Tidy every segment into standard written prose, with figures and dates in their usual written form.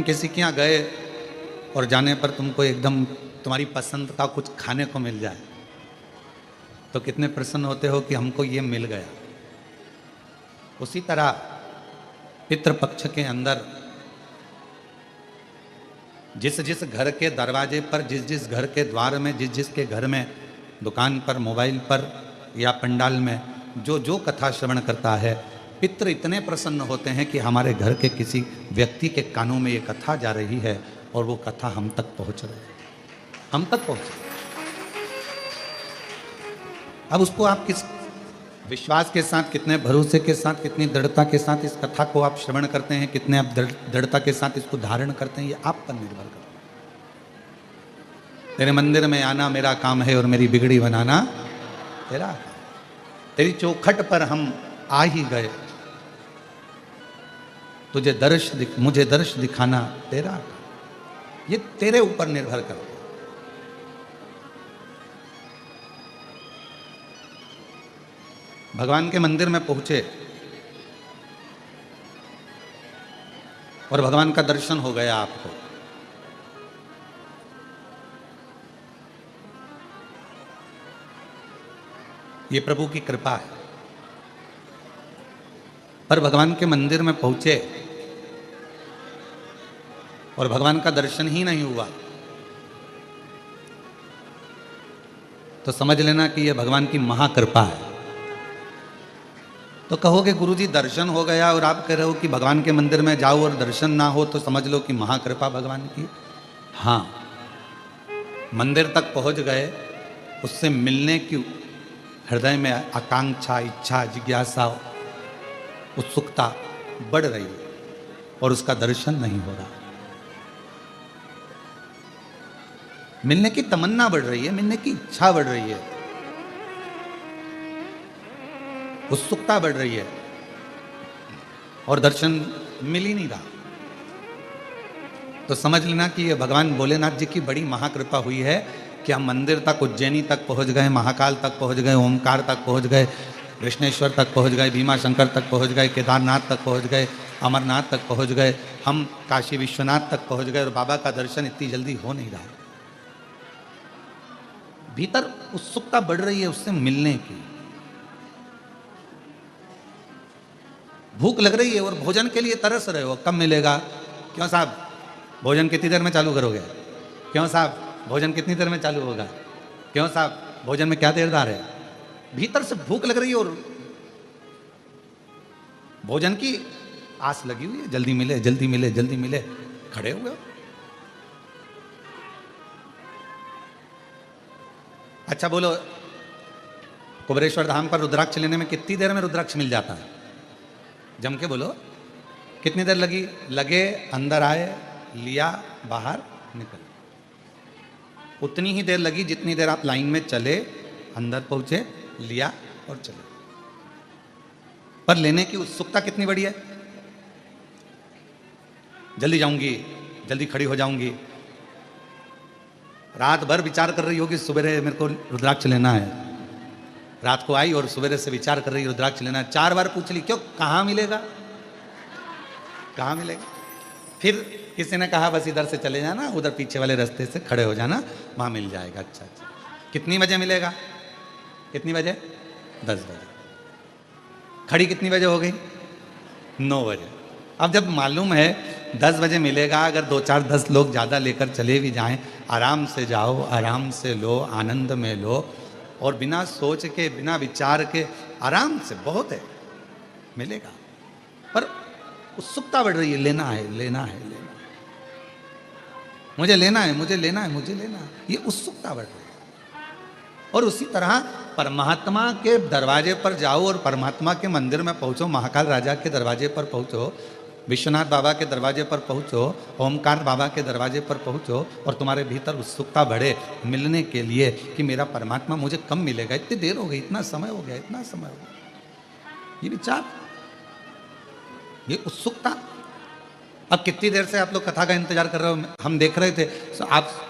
तुम किसी के यहाँ गए और जाने पर तुमको एकदम तुम्हारी पसंद का कुछ खाने को मिल जाए तो कितने प्रसन्न होते हो कि हमको ये मिल गया। उसी तरह पितृपक्ष के अंदर जिस जिस घर के दरवाजे पर, जिस जिस घर के द्वार में, जिस जिस के घर में, दुकान पर, मोबाइल पर या पंडाल में जो जो कथा श्रवण करता है, पितृ इतने प्रसन्न होते हैं कि हमारे घर के किसी व्यक्ति के कानों में ये कथा जा रही है और वो कथा हम तक पहुंच रही है, हम तक पहुंच रही है। अब उसको आप किस विश्वास के साथ, कितने भरोसे के साथ, कितनी दृढ़ता के साथ इस कथा को आप श्रवण करते हैं, कितने आप दृढ़ता के साथ इसको धारण करते हैं, ये आप पर निर्भर करता है। तेरे मंदिर में आना मेरा काम है और मेरी बिगड़ी बनाना तेरा। तेरी चौखट पर हम आ ही गए, मुझे दर्श दिखाना तेरा। ये तेरे ऊपर निर्भर करता है। भगवान के मंदिर में पहुंचे और भगवान का दर्शन हो गया आपको, ये प्रभु की कृपा है। पर भगवान के मंदिर में पहुंचे और भगवान का दर्शन ही नहीं हुआ तो समझ लेना कि यह भगवान की महाकृपा है। तो कहोगे गुरुजी दर्शन हो गया और आप कह रहे हो कि भगवान के मंदिर में जाओ और दर्शन ना हो तो समझ लो कि महाकृपा भगवान की। हाँ, मंदिर तक पहुंच गए, उससे मिलने की हृदय में आकांक्षा, इच्छा, जिज्ञासा, उत्सुकता बढ़ रही है और उसका दर्शन नहीं हो रहा। मिलने की तमन्ना बढ़ रही है, मिलने की इच्छा बढ़ रही है, उत्सुकता बढ़ रही है और दर्शन मिल ही नहीं रहा। तो समझ लेना कि ये भगवान भोलेनाथ जी की बड़ी महाकृपा हुई है कि हम मंदिर तक, उज्जैनी तक पहुंच गए, महाकाल तक पहुंच गए, ओमकार तक पहुंच गए, कृष्णेश्वर तक पहुंच गए, भीमा शंकर तक पहुंच गए, केदारनाथ तक पहुंच गए, अमरनाथ तक पहुंच गए, हम काशी विश्वनाथ तक पहुंच गए और बाबा का दर्शन इतनी जल्दी हो नहीं रहा। भीतर उत्सुकता बढ़ रही है उससे मिलने की, भूख लग रही है और भोजन के लिए तरस रहे हो, कब मिलेगा? क्यों साहब भोजन कितनी देर में चालू करोगे? क्यों साहब भोजन कितनी देर में चालू होगा? क्यों साहब भोजन में क्या देरदार है? भीतर से भूख लग रही है और भोजन की आस लगी हुई है, जल्दी मिले, जल्दी मिले, जल्दी मिले, खड़े हुए हो। अच्छा बोलो, कुबेरेश्वर धाम पर रुद्राक्ष लेने में कितनी देर में रुद्राक्ष मिल जाता है? जम के बोलो, कितनी देर लगी? लगे, अंदर आए, लिया, बाहर निकल। उतनी ही देर लगी जितनी देर आप लाइन में चले, अंदर पहुंचे, लिया और चले। पर लेने की उत्सुकता कितनी बड़ी है? जल्दी जाऊंगी, जल्दी खड़ी हो जाऊंगी। रात भर विचार कर रही होगी सुबह मेरे को रुद्राक्ष लेना है, रात को आई और सुबह से विचार कर रही रुद्राक्ष लेना है। 4 बार पूछ ली, क्यों, कहाँ मिलेगा, कहाँ मिलेगा? फिर किसी ने कहा बस इधर से चले जाना, उधर पीछे वाले रास्ते से खड़े हो जाना, वहाँ मिल जाएगा। अच्छा अच्छा, कितनी बजे मिलेगा? कितनी बजे? 10 बजे। खड़ी कितनी बजे हो गई? 9 बजे। अब जब मालूम है 10 बजे मिलेगा, अगर 2-4-10 लोग ज़्यादा लेकर चले भी जाएं, आराम से जाओ, आराम से लो, आनंद में लो और बिना सोच के, बिना विचार के आराम से, बहुत है, मिलेगा। पर उत्सुकता बढ़ रही है, लेना है, लेना है, लेना, मुझे लेना है, मुझे लेना है, मुझे लेना है, ये उत्सुकता बढ़ रही है। और उसी तरह परमात्मा के दरवाजे पर जाओ और परमात्मा के मंदिर में पहुंचो, महाकाल राजा के दरवाजे पर पहुंचो, विश्वनाथ बाबा के दरवाजे पर पहुंचो, ओमकार बाबा के दरवाजे पर पहुंचो और तुम्हारे भीतर उत्सुकता बढ़े मिलने के लिए कि मेरा परमात्मा मुझे कब मिलेगा, इतनी देर हो गई, इतना समय हो गया, इतना समय हो गया। ये विचार, ये उत्सुकता। अब कितनी देर से आप लोग कथा का इंतजार कर रहे हो? हम देख रहे थे, आप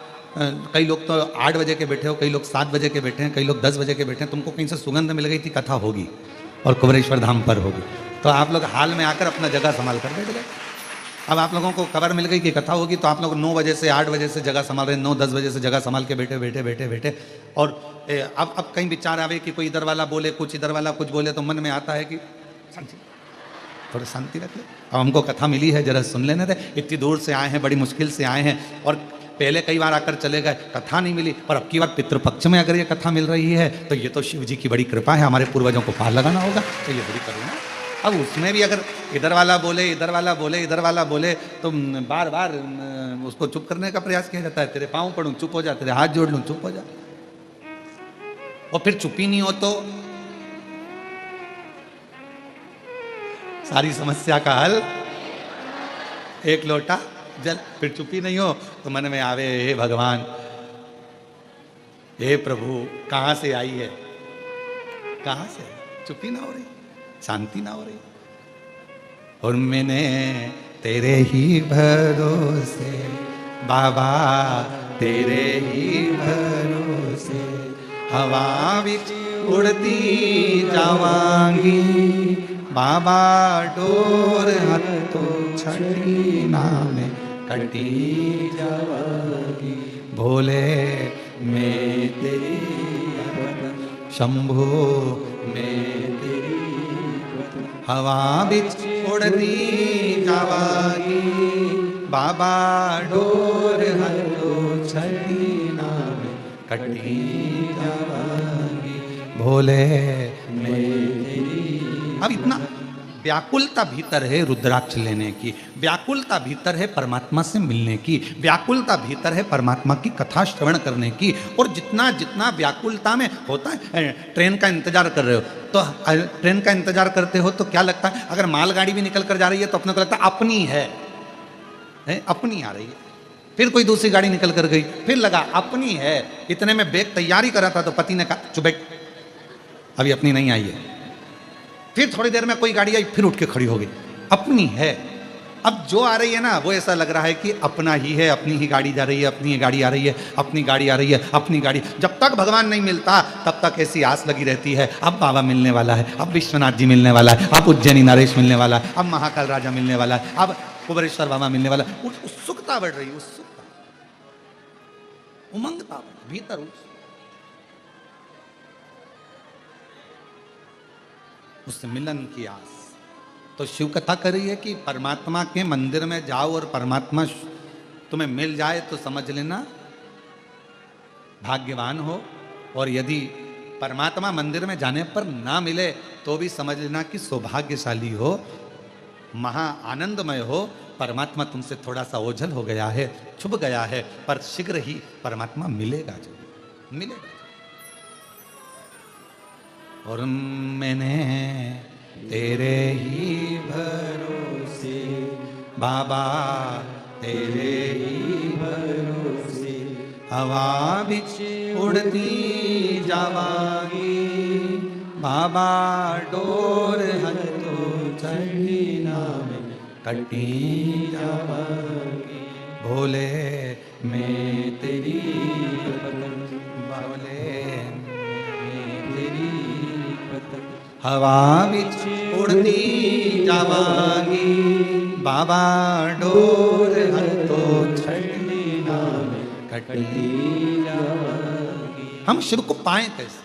कई लोग तो 8 बजे के बैठे हो, कई लोग 7 बजे के बैठे हैं, कई लोग 10 बजे के बैठे हैं। तुमको कहीं से सुगंध मिल गई थी कथा होगी और कुबेरेश्वर धाम पर होगी, तो आप लोग हाल में आकर अपना जगह संभाल कर बैठ गए। अब आप लोगों को खबर मिल गई कि कथा होगी, तो आप लोग 9 बजे से 8 बजे से जगह संभाल रहे, 9-10 बजे से जगह संभाल के बैठे बैठे बैठे बैठे। और अब कहीं विचार आवे कि कोई इधर वाला बोले कुछ, इधर वाला कुछ बोले, तो मन में आता है कि शांति, थोड़ी शांति रख ले। अब हमको कथा मिली है, जरा सुन लेने दे। इतनी दूर से आए हैं, बड़ी मुश्किल से आए हैं, और पहले कई बार आकर चले गए, कथा नहीं मिली, पर अब की बार पितृपक्ष में अगर ये कथा मिल रही है तो ये तो शिव जी की बड़ी कृपा है, हमारे पूर्वजों को पार लगाना होगा, तो ये बड़ी करुणा। अब उसमें भी अगर इधर वाला बोले, इधर वाला बोले, इधर वाला बोले, तो बार बार उसको चुप करने का प्रयास किया जाता है। तेरे पाँव पड़ूं, चुप हो जा, तेरे हाथ जोड़ लूं, चुप हो जा। और फिर चुप ही नहीं हो तो सारी समस्या का हल एक लोटा जल। फिर चुप ही नहीं हो तो मन में आवे, हे भगवान, हे प्रभु, कहां से आई है, कहां से? चुप ही ना हो रही, शांति ना हो रही। और मैंने तेरे ही भरोसे बाबा, तेरे ही भरोसे हवा विच उड़ती जावांगी बाबा, डोर हथों छड़ी नाम कटी जावांगी। भोले मैं तेरी शंभो, मैं हवा बिच उड़ती जावागी बाबा, डोर हथो छड़ी नाम कटी जावागी। भोले अब इतना व्याकुलता भीतर है रुद्राक्ष लेने की, व्याकुलता भीतर है परमात्मा से मिलने की, व्याकुलता भीतर है परमात्मा की कथा श्रवण करने की। और जितना जितना व्याकुलता में होता है, ट्रेन का इंतजार कर रहे हो तो ट्रेन का इंतजार करते हो तो क्या लगता है, अगर मालगाड़ी भी निकल कर जा रही है तो अपने को लगता है अपनी है, अपनी आ रही है। फिर कोई दूसरी गाड़ी निकल कर गई, फिर लगा अपनी है। इतने में बैग तैयारी करा था तो पति ने कहा चुप बैठ, अभी अपनी नहीं आई है। फिर थोड़ी देर में कोई गाड़ी आई, फिर उठ के खड़ी हो गई, अपनी है। अब जो आ रही है ना, वो ऐसा लग रहा है कि अपना ही है, अपनी ही गाड़ी जा रही है, अपनी ही गाड़ी आ रही है, अपनी गाड़ी आ रही है, अपनी गाड़ी। जब तक भगवान नहीं मिलता तब तक ऐसी आस लगी रहती है, अब बाबा मिलने वाला है, अब विश्वनाथ जी मिलने वाला है, अब उज्जैनी नरेश मिलने वाला है, अब महाकाल राजा मिलने वाला है, अब कुबेरेश्वर बाबा मिलने वाला है। उत्सुकता बढ़ रही, उत्सुकता, उमंगता भीतर, उससे मिलन की आस। तो शिव कथा कर रही है कि परमात्मा के मंदिर में जाओ और परमात्मा तुम्हें मिल जाए तो समझ लेना भाग्यवान हो, और यदि परमात्मा मंदिर में जाने पर ना मिले तो भी समझ लेना कि सौभाग्यशाली हो, महा आनंदमय हो। परमात्मा तुमसे थोड़ा सा ओझल हो गया है, छुप गया है, पर शीघ्र ही परमात्मा मिलेगा, जो मिलेगा। और मैंने तेरे ही भरोसे बाबा, तेरे ही भरोसे हवा बिच उड़ती जावागी बाबा, डोर हथो छड़ी नाम कटी जावागी। भोले मैं तेरी, भोले हवा बिच उड़ती जावागी बाबा, डोर हथो छड़ी नाम कटी जावागी। हम शिव को पाएं कैसे?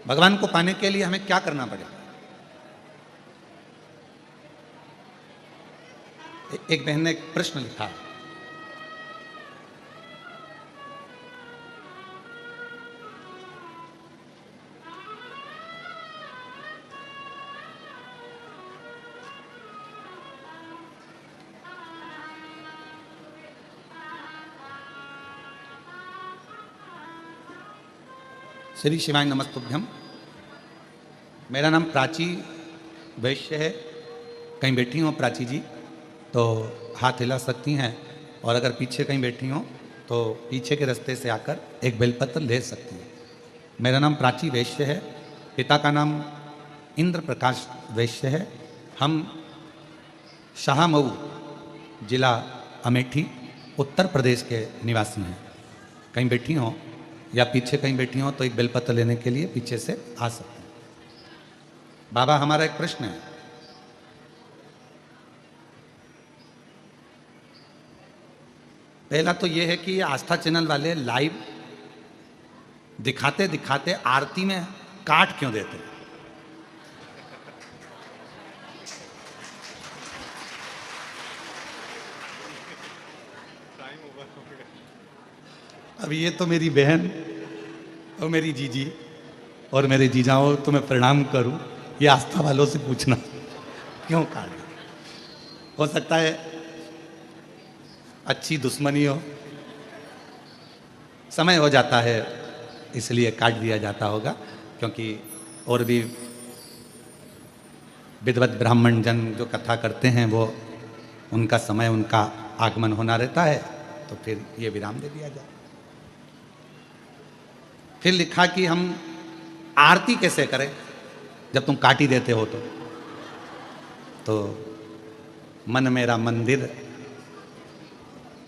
भगवान को पाने के लिए हमें क्या करना पड़ेगा? एक बहन ने एक प्रश्न लिखा, श्री शिवाय नमस्तुभ्यम। मेरा नाम प्राची वैश्य है। कहीं बैठी हो प्राची जी तो हाथ हिला सकती हैं, और अगर पीछे कहीं बैठी हो तो पीछे के रास्ते से आकर एक बेलपत्र ले सकती हैं। मेरा नाम प्राची वैश्य है, पिता का नाम इंद्र प्रकाश वैश्य है। हम शाहमऊ जिला अमेठी उत्तर प्रदेश के निवासी हैं। कहीं बैठी हो या पीछे कहीं बैठी हो तो एक बेलपत्र लेने के लिए पीछे से आ सकते हैं। बाबा हमारा एक प्रश्न है, पहला तो यह है कि आस्था चैनल वाले लाइव दिखाते दिखाते आरती में काट क्यों देते? अब ये तो मेरी बहन और मेरी जीजी और मेरे जीजाओं तो मैं प्रणाम करूं, ये आस्था वालों से पूछना क्यों काट? हो सकता है अच्छी दुश्मनी हो, समय हो जाता है इसलिए काट दिया जाता होगा, क्योंकि और भी विद्वत ब्राह्मण जन जो कथा करते हैं वो उनका समय, उनका आगमन होना रहता है, तो फिर ये विराम दे दिया जाए। फिर लिखा कि हम आरती कैसे करें जब तुम काट ही देते हो तो मन मेरा मंदिर,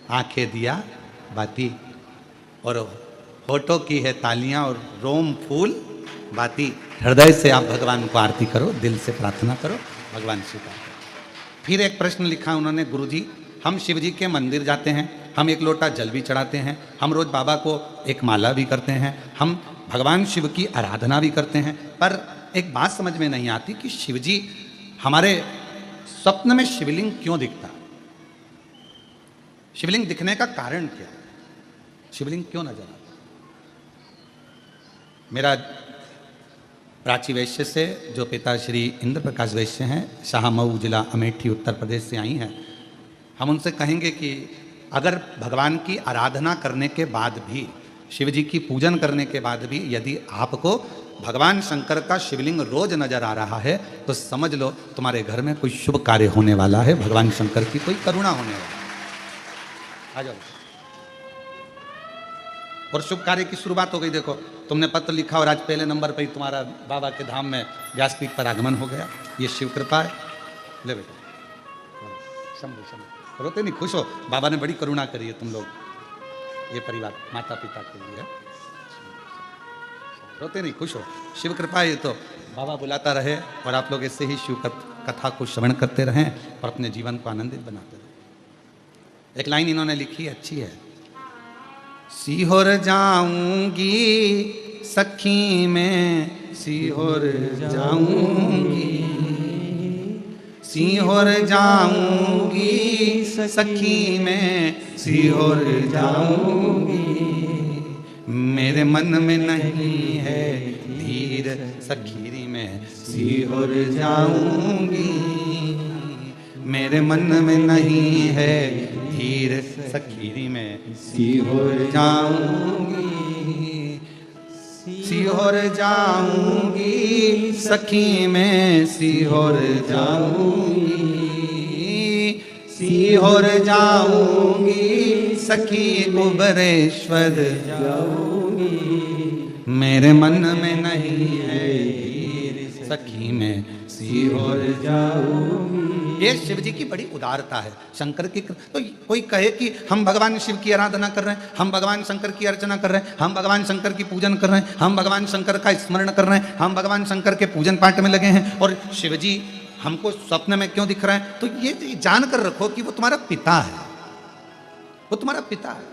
आंखें दिया बाती, और होठों की है तालियां और रोम फूल बाती। हृदय से आप भगवान को आरती करो, दिल से प्रार्थना करो, भगवान स्वीकार करो। फिर एक प्रश्न लिखा उन्होंने, गुरुजी हम शिव जी के मंदिर जाते हैं, हम एक लोटा जल भी चढ़ाते हैं, हम रोज बाबा को एक माला भी करते हैं, हम भगवान शिव की आराधना भी करते हैं, पर एक बात समझ में नहीं आती कि शिव जी हमारे स्वप्न में शिवलिंग क्यों दिखता? शिवलिंग दिखने का कारण क्या? शिवलिंग क्यों नजर आता? मेरा प्राची वैश्य से जो पिता श्री इंद्र प्रकाश वैश्य हैं, शाहमऊ जिला अमेठी उत्तर प्रदेश से आई हैं, हम उनसे कहेंगे कि अगर भगवान की आराधना करने के बाद भी, शिव जी की पूजन करने के बाद भी यदि आपको भगवान शंकर का शिवलिंग रोज नजर आ रहा है तो समझ लो तुम्हारे घर में कोई शुभ कार्य होने वाला है, भगवान शंकर की कोई करुणा होने वाली है। आ जाओ। और शुभ कार्य की शुरुआत हो गई। देखो तुमने पत्र लिखा और आज पहले नंबर पर ही तुम्हारा बाबा के धाम में व्यासपीठ पर आगमन हो गया, ये शिव कृपा है। ले बेटा, शंभु शंभु, रोते नहीं, खुश हो, बाबा ने बड़ी करुणा करी है तुम लोग, ये परिवार माता पिता के लिए, रोते नहीं, खुश हो, शिव कृपा है। ये तो बाबा बुलाता रहे और आप लोग ऐसे ही शिव कथा को श्रवण करते रहें और अपने जीवन को आनंदित बनाते रहें। एक लाइन इन्होंने लिखी अच्छी है, सीहोर जाऊंगी सखी में, सीहोर जाऊंगी, सीहोर जाऊंगी सखी में, सीहोर जाऊंगी, मेरे मन में नहीं है धीर सखीरी में, सीहोर जाऊंगी, मेरे मन में नहीं है धीर सखीरी में, सीहोर जाऊंगी, सीहोर जाऊंगी सखी में, सीहोर जाऊंगी, सीहोर जाऊंगी सखी कुबरेश्वर जाऊंगी, मेरे मन में नहीं है धीर सखी में, सीहोर जाऊंगी। ये शिव जी की बड़ी उदारता है, शंकर की। तो कोई कहे कि हम भगवान शिव की आराधना कर रहे हैं, हम भगवान शंकर की अर्चना कर रहे हैं, हम भगवान शंकर की पूजन कर रहे हैं, हम भगवान शंकर का स्मरण कर रहे हैं, हम भगवान शंकर के पूजन पाठ में लगे हैं, और शिव जी हमको स्वप्न में क्यों दिख रहे हैं? तो ये जानकर रखो कि वो तुम्हारा पिता है, वो तुम्हारा पिता है।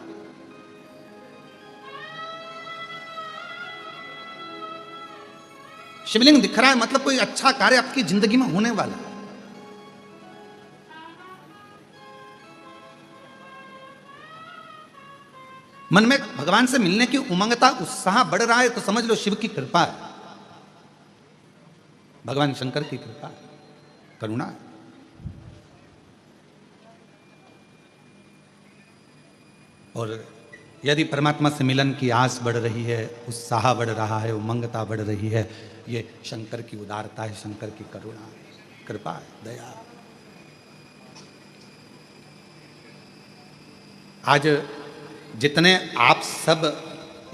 शिवलिंग दिख रहा है मतलब कोई अच्छा कार्य आपकी जिंदगी में होने वाला है। मन में भगवान से मिलने की उमंगता, उत्साह बढ़ रहा है तो समझ लो शिव की कृपा है, भगवान शंकर की कृपा है, करुणा है। और यदि परमात्मा से मिलन की आस बढ़ रही है, उत्साह बढ़ रहा है, उमंगता बढ़ रही है, ये शंकर की उदारता है, शंकर की करुणा है, कृपा है, दया। आज जितने आप सब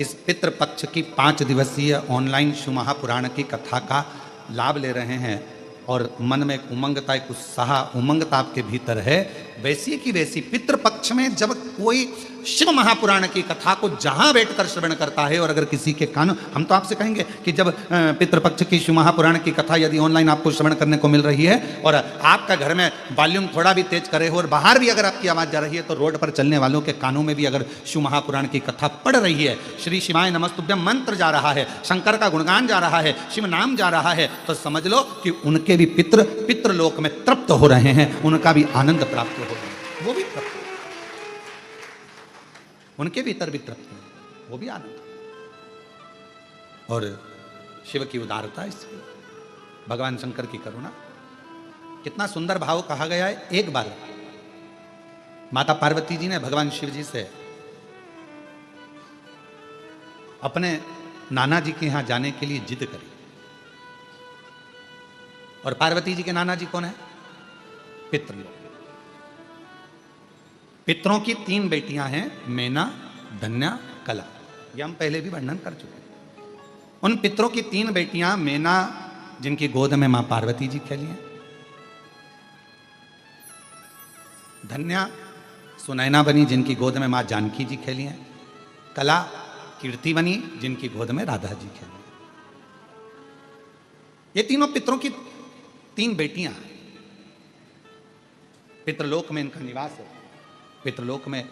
इस पितृपक्ष की 5 दिवसीय ऑनलाइन शिव महापुराण की कथा का लाभ ले रहे हैं, और मन में एक उमंगता, एक उत्साह, उमंगता आपके भीतर है, वैसी की वैसी पितृपक्ष में जब कोई शिव महापुराण की कथा को जहां बैठकर श्रवण करता है, और अगर किसी के कानों, हम तो आपसे कहेंगे कि जब पितृपक्ष की शिव महापुराण की कथा यदि ऑनलाइन आपको श्रवण करने को मिल रही है और आपका घर में वॉल्यूम थोड़ा भी तेज करे हो और बाहर भी अगर आपकी आवाज जा रही है, तो रोड पर चलने वालों के कानों में भी अगर शिव महापुराण की कथा पड़ रही है, श्री शिवाय नमस्तुभ्यम मंत्र जा रहा है, शंकर का गुणगान जा रहा है, शिव नाम जा रहा है, तो समझ लो कि उनके भी पितृलोक में तृप्त हो रहे हैं, उनका भी आनंद प्राप्त हो रहा है, वो भी तृप्त, उनके भीतर भी तृप्त है, वो भी आनंद। और शिव की उदारता, इसमें भगवान शंकर की करुणा, कितना सुंदर भाव कहा गया है। एक बार माता पार्वती जी ने भगवान शिव जी से अपने नाना जी के यहां जाने के लिए जिद करी, और पार्वती जी के नाना जी कौन है? पितृलोक। पितरों की 3 बेटियां हैं, मैना, धन्या, कला, ये हम पहले भी वर्णन कर चुके हैं। उन पितरों की 3 बेटियां, मैना जिनकी गोद में मां पार्वती जी खेली हैं, धन्या सुनैना बनी जिनकी गोद में मां जानकी जी खेली हैं, कला कीर्ति बनी जिनकी गोद में राधा जी खेली हैं। ये तीनों पितरों की 3 बेटियां हैं। पितृलोक में इनका निवास है, पितृलोक में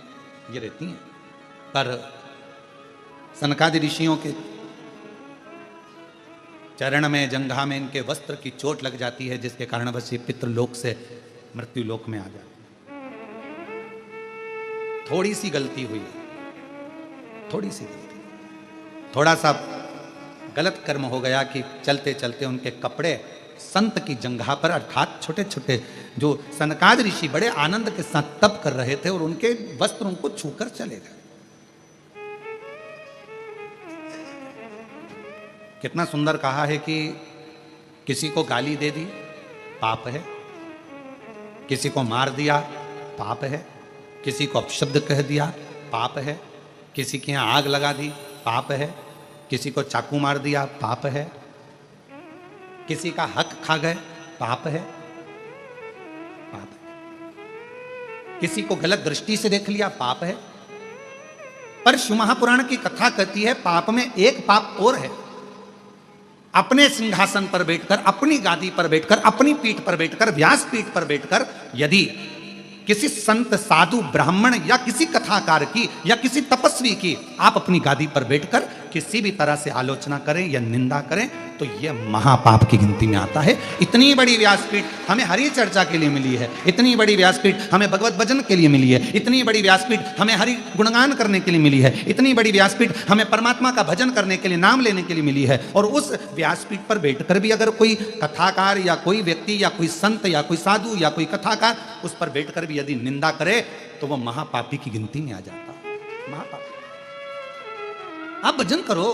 ये रहती हैं। पर सनकादि ऋषियों के चरण में, जंघा में इनके वस्त्र की चोट लग जाती है, जिसके कारण बस ये पितृलोक से मृत्युलोक में आ जाती है। थोड़ी सी गलती हुई है, थोड़ी सी गलती, थोड़ा सा गलत कर्म हो गया कि चलते चलते उनके कपड़े संत की जंघा पर, अर्थात छोटे छोटे जो सनकाद ऋषि बड़े आनंद के साथ तप कर रहे थे, और उनके वस्त्र उनको छूकर चले गए। कितना सुंदर कहा है कि किसी को गाली दे दी, पाप है, किसी को मार दिया, पाप है, किसी को अपशब्द कह दिया, पाप है, किसी के यहां आग लगा दी, पाप है, किसी को चाकू मार दिया, पाप है, किसी का हक खा गए, पाप है, पाप है, किसी को गलत दृष्टि से देख लिया, पाप है। पर शिव महापुराण की कथा कहती है पाप में एक पाप और है, अपने सिंहासन पर बैठकर, अपनी गादी पर बैठकर, अपनी पीठ पर बैठकर, व्यास पीठ पर बैठकर यदि किसी संत, साधु, ब्राह्मण या किसी कथाकार की या किसी तपस्वी की आप अपनी गादी पर बैठकर किसी भी तरह से आलोचना करें या निंदा करें, तो यह महापाप की गिनती में आता है। इतनी बड़ी व्यासपीठ हमें हरि चर्चा के लिए मिली है, इतनी बड़ी व्यासपीठ हमें भगवत भजन के लिए मिली है, इतनी बड़ी व्यासपीठ हमें हरि गुणगान करने के लिए मिली है, इतनी बड़ी व्यासपीठ हमें परमात्मा का भजन करने के लिए, नाम लेने के लिए मिली है। और उस व्यासपीठ पर बैठकर भी अगर कोई कथाकार या कोई व्यक्ति या कोई संत या कोई साधु या कोई कथाकार उस पर बैठकर भी यदि निंदा करे, तो वह महापापी की गिनती में आ जाता है। महापापी। आप भजन करो,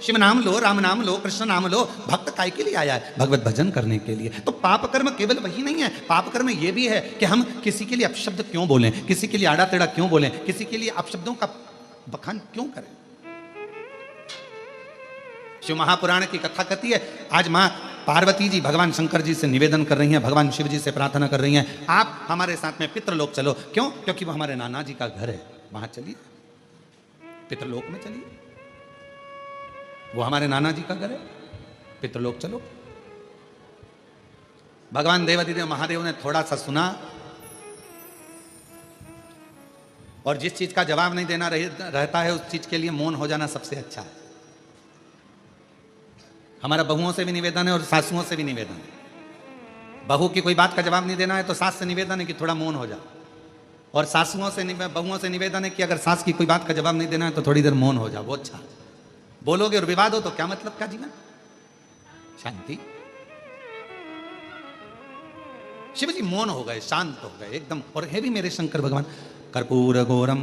शिव नाम लो, राम नाम लो, कृष्ण नाम लो। भक्त काय के लिए आया है? भगवत भजन करने के लिए। तो पाप कर्म केवल वही नहीं है, पाप कर्म ये भी है कि हम किसी के लिए अपशब्द क्यों बोलें, किसी के लिए आड़ा टेढ़ा क्यों बोलें, किसी के लिए अपशब्दों का बखान क्यों करें। शिव महापुराण की कथा कहती है, आज मां पार्वती जी भगवान शंकर जी से निवेदन कर रही हैं, भगवान शिव जी से प्रार्थना कर रही हैं, आप हमारे साथ में पितृलोक चलो। क्यों? क्योंकि वो हमारे नाना जी का घर है, वहां चलिए, पितृलोक में चलिए। वो हमारे नाना जी का घर है, पितृलोक चलो। भगवान देवाधिदेव महादेव ने थोड़ा सा सुना, और जिस चीज का जवाब नहीं देना रहता है, उस चीज के लिए मौन हो जाना सबसे अच्छा है। हमारा बहुओं से भी निवेदन है और सासुओं से भी निवेदन है। बहू की कोई बात का जवाब नहीं देना है तो सास से निवेदन है कि थोड़ा मौन हो जा, और सासुओं से बहुओं से निवेदन है कि अगर सास की कोई बात का जवाब नहीं देना है तो थोड़ी देर मौन हो जा, वो अच्छा। बोलोगे और विवाद हो तो क्या मतलब का जीवन? शांति। शिव जी मौन हो गए, शांत हो गए एकदम। और है भी मेरे शंकर भगवान, कर्पूर गौरम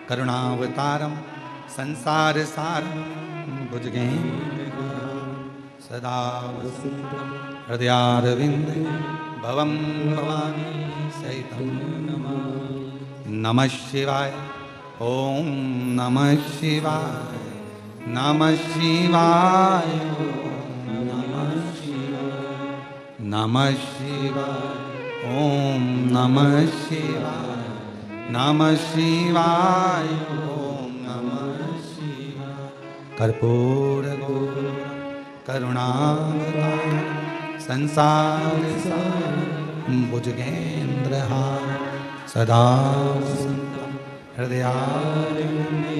करुणावतारम संसार सारम भुजगेन्द्र सदा हृदयारविंद भवम भवानी सहितम नमः शिवाय। ओम नमः शिवाय, नमः शिवाय, नमः शिवाय, नमः शिवाय, ओम नमः शिवाय, नमः शिवाय, ओम नमः शिवाय। कर्पूर करुणावतार संसार भुजगेन्द्रहार सदा हृदयारविन्दे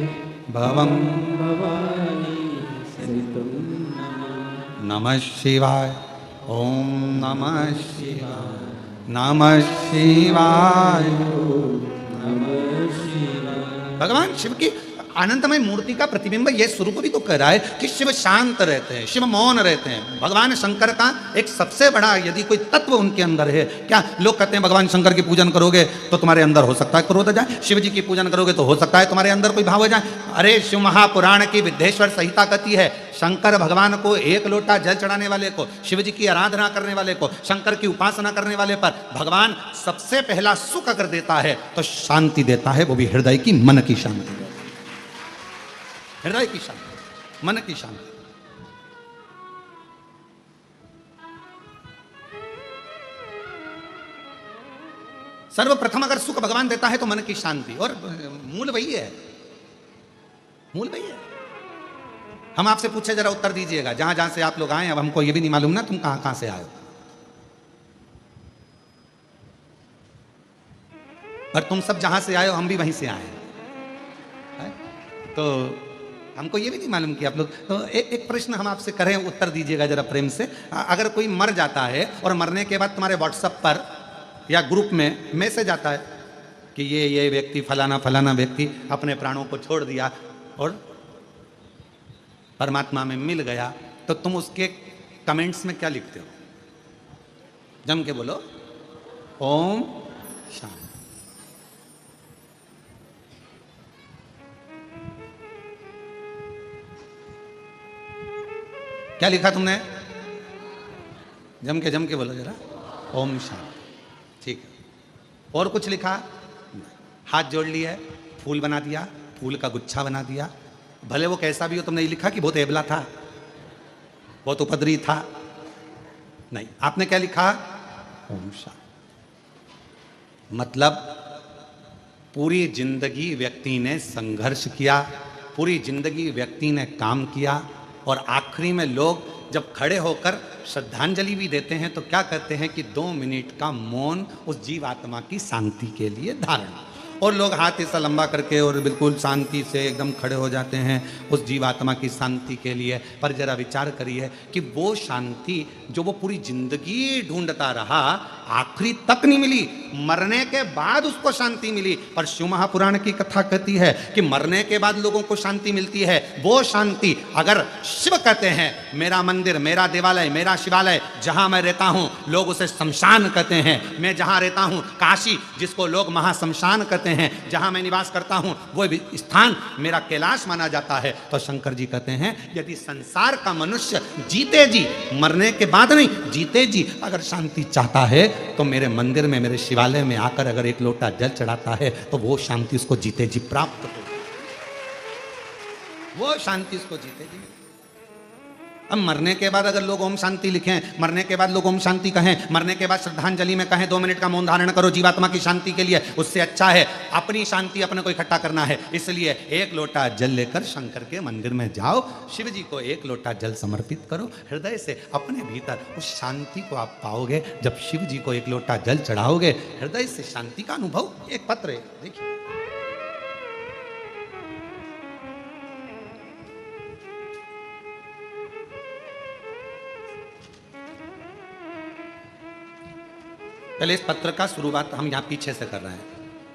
भवं भवानी सहितं नमः शिवाय, ओम नमः शिवाय, नमः शिवाय, नमः शिवाय। भगवान शिव की आनंदमय मूर्ति का प्रतिबिंब यह स्वरूप भी तो कह रहा है कि शिव शांत रहते हैं, शिव मौन रहते हैं। भगवान शंकर का एक सबसे बड़ा यदि कोई तत्व उनके अंदर है, क्या लोग कहते हैं भगवान शंकर की पूजन करोगे तो तुम्हारे अंदर हो सकता है क्रोध आ जाए, शिव जी की पूजन करोगे तो हो सकता है तुम्हारे अंदर कोई भाव आ जाए। अरे शिव महापुराण की विद्येश्वर संहिता कहती है शंकर भगवान को एक लोटा जल चढ़ाने वाले को, शिव जी की आराधना करने वाले को, शंकर की उपासना करने वाले पर भगवान सबसे पहला सुख अगर देता है तो शांति देता है, वो भी हृदय की, मन की शांति, हृदय की शांति, मन की शांति। सर्वप्रथम अगर सुख भगवान देता है तो मन की शांति, और मूल वही है, मूल वही है। हम आपसे पूछे जरा उत्तर दीजिएगा, जहां जहां से आप लोग आए, अब हमको ये भी नहीं मालूम ना तुम कहां कहां से आए हो, और तुम सब जहां से आए हो हम भी वहीं से आए हैं, तो हमको ये भी नहीं मालूम कि आप लोग, तो एक प्रश्न हम आपसे करें, उत्तर दीजिएगा जरा प्रेम से। अगर कोई मर जाता है और मरने के बाद तुम्हारे व्हाट्सएप पर या ग्रुप में मैसेज आता है कि ये व्यक्ति फलाना फलाना व्यक्ति अपने प्राणों को छोड़ दिया और परमात्मा में मिल गया, तो तुम उसके कमेंट्स में क्या लिखते हो? जम के बोलो, ओम शांति। क्या लिखा तुमने? जम के बोलो जरा, ओम शांति। ठीक है, और कुछ लिखा? हाथ जोड़ लिया, फूल बना दिया, फूल का गुच्छा बना दिया, भले वो कैसा भी हो, तुमने ये लिखा कि बहुत एबला था, बहुत उपद्रवी था? नहीं, आपने क्या लिखा? ओम शांति। मतलब पूरी जिंदगी व्यक्ति ने संघर्ष किया, पूरी जिंदगी व्यक्ति ने काम किया, और आखिरी में लोग जब खड़े होकर श्रद्धांजलि भी देते हैं तो क्या कहते हैं कि 2 मिनट का मौन उस जीवात्मा की शांति के लिए धारण, और लोग हाथ ऐसा लंबा करके और बिल्कुल शांति से एकदम खड़े हो जाते हैं उस जीवात्मा की शांति के लिए। पर जरा विचार करिए कि वो शांति जो वो पूरी जिंदगी ढूंढता रहा, आखिरी तक नहीं मिली, मरने के बाद उसको शांति मिली। पर शिव महापुराण की कथा कहती है कि मरने के बाद लोगों को शांति मिलती है। वो शांति अगर शिव कहते हैं, मेरा मंदिर, मेरा देवालय, मेरा शिवालय जहां मैं रहता हूं, लोग उसे शमशान कहते हैं। मैं जहां रहता हूं काशी, जिसको लोग महाशमशान कहते हैं, जहां मैं निवास करता हूं वो स्थान मेरा कैलाश माना जाता है। तो शंकर जी कहते हैं यदि संसार का मनुष्य जीते जी, मरने के बाद नहीं, जीते जी अगर शांति चाहता है तो मेरे मंदिर में, मेरे शिवालय में आकर अगर एक लोटा जल चढ़ाता है तो वो शांति उसको जीते जी प्राप्त हो, वो शांति उसको जीते जी। अब मरने के बाद अगर लोग ओम शांति लिखें, मरने के बाद लोग ओम शांति कहें, मरने के बाद श्रद्धांजलि में कहें 2 मिनट का मौन धारण करो जीवात्मा की शांति के लिए, उससे अच्छा है अपनी शांति अपने को इकट्ठा करना है। इसलिए 1 लोटा जल लेकर शंकर के मंदिर में जाओ, शिव जी को 1 लोटा जल समर्पित करो, हृदय से अपने भीतर उस शांति को आप पाओगे। जब शिव जी को 1 लोटा जल चढ़ाओगे, हृदय से शांति का अनुभव। एक पत्र है, देखिए, पहले इस पत्र का शुरुआत हम यहाँ पीछे से कर रहे हैं।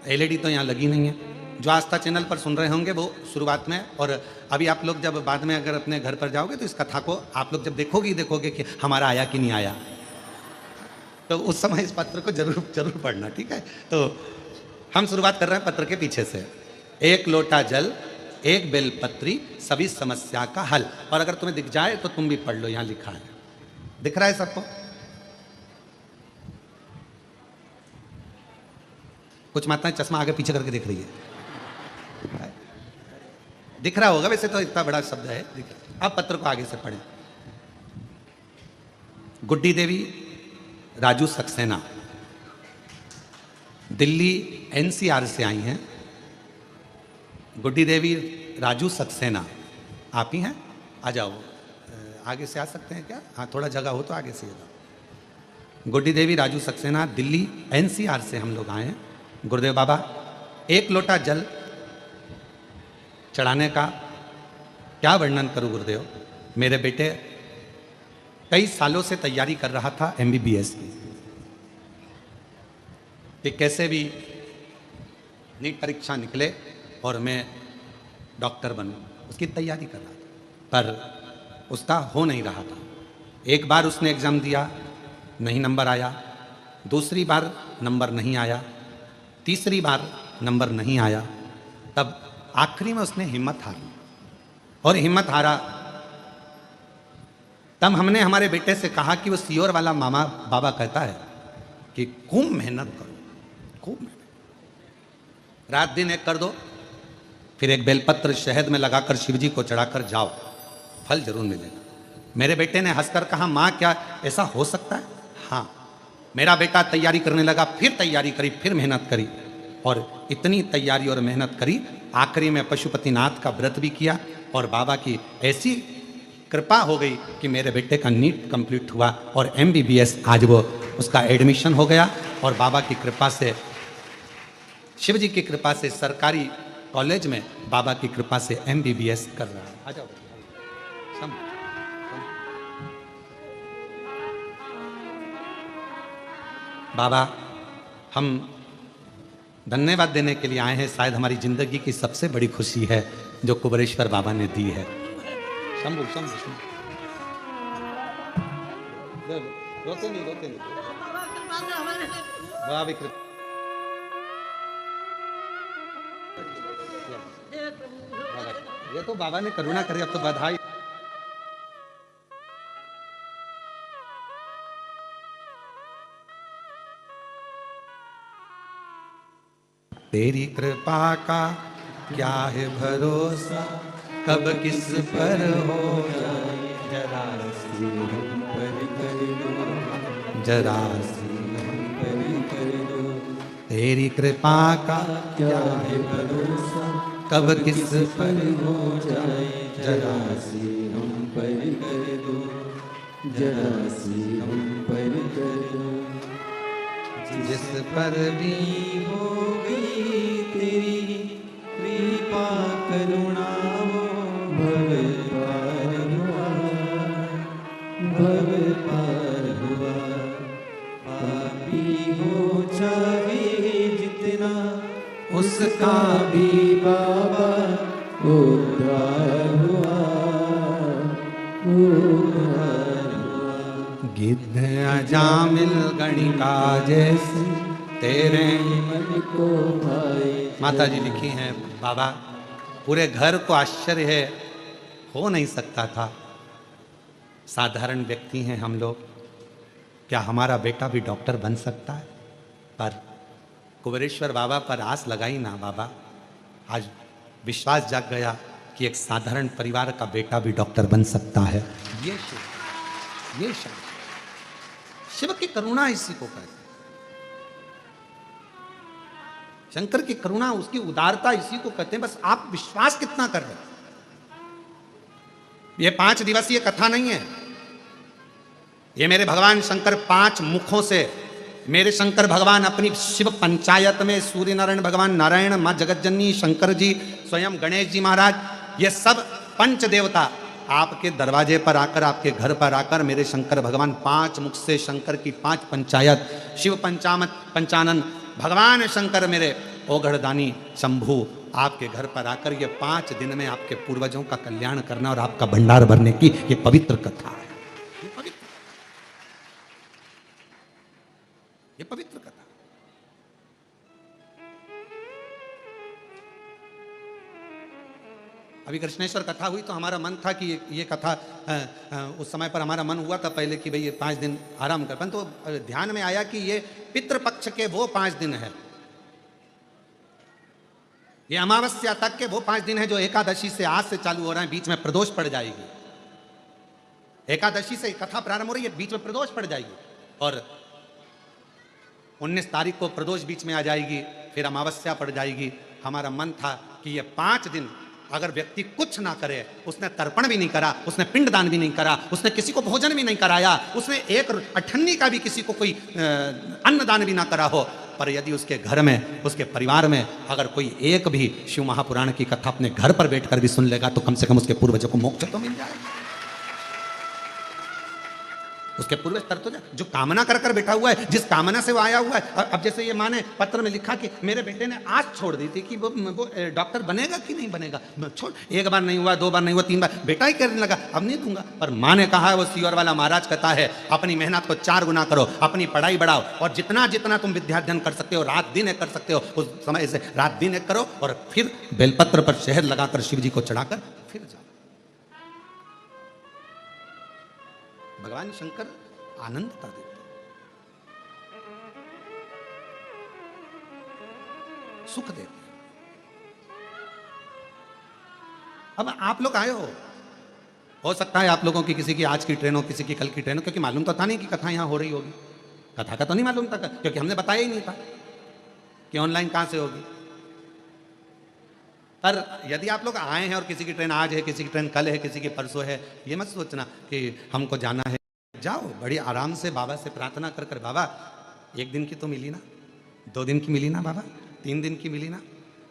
एलईडी तो यहाँ लगी नहीं है, जो आस्था चैनल पर सुन रहे होंगे वो शुरुआत में, और अभी आप लोग जब बाद में अगर अपने घर पर जाओगे तो इस कथा को आप लोग जब देखोगे कि हमारा आया कि नहीं आया, तो उस समय इस पत्र को जरूर पढ़ना, ठीक है। तो हम शुरुआत कर रहे हैं पत्र के पीछे से। 1 लोटा जल, 1 बेलपत्री, सभी समस्या का हल। और अगर तुम्हें दिख जाए तो तुम भी पढ़ लो, यहाँ लिखा है, दिख रहा है सबको? कुछ माताएं चश्मा आगे पीछे करके देख रही है, दिख रहा होगा, वैसे तो इतना बड़ा शब्द है, दिख रहा। अब पत्र को आगे से पढ़ें। गुड्डी देवी राजू सक्सेना, दिल्ली एनसीआर से आई हैं। गुड्डी देवी राजू सक्सेना, आप ही हैं? आ जाओ, आगे से आ सकते हैं क्या? हाँ, थोड़ा जगह हो तो आगे से आ जाओ। गुड्डी देवी राजू सक्सेना, दिल्ली एनसीआर से हम लोग आए हैं। गुरुदेव बाबा, एक लोटा जल चढ़ाने का क्या वर्णन करूं गुरुदेव। मेरे बेटे कई सालों से तैयारी कर रहा था एमबीबीएस की, कि कैसे भी नीट परीक्षा निकले और मैं डॉक्टर बनूं, उसकी तैयारी कर रहा था, पर उसका हो नहीं रहा था। एक बार उसने एग्ज़ाम दिया, नहीं नंबर आया। दूसरी बार नंबर नहीं आया। तीसरी बार नंबर नहीं आया। तब आखिरी में उसने हिम्मत हारी, और हिम्मत हारा तब हमने हमारे बेटे से कहा कि वो सीओर वाला मामा बाबा कहता है कि खूब मेहनत करो, खूब मेहनत, रात दिन एक कर दो, फिर एक बेलपत्र शहद में लगाकर शिवजी को चढ़ाकर जाओ, फल जरूर मिलेगा। मेरे बेटे ने हंसकर कहा, माँ क्या ऐसा हो सकता है? हाँ। मेरा बेटा तैयारी करने लगा, फिर तैयारी करी, फिर मेहनत करी, और इतनी तैयारी और मेहनत करी, आखिरी में पशुपतिनाथ का व्रत भी किया, और बाबा की ऐसी कृपा हो गई कि मेरे बेटे का नीट कंप्लीट हुआ और एमबीबीएस आज वो उसका एडमिशन हो गया, और बाबा की कृपा से, शिव जी की कृपा से सरकारी कॉलेज में बाबा की कृपा से एमबीबीएस कर रहा है। आ जाओ। बाबा, हम धन्यवाद देने के लिए आए हैं। शायद हमारी जिंदगी की सबसे बड़ी खुशी है जो कुबेरेश्वर बाबा ने दी है। शंभू शंभू शंभू, रोते नहीं, रोते नहीं। बाबा भी कृपा, ये तो बाबा ने करुणा करी। अब तो बधाई। तेरी कृपा का क्या है भरोसा, कब किस पर हो जाए, जरा सी हम पर कर दो, जरा सी हम पर कर दो। तेरी कृपा का क्या है भरोसा, कब किस पर हो जाए, जरा सी हम पर कर दो, जरा सी हम पर कर दो। जिस पर भी हो गई तेरी कृपा करुणा, वो भव पार हुआ, भव पार हुआ। पापी हो चाहे जितना, उसका भी बाबा उद्धार हुआ, उद्धार हुआ। गिद्ध अजामिल गणिका जैसे तेरे मन को भाई। माता जी लिखी हैं, बाबा पूरे घर को आश्चर्य है, हो नहीं सकता था, साधारण व्यक्ति हैं हम लोग, क्या हमारा बेटा भी डॉक्टर बन सकता है? पर कुबेरेश्वर बाबा पर आस लगाई ना बाबा, आज विश्वास जाग गया कि एक साधारण परिवार का बेटा भी डॉक्टर बन सकता है। ये शिव, ये शिव, शिव की करुणा इसी को कहते हैं। शंकर की करुणा, उसकी उदारता इसी को कहते हैं। बस आप विश्वास कितना कर रहे हैं। ये 5 दिवसीय कथा नहीं है, ये मेरे भगवान शंकर 5 मुखों से, मेरे शंकर भगवान अपनी शिव पंचायत में सूर्य नारायण भगवान, नारायण, माँ जगतजननी, शंकर जी, स्वयं गणेश जी महाराज, ये सब पंच देवता आपके दरवाजे पर आकर, आपके घर पर आकर, मेरे शंकर भगवान 5 मुख से, शंकर की 5 पंचायत, शिव पंचानन भगवान शंकर मेरे ओघड़दानी शंभू आपके घर पर आकर ये 5 दिन में आपके पूर्वजों का कल्याण करना और आपका भंडार भरने की ये पवित्र कथा है। ये पवित्र कथा। अभी कृष्णेश्वर कथा हुई तो हमारा मन था कि ये कथा उस समय पर हमारा मन हुआ था पहले कि भाई ये 5 दिन आराम कर, परंतु तो ध्यान में आया कि ये पितृपक्ष के वो 5 दिन है, ये अमावस्या तक के वो 5 दिन है जो एकादशी से आज से चालू हो रहे हैं, बीच में प्रदोष पड़ जाएगी। एकादशी से कथा प्रारंभ हो रही है, बीच में प्रदोष पड़ जाएगी, और 19 तारीख को प्रदोष बीच में आ जाएगी, फिर अमावस्या पड़ जाएगी। हमारा मन था कि ये 5 दिन अगर व्यक्ति कुछ ना करे, उसने तर्पण भी नहीं करा, उसने पिंडदान भी नहीं करा, उसने किसी को भोजन भी नहीं कराया, उसने एक अठन्नी का भी किसी को कोई अन्नदान भी ना करा हो, पर यदि उसके घर में, उसके परिवार में अगर कोई एक भी शिव महापुराण की कथा अपने घर पर बैठकर भी सुन लेगा, तो कम से कम उसके पूर्वजों को मोक्ष तो मिल जाएगा। उसके पूर्वज तर तो जाए, जो कामना कर कर बैठा हुआ है, जिस कामना से वो आया हुआ है। अब जैसे ये माँ ने पत्र में लिखा कि मेरे बेटे ने आज छोड़ दी थी कि वो डॉक्टर बनेगा कि नहीं बनेगा, छोड़, 1 बार नहीं हुआ, 2 बार नहीं हुआ, 3 बार, बेटा ही करने लगा, अब नहीं दूंगा। पर माँ ने कहा, वो सीवर वाला महाराज कहता है, अपनी मेहनत को 4 गुना करो, अपनी पढ़ाई बढ़ाओ, और जितना जितना तुम विद्याध्ययन कर सकते हो, रात दिन एक कर सकते हो, उस समय से रात दिन एक करो, और फिर बेलपत्र पर शहद लगाकर शिव जी को चढ़ाकर फिर जाओ। भगवान शंकर आनंदता देते, सुख देते। अब आप लोग आए हो सकता है आप लोगों की किसी की आज की ट्रेन हो, किसी की कल की ट्रेन हो, क्योंकि मालूम तो था नहीं कि कथा यहां हो रही होगी। कथा का तो नहीं मालूम था, क्योंकि हमने बताया ही नहीं था कि ऑनलाइन कहां से होगी। पर यदि आप लोग आए हैं और किसी की ट्रेन आज है, किसी की ट्रेन कल है, किसी की परसों है, ये मत सोचना कि हमको जाना है। जाओ, बड़ी आराम से बाबा से प्रार्थना कर कर, बाबा 1 दिन की तो मिली ना, 2 दिन की मिली ना बाबा, 3 दिन की मिली ना।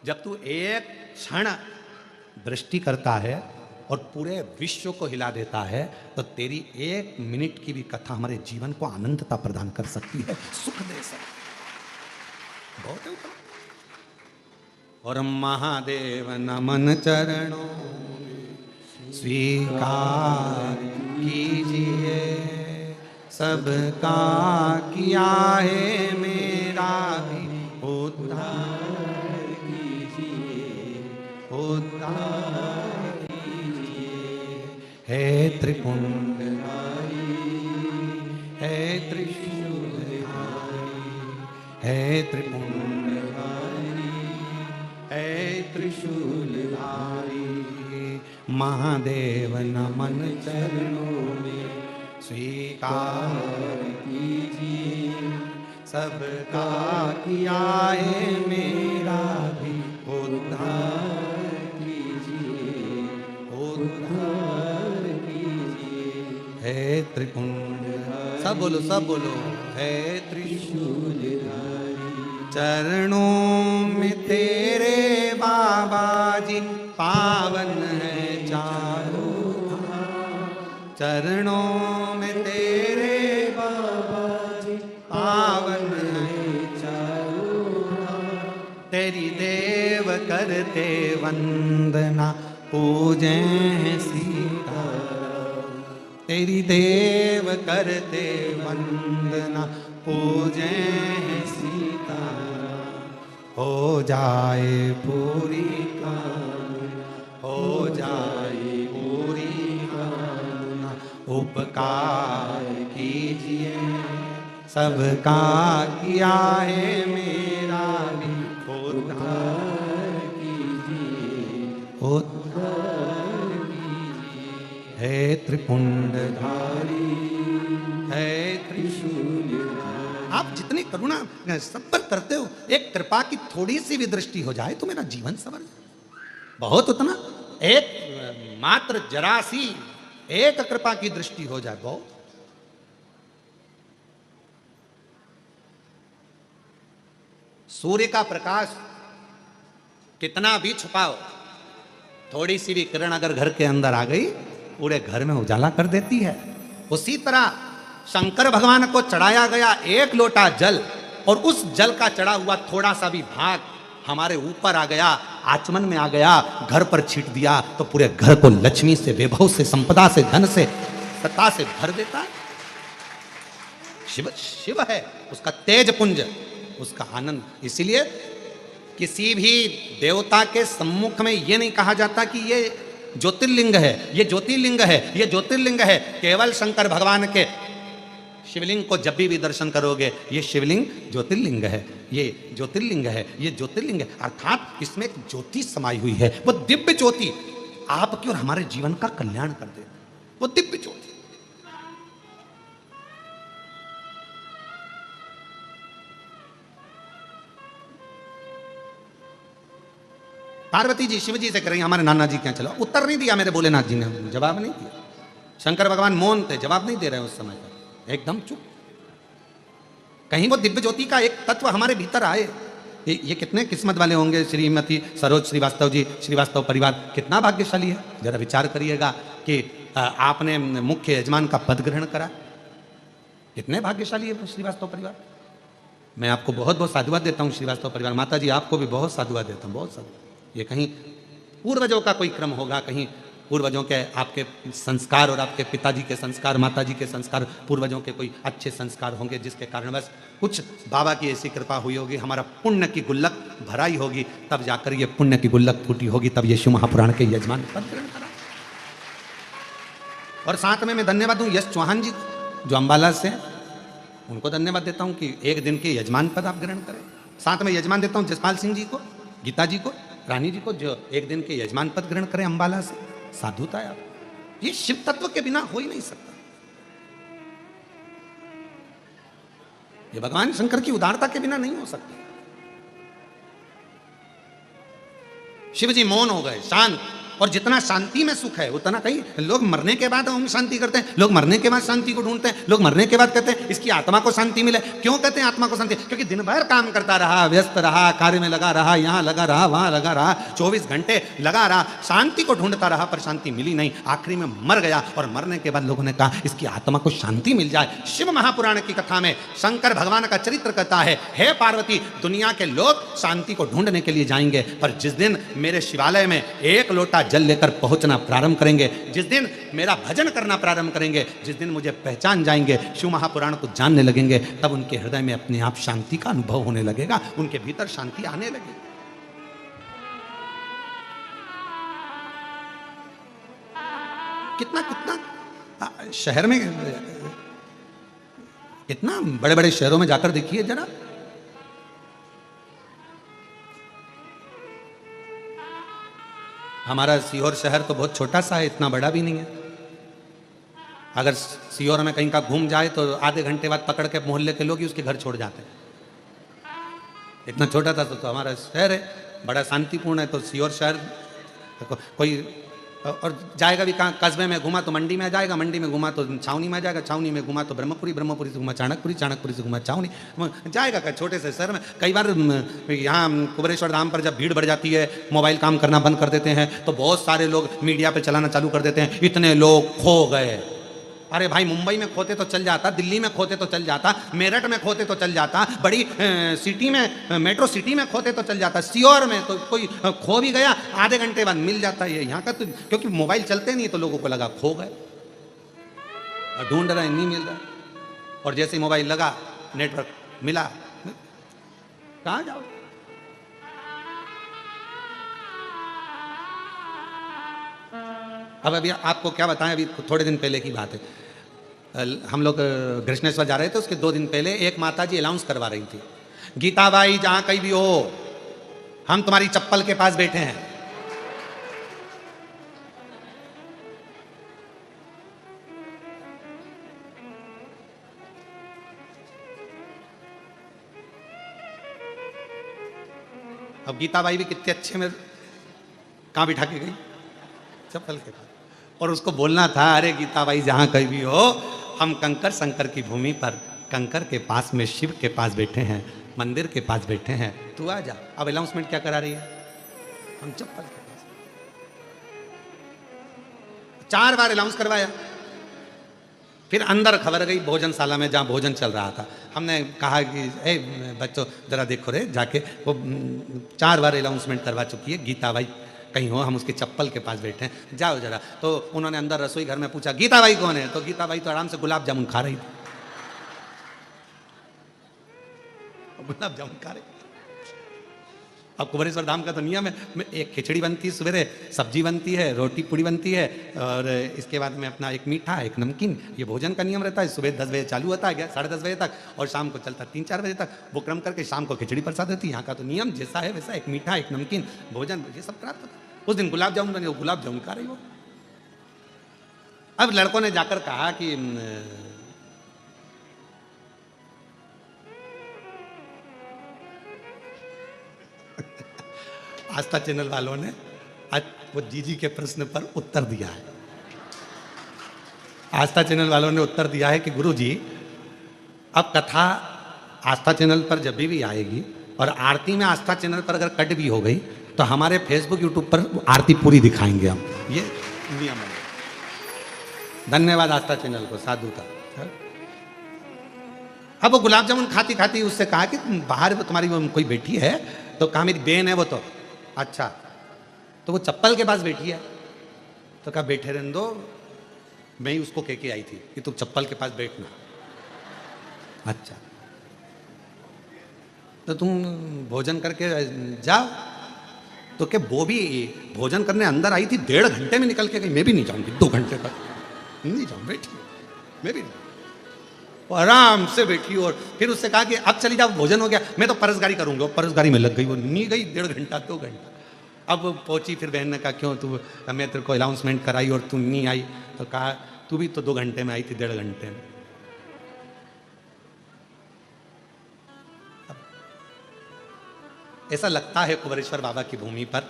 जब तू एक क्षण दृष्टि करता है और पूरे विश्व को हिला देता है, तो तेरी 1 मिनट की भी कथा हमारे जीवन को आनंदता प्रदान कर सकती है, सुख दे सकती। बहुत है ऊपर। और महादेव नमन चरणों स्वीकार कीजिए, सबका किया है मेरा भी उद्धार कीजिए, उद्धार कीजिए। है त्रिपुंडधारी, है त्रिशूलधारी, है त्रिपुंडधारी, है त्रिशूलधारी। महादेव नमन चरणों में स्वीकार कीजिए, सबका किया है मेरा भी उद्धार कीजिए, उद्धार कीजिए। है त्रिपुंड, सब बोलो, सब बोलो, है त्रिशूलधारी। चरणों में तेरे बाबा जी पावन है चारों धाम, चरणों में तेरे बाबा जी पावन है चारों धाम। तेरी देव करते वंदना पूजे सीता, तेरी देव करते वंदना पूजे सीता। हो जाए पूरी कामना, हो जाए पूरी कामना, उपकार कीजिए, सबका किया है मेरा भी उद्धार कीजिए, उद्धार कीजिए। है त्रिपुंडधारी, है त्रिशूलधारी। आप जितनी करुणा सब पर करते हो, एक कृपा की थोड़ी सी भी दृष्टि हो जाए तो मेरा जीवन संवर जाए। बहुत उतना, एक मात्र जरा सी एक कृपा की दृष्टि हो जाए, बहुत। सूर्य का प्रकाश कितना भी छुपाओ, थोड़ी सी भी किरण अगर घर के अंदर आ गई, पूरे घर में उजाला कर देती है। उसी तरह शंकर भगवान को चढ़ाया गया 1 लोटा जल, और उस जल का चढ़ा हुआ थोड़ा सा भी भाग हमारे ऊपर आ गया, आचमन में आ गया, घर पर छीट दिया, तो पूरे घर को लक्ष्मी से, वैभव से, संपदा से, धन से, सत्ता से भर देता है। शिव शिव है, उसका तेज पुंज, उसका आनंद। इसीलिए किसी भी देवता के सम्मुख में यह नहीं कहा जाता कि ये ज्योतिर्लिंग है, ये ज्योतिर्लिंग है, ये ज्योतिर्लिंग है। केवल शंकर भगवान के शिवलिंग को जब भी दर्शन करोगे, ये शिवलिंग ज्योतिर्लिंग है, ये ज्योतिर्लिंग है, ये ज्योतिर्लिंग है, अर्थात इसमें एक ज्योति समाई हुई है। वो दिव्य ज्योति आपके और हमारे जीवन का कल्याण कर दे, वो दिव्य ज्योति। पार्वती जी शिव जी से कह रही हमारे नाना जी क्या चलो, उत्तर नहीं दिया मेरे भोलेनाथ जी ने, जवाब नहीं दिया। शंकर भगवान मौन थे, जवाब नहीं दे रहे उस समय पर, एकदम चुप। कहीं वो दिव्य ज्योति का एक तत्व हमारे भीतर आए। ये कितने किस्मत वाले होंगे श्रीमती सरोज श्रीवास्तव जी, श्रीवास्तव परिवार कितना भाग्यशाली है। जरा विचार करिएगा कि आपने मुख्य यजमान का पद ग्रहण करा, कितने भाग्यशाली है श्रीवास्तव परिवार। मैं आपको बहुत बहुत साधुवाद देता हूँ श्रीवास्तव परिवार। माता जी आपको भी बहुत साधुवाद देता हूँ, बहुत साधुवाद। ये कहीं पूर्वजों का कोई क्रम होगा, कहीं पूर्वजों के आपके संस्कार और आपके पिताजी के संस्कार, माताजी के संस्कार, पूर्वजों के कोई अच्छे संस्कार होंगे जिसके कारण बस कुछ बाबा की ऐसी कृपा हुई होगी, हमारा पुण्य की गुल्लक भराई होगी, तब जाकर ये पुण्य की गुल्लक फूटी होगी, तब ये शिव महापुराण के यजमान पद ग्रहण करा। और साथ में मैं धन्यवाद दूं यश चौहान जी को जो अम्बाला से, उनको धन्यवाद देता हूं कि एक दिन के यजमान पद आप ग्रहण करें। साथ में यजमान देता हूं जसपाल सिंह जी को, गीता जी को, रानी जी को, जो एक दिन के यजमान पद ग्रहण करें अम्बाला से। साधुता है आप। ये शिव तत्व के बिना हो ही नहीं सकता। ये भगवान शंकर की उदारता के बिना नहीं हो सकती। शिव जी मौन हो गए, शांत। और जितना शांति में सुख है उतना, कहीं लोग मरने के बाद ओम शांति करते हैं, लोग मरने के बाद शांति को ढूंढते हैं, लोग मरने के बाद कहते हैं इसकी आत्मा को शांति मिले। क्यों कहते हैं आत्मा को शांति? क्योंकि दिन भर काम करता रहा, व्यस्त रहा, कार्य में लगा रहा, यहां लगा रहा, वहां लगा रहा, 24 घंटे लगा रहा, शांति को ढूंढता रहा, पर शांति मिली नहीं। आखिरी में मर गया और मरने के बाद लोगों ने कहा इसकी आत्मा को शांति मिल जाए। शिव महापुराण की कथा में शंकर भगवान का चरित्र कहता है, हे पार्वती, दुनिया के लोग शांति को ढूंढने के लिए जाएंगे, पर जिस दिन मेरे शिवालय में एक लोटा जल लेकर पहुंचना प्रारंभ करेंगे, जिस दिन मेरा भजन करना प्रारंभ करेंगे, जिस दिन मुझे पहचान जाएंगे, शिव महापुराण को जानने लगेंगे, तब उनके हृदय में अपने आप शांति का अनुभव होने लगेगा, उनके भीतर शांति आने लगेगी। कितना कितना शहर में, कितना बड़े बड़े शहरों में जाकर देखिए जरा, हमारा सीहोर शहर तो बहुत छोटा सा है, इतना बड़ा भी नहीं है। अगर सीहोर में कहीं का घूम जाए तो आधे घंटे बाद पकड़ के मोहल्ले के लोग ही उसके घर छोड़ जाते हैं। इतना छोटा था तो हमारा शहर है, बड़ा शांतिपूर्ण है। तो सीहोर शहर कोई और जाएगा भी कहाँ, कस्बे में घुमा तो मंडी में जाएगा, मंडी में घुमा तो छावनी में जाएगा, छावनी में घुमा तो ब्रह्मपुरी, ब्रह्मपुरी से घुमा चाणकपुरी, चाणकपुरी से घुमा छावनी जाएगा। क्या छोटे से शहर में कई बार यहाँ कुबेरेश्वर धाम पर जब भीड़ बढ़ जाती है, मोबाइल काम करना बंद कर देते हैं, तो बहुत सारे लोग मीडिया पे चलाना चालू कर देते हैं, इतने लोग खो गए। अरे भाई, मुंबई में खोते तो चल जाता, दिल्ली में खोते तो चल जाता, मेरठ में खोते तो चल जाता, बड़ी सिटी में, मेट्रो सिटी में खोते तो चल जाता, सीहोर में तो कोई खो भी गया आधे घंटे बाद मिल जाता है। यहाँ का तो क्योंकि मोबाइल चलते नहीं तो लोगों को लगा खो गए, और ढूंढ रहे नहीं मिल रहा, और जैसे ही मोबाइल लगा नेटवर्क मिला, कहाँ जाओ। अब अभी आपको क्या बताएं, अभी थोड़े दिन पहले की बात है, हम लोग कृष्णेश्वर जा रहे थे, उसके 2 दिन पहले एक माता जी अनाउंस करवा रही थी, गीता बाई जहां कहीं भी हो, हम तुम्हारी चप्पल के पास बैठे हैं। अब गीता बाई भी कितने अच्छे में कहां बिठा के गई, चप्पल के पास, और उसको बोलना था, अरे गीता बाई जहां कहीं भी हो, हम कंकर शंकर की भूमि पर कंकर के पास में शिव के पास बैठे हैं, मंदिर के पास बैठे हैं, तू आ जा। अब अनाउंसमेंट क्या करा रही है, हम चप्पल के पास। 4 बार अनाउंस करवाया, फिर अंदर खबर गई भोजनशाला में जहाँ भोजन चल रहा था। हमने कहा कि ए बच्चों जरा देखो रे जाके, वो 4 बार अनाउंसमेंट करवा चुकी है, गीता बाई कहीं हो, हम उसके चप्पल के पास बैठे हैं, जाओ जरा। तो उन्होंने अंदर रसोई घर में पूछा गीता बाई कौन है, तो गीता बाई तो आराम से गुलाब जामुन खा रही थी, गुलाब जामुन खा रही। अब कुबेरेश्वर धाम का तो नियम है, एक खिचड़ी बनती है सवेरे, सब्जी बनती है, रोटी पूड़ी बनती है, और इसके बाद में अपना एक मीठा एक नमकीन, ये भोजन का नियम रहता है। सुबह 10 बजे चालू होता है, 10:30 बजे तक, और शाम को चलता 3-4 बजे तक। वो क्रम करके शाम को खिचड़ी प्रसाद होती है। यहाँ का तो नियम जैसा है वैसा, एक मीठा एक नमकीन भोजन, ये सब कराता था। उस दिन गुलाब जामुन बने, गुलाब जामुन खा रही हो। अब लड़कों ने जाकर कहा कि आस्था चैनल वालों ने आज वो जीजी के प्रश्न पर उत्तर दिया है। आस्था चैनल वालों ने उत्तर दिया है कि गुरु जी अब कथा आस्था चैनल पर जब भी आएगी और आरती में आस्था चैनल पर अगर कट भी हो गई तो हमारे फेसबुक यूट्यूब पर आरती पूरी दिखाएंगे हम। ये नियम है। धन्यवाद आस्था चैनल को, साधु का। अब वो गुलाब जामुन खाती खाती उससे कहा कि बाहर तुम्हारी कोई बेटी है, तो कहा मेरी बहन है वो। तो अच्छा, तो वो चप्पल के पास बैठी है, तो कहा बैठे रहने दो, मैं ही उसको कह के आई थी कि तुम चप्पल के पास बैठना। अच्छा, तो तुम भोजन करके जाओ। तो क्या वो भी भोजन करने अंदर आई थी, 1.5 घंटे में निकल के गई। मैं भी नहीं जाऊंगी 2 घंटे तक, नहीं जाऊँ, बैठी मैं भी नहीं। वो आराम से बैठी और फिर उससे कहा कि अब चली जाओ, भोजन हो गया, मैं तो परसगारी करूंगा। परसगारी में लग गई, वो नहीं गई 1.5 घंटा 2 घंटा। अब पहुंची, फिर बहन ने कहा क्यों तू, मैं तेरे को अनाउंसमेंट कराई और तू नहीं आई। तो कहा तू भी तो 2 घंटे में आई थी, 1.5 घंटे में। ऐसा लगता है कुंवरेश्वर बाबा की भूमि पर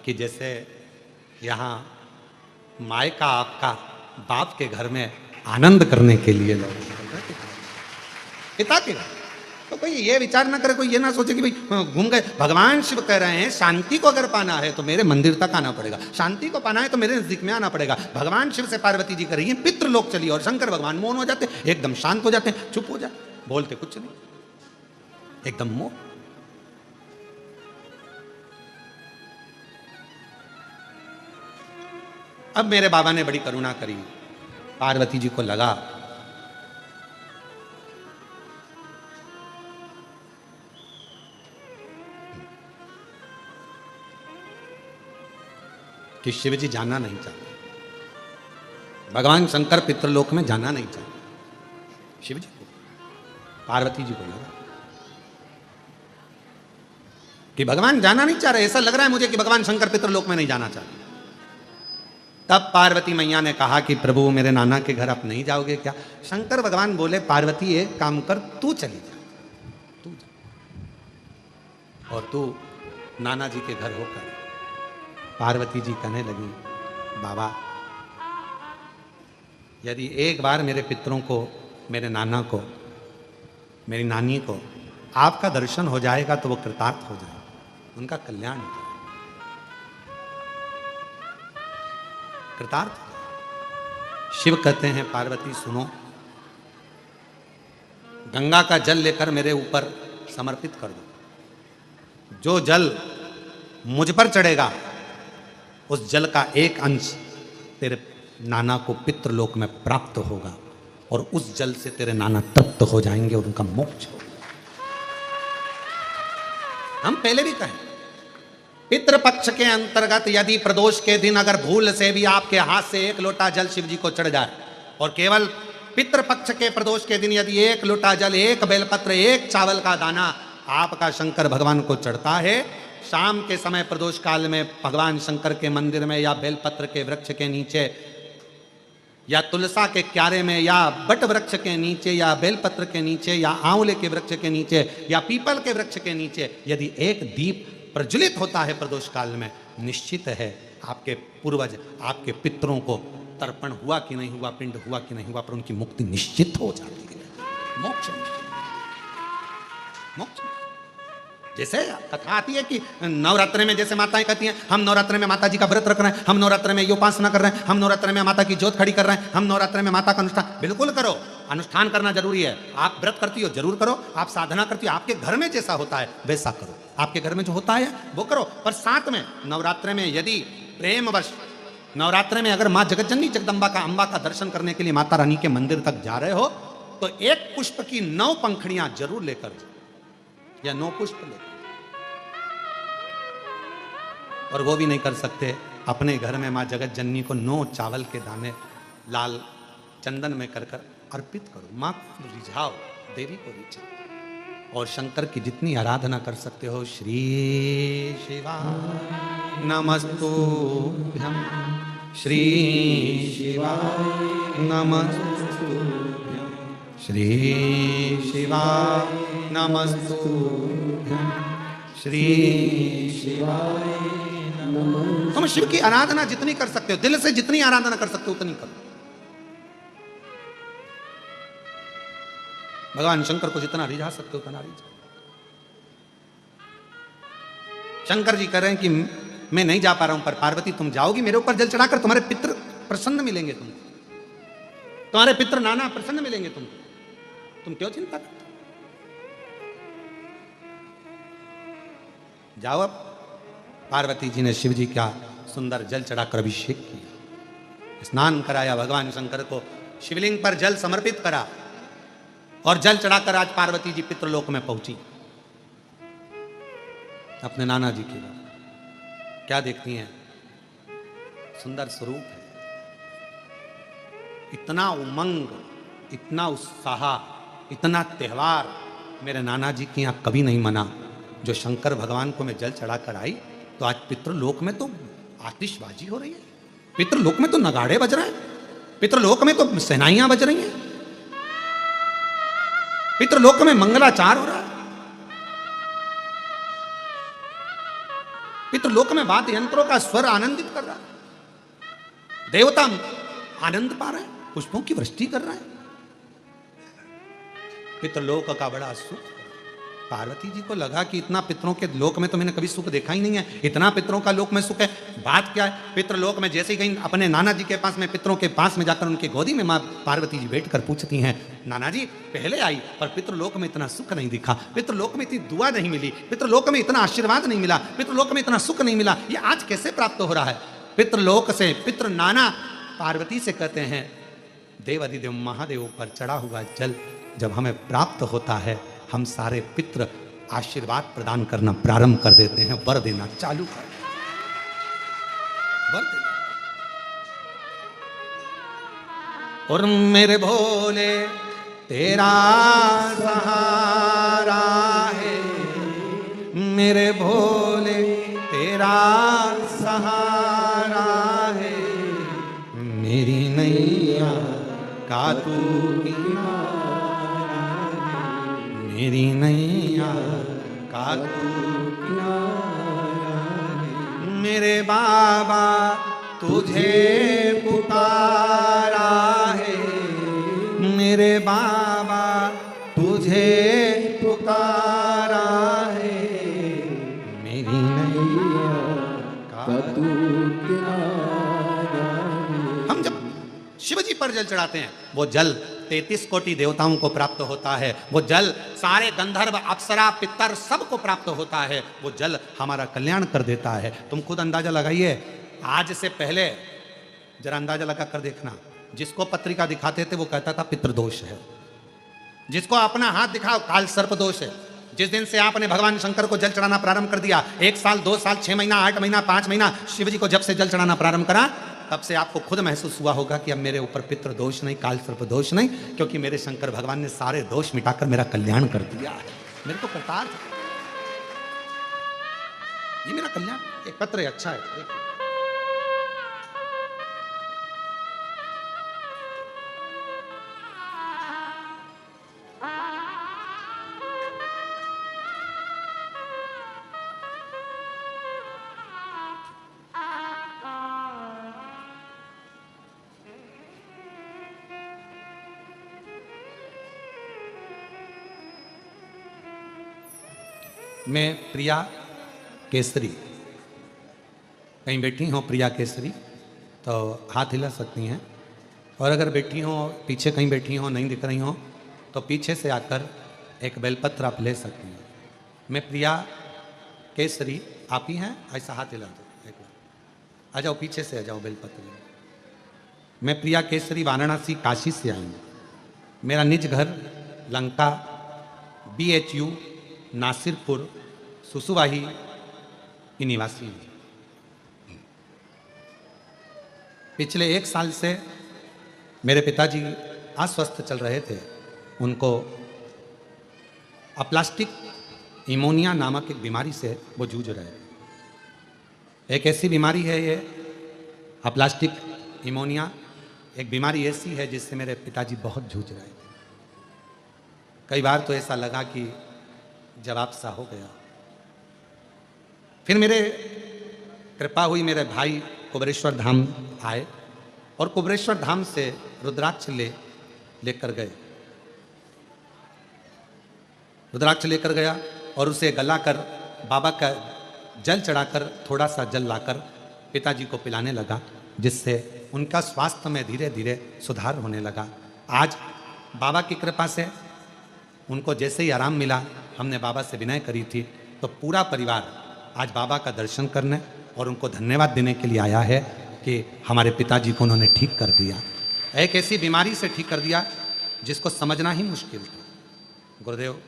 कि जैसे यहाँ मायका आपका बाप के घर में आनंद करने के लिए लोग, पिता के घर। तो कोई ये विचार ना करे, कोई ये ना सोचे कि भाई घूम गए। भगवान शिव कह रहे हैं शांति को अगर पाना है तो मेरे मंदिर तक आना पड़ेगा, शांति को पाना है तो मेरे नजदीक में आना पड़ेगा। भगवान शिव से पार्वती जी कर रही है पितृलोक चली, और शंकर भगवान मौन हो जाते, एकदम शांत हो जाते, चुप हो जाते, बोलते कुछ नहीं, एकदम मौन। अब मेरे बाबा ने बड़ी करुणा करी, पार्वती जी को लगा कि शिव जी जाना नहीं चाहते, भगवान शंकर पितृलोक में जाना नहीं चाहते। शिव जी को, पार्वती जी को लगा कि भगवान जाना नहीं चाह रहे, ऐसा लग रहा है मुझे कि भगवान शंकर पितृलोक में नहीं जाना चाहते। तब पार्वती मैया ने कहा कि प्रभु मेरे नाना के घर आप नहीं जाओगे क्या? शंकर भगवान बोले पार्वती एक काम कर, तू चली जा, तू जा और तू नाना जी के घर होकर। पार्वती जी कहने लगी बाबा यदि एक बार मेरे पितरों को, मेरे नाना को, मेरी नानी को आपका दर्शन हो जाएगा तो वो कृतार्थ हो जाएगा, उनका कल्याण हो जाएगा, कृतार्थ। शिव कहते हैं पार्वती सुनो, गंगा का जल लेकर मेरे ऊपर समर्पित कर दो। जो जल मुझ पर चढ़ेगा उस जल का एक अंश तेरे नाना को पितृलोक में प्राप्त होगा और उस जल से तेरे नाना तृप्त हो जाएंगे और उनका मोक्ष होगा। हम पहले भी कहें पितृपक्ष के अंतर्गत यदि प्रदोष के दिन अगर भूल से भी आपके हाथ से 1 लोटा जल शिव जी को चढ़ जाए, और केवल पितृपक्ष के प्रदोष के दिन यदि 1 लोटा जल, 1 बेलपत्र, 1 चावल का दाना आपका शंकर भगवान को चढ़ता है, शाम के समय प्रदोष काल में भगवान शंकर के मंदिर में या बेलपत्र के वृक्ष के नीचे या तुलसा के क्यारे में या बट वृक्ष के नीचे या बेलपत्र के नीचे या आंवले के वृक्ष के नीचे या पीपल के वृक्ष के नीचे यदि एक दीप प्रज्वलित होता है प्रदोष काल में, निश्चित है आपके पूर्वज, आपके पितरों को तर्पण हुआ कि नहीं हुआ, पिंड हुआ कि नहीं हुआ, पर उनकी मुक्ति निश्चित हो जाती है, मोक्ष। मोक्ष जैसे कथा आती है कि नवरात्रि में जैसे माताएं कहती हैं हम नवरात्रि में माता जी का व्रत रख रहे हैं, हम नवरात्रि में ये उपासना कर रहे हैं, हम नवरात्रि में माता की ज्योत खड़ी कर रहे हैं, हम नवरात्रि में माता का अनुष्ठान। बिल्कुल करो, अनुष्ठान करना जरूरी है। आप व्रत करती हो जरूर करो, आप साधना करती हो, आपके घर में जैसा होता है वैसा करो, आपके घर में जो होता है वो करो। पर साथ में नवरात्रि में यदि प्रेमवश नवरात्रि में अगर माँ जगतजननी जगदम्बा का, अम्बा का दर्शन करने के लिए माता रानी के मंदिर तक जा रहे हो तो 1 पुष्प की 9 पंखड़ियां जरूर लेकर जाओ, या 9 पुष्प लेकर। और वो भी नहीं कर सकते, अपने घर में माँ जगत जननी को 9 चावल के दाने लाल चंदन में कर कर अर्पित करो, माँ को रिझाओ, देवी को रिझाओ। और शंकर की जितनी आराधना कर सकते हो, श्री शिवाय नमस्तुभ्यं, श्री शिवाय नमस्तुभ्यं, श्री शिवाय नमस्तुभ्यं, श्री शिवाय नमः। तुम शिव की आराधना जितनी कर सकते हो, दिल से जितनी आराधना कर सकते हो उतनी करो। भगवान शंकर को जितना रिझा सकते हो उतना रिझा। शंकर जी कह रहे हैं कि मैं नहीं जा पा रहा हूं, पर पार्वती तुम जाओगी मेरे ऊपर जल चढ़ाकर, तुम्हारे पितृ प्रसन्न मिलेंगे, तुम्हारे पितृ नाना प्रसन्न मिलेंगे तुम क्यों चिंता करते? जाओ। अब पार्वती जी ने शिव जी का सुंदर जल चढ़ाकर अभिषेक किया, स्नान कराया, भगवान शंकर को शिवलिंग पर जल समर्पित करा और जल चढ़ाकर आज पार्वती जी पितृलोक में पहुंची अपने नाना जी के बाद। क्या देखती हैं? सुंदर स्वरूप है, इतना उमंग, इतना उत्साह, इतना त्योहार मेरे नाना जी के यहाँ कभी नहीं मना। जो शंकर भगवान को मैं जल चढ़ाकर आई तो आज पितृलोक में तो आतिशबाजी हो रही है, पितृलोक में तो नगाड़े बज रहे हैं, पितृलोक में तो सेनाइयां बज रही हैं, पितृलोक में मंगलाचार हो रहा है, पितृलोक में वाद्य यंत्रों का स्वर आनंदित कर रहा है, देवता आनंद पा रहे हैं, पुष्पों की वृष्टि कर रहे हैं। पितृलोक का बड़ा सुख। पार्वती जी को लगा कि इतना पितरों के लोक में तो मैंने कभी सुख देखा ही नहीं है, इतना पितरों का लोक में सुख है। बात क्या है? पितृलोक में जैसे ही गई अपने नाना जी के पास में, पितरों के पास में जाकर उनकी गोदी में माँ पार्वती जी बैठकर पूछती हैं, नाना जी पहले आई पर पितृलोक में इतना सुख नहीं दिखा, पितृलोक में इतनी दुआ नहीं मिली, पितृलोक में इतना आशीर्वाद नहीं मिला, पितृलोक में इतना सुख नहीं मिला, ये आज कैसे प्राप्त हो रहा है? पितृलोक से पितृ नाना पार्वती से कहते हैं, देवाधिदेव महादेव पर चढ़ा हुआ जल जब हमें प्राप्त होता है, हम सारे पितृ आशीर्वाद प्रदान करना प्रारंभ कर देते हैं, वर देना चालू कर, वर देना। और मेरे भोले तेरा सहारा है, मेरे भोले तेरा सहारा है, मेरी नैया का तू मेरी नैया का तू मेरे बाबा तुझे पुकारा है, मेरे बाबा तुझे पुकारा है, मेरी नैया का तू हम जब शिव जी पर जल चढ़ाते हैं, वो जल 33 कोटि देवताओं को प्राप्त होता है, वो जल सारे गंधर्व अप्सरा पितर सबको प्राप्त होता है, वो जल हमारा कल्याण कर देता है। तुम खुद अंदाजा लगाइए, आज से पहले जरा अंदाजा लगा कर देखना, जिसको पत्रिका दिखाते थे वो कहता था पितृदोष है, जिसको अपना हाथ दिखाओ काल सर्प दोष है। जिस दिन से आपने भगवान शंकर को जल चढ़ाना प्रारंभ कर दिया, 1 साल 2 साल 6 महीना 8 महीना 5 महीना शिव जी को जब से जल चढ़ाना प्रारंभ करा, तब से आपको खुद महसूस हुआ होगा कि अब मेरे ऊपर पितृ दोष नहीं, काल सर्प दोष नहीं, क्योंकि मेरे शंकर भगवान ने सारे दोष मिटाकर मेरा कल्याण कर दिया है। मेरे को करतार ये मेरा कल्याण। एक पत्र है, अच्छा है, मैं प्रिया केसरी, कहीं बैठी हो प्रिया केसरी तो हाथ हिला सकती हैं, और अगर बैठी हो पीछे कहीं बैठी हो नहीं दिख रही हो तो पीछे से आकर एक बेलपत्र आप ले सकती हैं। मैं प्रिया केसरी, आप ही हैं? ऐसा हाथ हिला दो, एक बार आ जाओ, पीछे से आ जाओ, बेलपत्र। मैं प्रिया केसरी वाराणसी काशी से आई हूँ। मेरा निज घर लंका BHU नासिरपुर सुसुवाही की निवासी हूँ। पिछले 1 साल से मेरे पिताजी अस्वस्थ चल रहे थे, उनको अप्लास्टिक इमोनिया नामक एक बीमारी से वो जूझ रहे थे। एक ऐसी बीमारी है ये अप्लास्टिक इमोनिया, एक बीमारी ऐसी है जिससे मेरे पिताजी बहुत जूझ रहे थे। कई बार तो ऐसा लगा कि जवाब सा हो गया, फिर मेरे कृपा हुई, मेरे भाई कुबेरेश्वर धाम आए और कुबेरेश्वर धाम से रुद्राक्ष लेकर गए। रुद्राक्ष लेकर गया और उसे गलाकर बाबा का जल चढ़ाकर थोड़ा सा जल लाकर पिताजी को पिलाने लगा, जिससे उनका स्वास्थ्य में धीरे धीरे सुधार होने लगा। आज बाबा की कृपा से उनको जैसे ही आराम मिला, हमने बाबा से विनय करी थी, तो पूरा परिवार आज बाबा का दर्शन करने और उनको धन्यवाद देने के लिए आया है कि हमारे पिताजी को उन्होंने ठीक कर दिया, एक ऐसी बीमारी से ठीक कर दिया जिसको समझना ही मुश्किल था। गुरुदेव,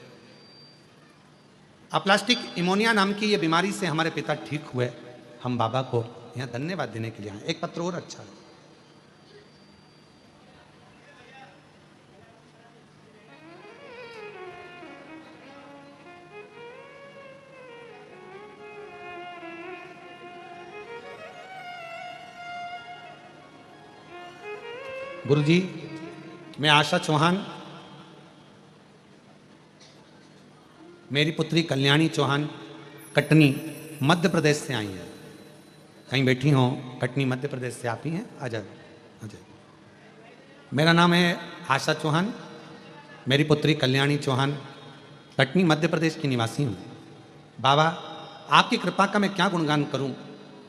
अप्लास्टिक इमोनिया नाम की ये बीमारी से हमारे पिता ठीक हुए। हम बाबा को यहाँ धन्यवाद देने के लिए आए। एक पत्र और अच्छा है। गुरुजी, मैं आशा चौहान, मेरी पुत्री कल्याणी चौहान कटनी मध्य प्रदेश से आई है। कहीं बैठी हो, कटनी मध्य प्रदेश से आप ही हैं? आ जाओ, आ जाओ। मेरा नाम है आशा चौहान, मेरी पुत्री कल्याणी चौहान कटनी मध्य प्रदेश की निवासी हूँ। बाबा, आपकी कृपा का मैं क्या गुणगान करूँ।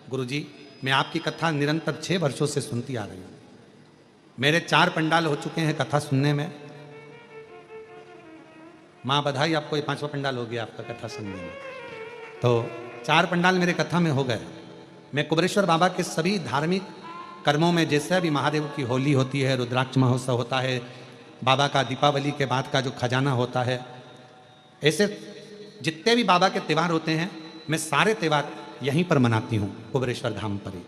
गुरुजी, मैं आपकी कथा निरंतर 6 वर्षों से सुनती आ रही हूँ। मेरे 4 पंडाल हो चुके हैं कथा सुनने में। माँ बधाई आपको, ये 5वां पंडाल हो गया आपका कथा सुनने में। तो 4 पंडाल मेरे कथा में हो गए। मैं कुबेरेश्वर बाबा के सभी धार्मिक कर्मों में, जैसे भी महादेव की होली होती है, रुद्राक्ष महोत्सव होता है, बाबा का दीपावली के बाद का जो खजाना होता है, ऐसे जितने भी बाबा के त्यौहार होते हैं, मैं सारे त्यौहार यहीं पर मनाती हूँ, कुबेरेश्वर धाम पर ही।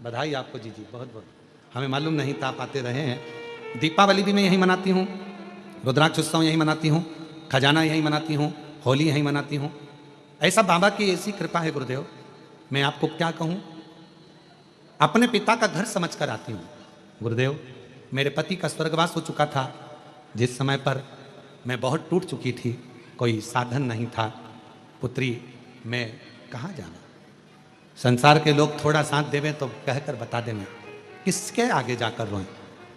बधाई आपको जी जी, बहुत बहुत। हमें मालूम नहीं था, आप आते रहे हैं। दीपावली भी मैं यहीं मनाती हूँ, रुद्राक्ष उत्सव यहीं मनाती हूँ, खजाना यहीं मनाती हूँ, होली यहीं मनाती हूँ। ऐसा बाबा की ऐसी कृपा है गुरुदेव, मैं आपको क्या कहूँ। अपने पिता का घर समझ कर आती हूँ। गुरुदेव, मेरे पति का स्वर्गवास हो चुका था, जिस समय पर मैं बहुत टूट चुकी थी, कोई साधन नहीं था। पुत्री, मैं कहाँ जाना। संसार के लोग थोड़ा साथ देवे तो कहकर बता दे, मैं किसके आगे जाकर रोएं।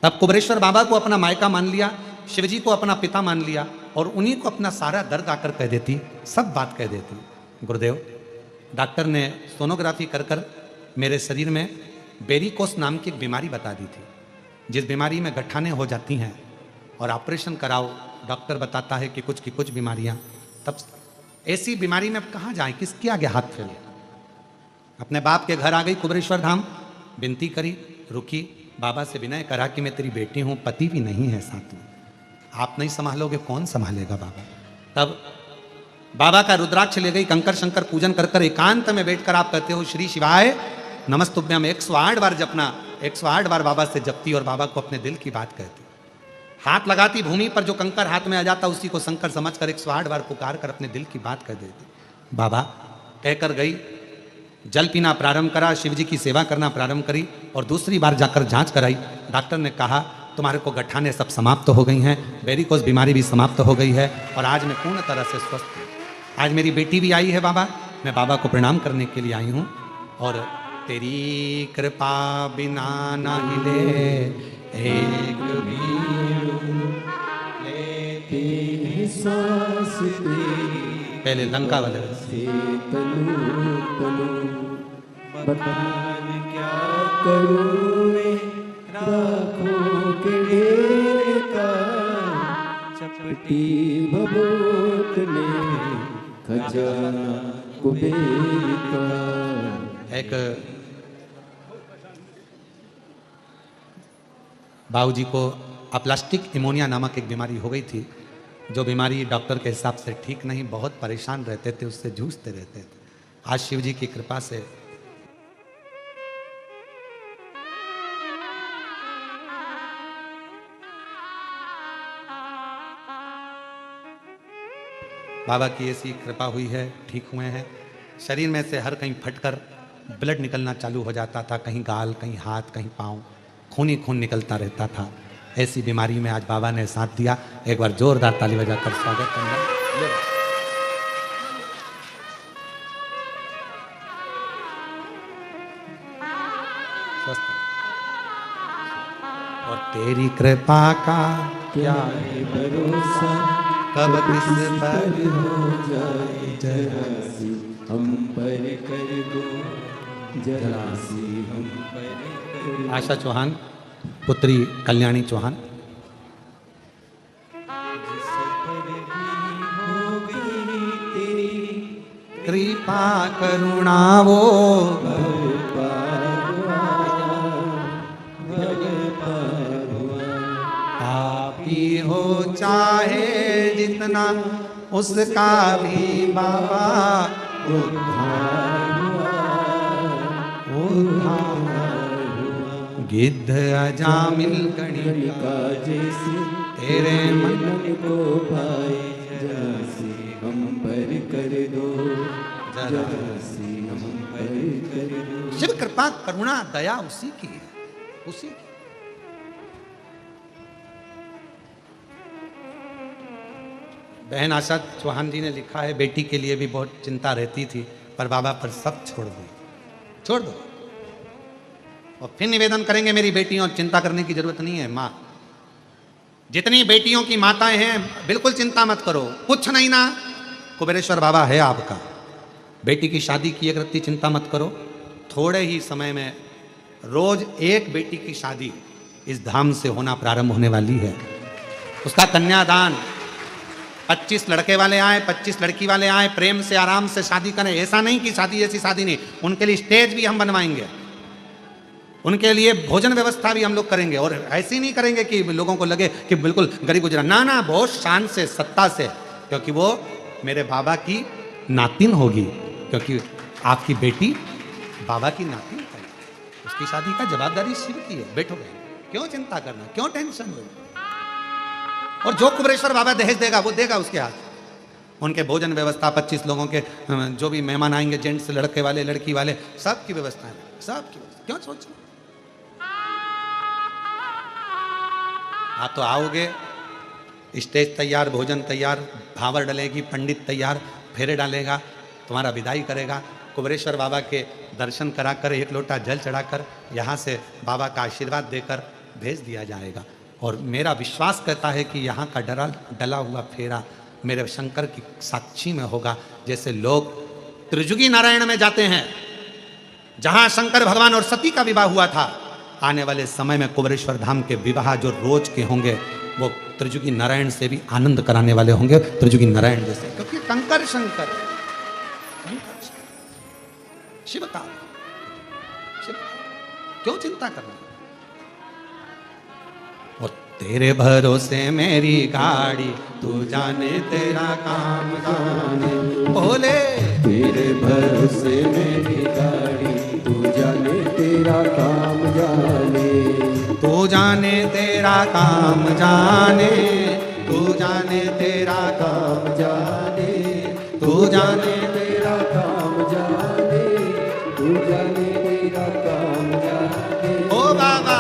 तब कुबेरेश्वर बाबा को अपना मायका मान लिया, शिवजी को अपना पिता मान लिया और उन्हीं को अपना सारा दर्द आकर कह देती, सब बात कह देती। गुरुदेव, डॉक्टर ने सोनोग्राफी कर कर मेरे शरीर में वेरिकोस नाम की एक बीमारी बता दी थी, जिस बीमारी में गठाने हो जाती हैं और ऑपरेशन कराओ, डॉक्टर बताता है कि कुछ की कुछ बीमारियां। तब ऐसी बीमारी में कहाँ जाए, किसके आगे हाथ फैले। अपने बाप के घर आ गई कुबेरेश्वर धाम, विनती करी, रुकी, बाबा से विनय करा कि मैं तेरी बेटी हूँ, पति भी नहीं है साथ में, आप नहीं संभालोगे कौन संभालेगा बाबा। तब बाबा का रुद्राक्ष ले गई, कंकर शंकर पूजन कर कर एकांत में बैठकर आप कहते हो श्री शिवाय नमस्तुभ्यम 108 बार जपना। 108 बार बाबा से जपती और बाबा को अपने दिल की बात कहती। हाथ लगाती भूमि पर, जो कंकर हाथ में आ जाता उसी को शंकर समझकर 108 बार पुकार कर अपने दिल की बात कह देती। बाबा कहकर गई, जल पीना प्रारंभ करा, शिव जी की सेवा करना प्रारंभ करी और दूसरी बार जाकर जांच कराई। डॉक्टर ने कहा तुम्हारे को गठाने सब समाप्त हो गई हैं, वेरिकोस बीमारी भी समाप्त हो गई है और आज मैं पूर्ण तरह से स्वस्थ हूँ। आज मेरी बेटी भी आई है बाबा, मैं बाबा को प्रणाम करने के लिए आई हूँ। और तेरी कृपा बिना ना हिले एक भी लेती सांस तेरी। पहले लंका वाले क्या करूं मैं राखों के ढेर का, चपटी भभूत में खजाना कुबेर का। एक बाबूजी को अप्लास्टिक इमोनिया नामक एक बीमारी हो गई थी, जो बीमारी डॉक्टर के हिसाब से ठीक नहीं, बहुत परेशान रहते थे, उससे जूझते रहते थे। आज शिव जी की कृपा से बाबा की ऐसी कृपा हुई है, ठीक हुए हैं। शरीर में से हर कहीं फटकर ब्लड निकलना चालू हो जाता था, कहीं गाल, कहीं हाथ, कहीं पाँव, खून ही खून निकलता रहता था। ऐसी बीमारी में आज बाबा ने साथ दिया। एक बार जोरदार ताली बजाकर स्वागत करना। तेरी कृपा का क्या है भरोसा, कब किस पर हो जाए जरा सी हम पर कर दो, जरा सी हम पर कर दो। आशा चौहान, पुत्री कल्याणी चौहान। जिस पर भी हो गई तेरी कृपा करुणा वो भव पार हुआ। पापी हो चाहे जितना उसका भी बाबा उद्धार गिद्ध अजामिल गणिका जैसे तेरे मन को भाए, जरा सी हम पर कर दो, जरा सी हम पर कर दो। शिव कृपा करुणा दया उसी की है, उसी की। बहन आशा चौहान जी ने लिखा है, बेटी के लिए भी बहुत चिंता रहती थी, पर बाबा पर सब छोड़ दो, छोड़ दो। और फिर निवेदन करेंगे मेरी बेटियों, चिंता करने की जरूरत नहीं है। माँ, जितनी बेटियों की माताएं हैं, बिल्कुल चिंता मत करो, कुछ नहीं ना, कुबेरेश्वर बाबा है आपका। बेटी की शादी की एक रत्ती चिंता मत करो, थोड़े ही समय में रोज एक बेटी की शादी इस धाम से होना प्रारंभ होने वाली है। उसका कन्यादान, 25 लड़के वाले आए, 25 लड़की वाले आए, प्रेम से आराम से शादी करें। ऐसा नहीं कि शादी ऐसी शादी नहीं, उनके लिए स्टेज भी हम बनवाएंगे, उनके लिए भोजन व्यवस्था भी हम लोग करेंगे। और ऐसे नहीं करेंगे कि लोगों को लगे कि बिल्कुल गरीब गुजरा, ना ना, बहुत शान से, सत्ता से, क्योंकि वो मेरे बाबा की नातिन होगी, क्योंकि आपकी बेटी बाबा की नातिन है। उसकी शादी का जवाबदारी शिव की है। बैठो बहन, क्यों चिंता करना, क्यों टेंशन लो। और जो कुबेरेश्वर बाबा दहेज देगा वो देगा उसके हाथ। उनके भोजन व्यवस्था, 25 लोगों के जो भी मेहमान आएंगे, जेंट्स, लड़के वाले, लड़की वाले, सबकी व्यवस्था है, सबकी व्यवस्था। क्यों सोचो, आप तो आओगे, स्टेज तैयार, भोजन तैयार, भावर डलेगी, पंडित तैयार, फेरे डालेगा, तुम्हारा विदाई करेगा, कुबेरेश्वर बाबा के दर्शन कराकर, एक लोटा जल चढ़ाकर, यहाँ से बाबा का आशीर्वाद देकर भेज दिया जाएगा। और मेरा विश्वास कहता है कि यहाँ का डला हुआ फेरा मेरे शंकर की साक्षी में होगा। जैसे लोग त्रिजुगी नारायण में जाते हैं, जहाँ शंकर भगवान और सती का विवाह हुआ था, आने वाले समय में कुबेरेश्वर धाम के विवाह जो रोज के होंगे, वो त्रिजुगी नारायण से भी आनंद कराने वाले होंगे, त्रिजुगी नारायण जैसे, क्योंकि कंकर शंकर शिव का, शिव, क्यों चिंता करना। और तेरे भरोसे मेरी गाड़ी, तू जाने तेरा काम जाने, बोले तेरे भरोसे मेरी गाड़ी, तू जाने तेरा काम जाने, तू जाने तेरा काम जाने, तू जाने तेरा काम जाने, तू जाने तेरा काम जाने, तू जाने तेरा काम जाने। ओ बाबा,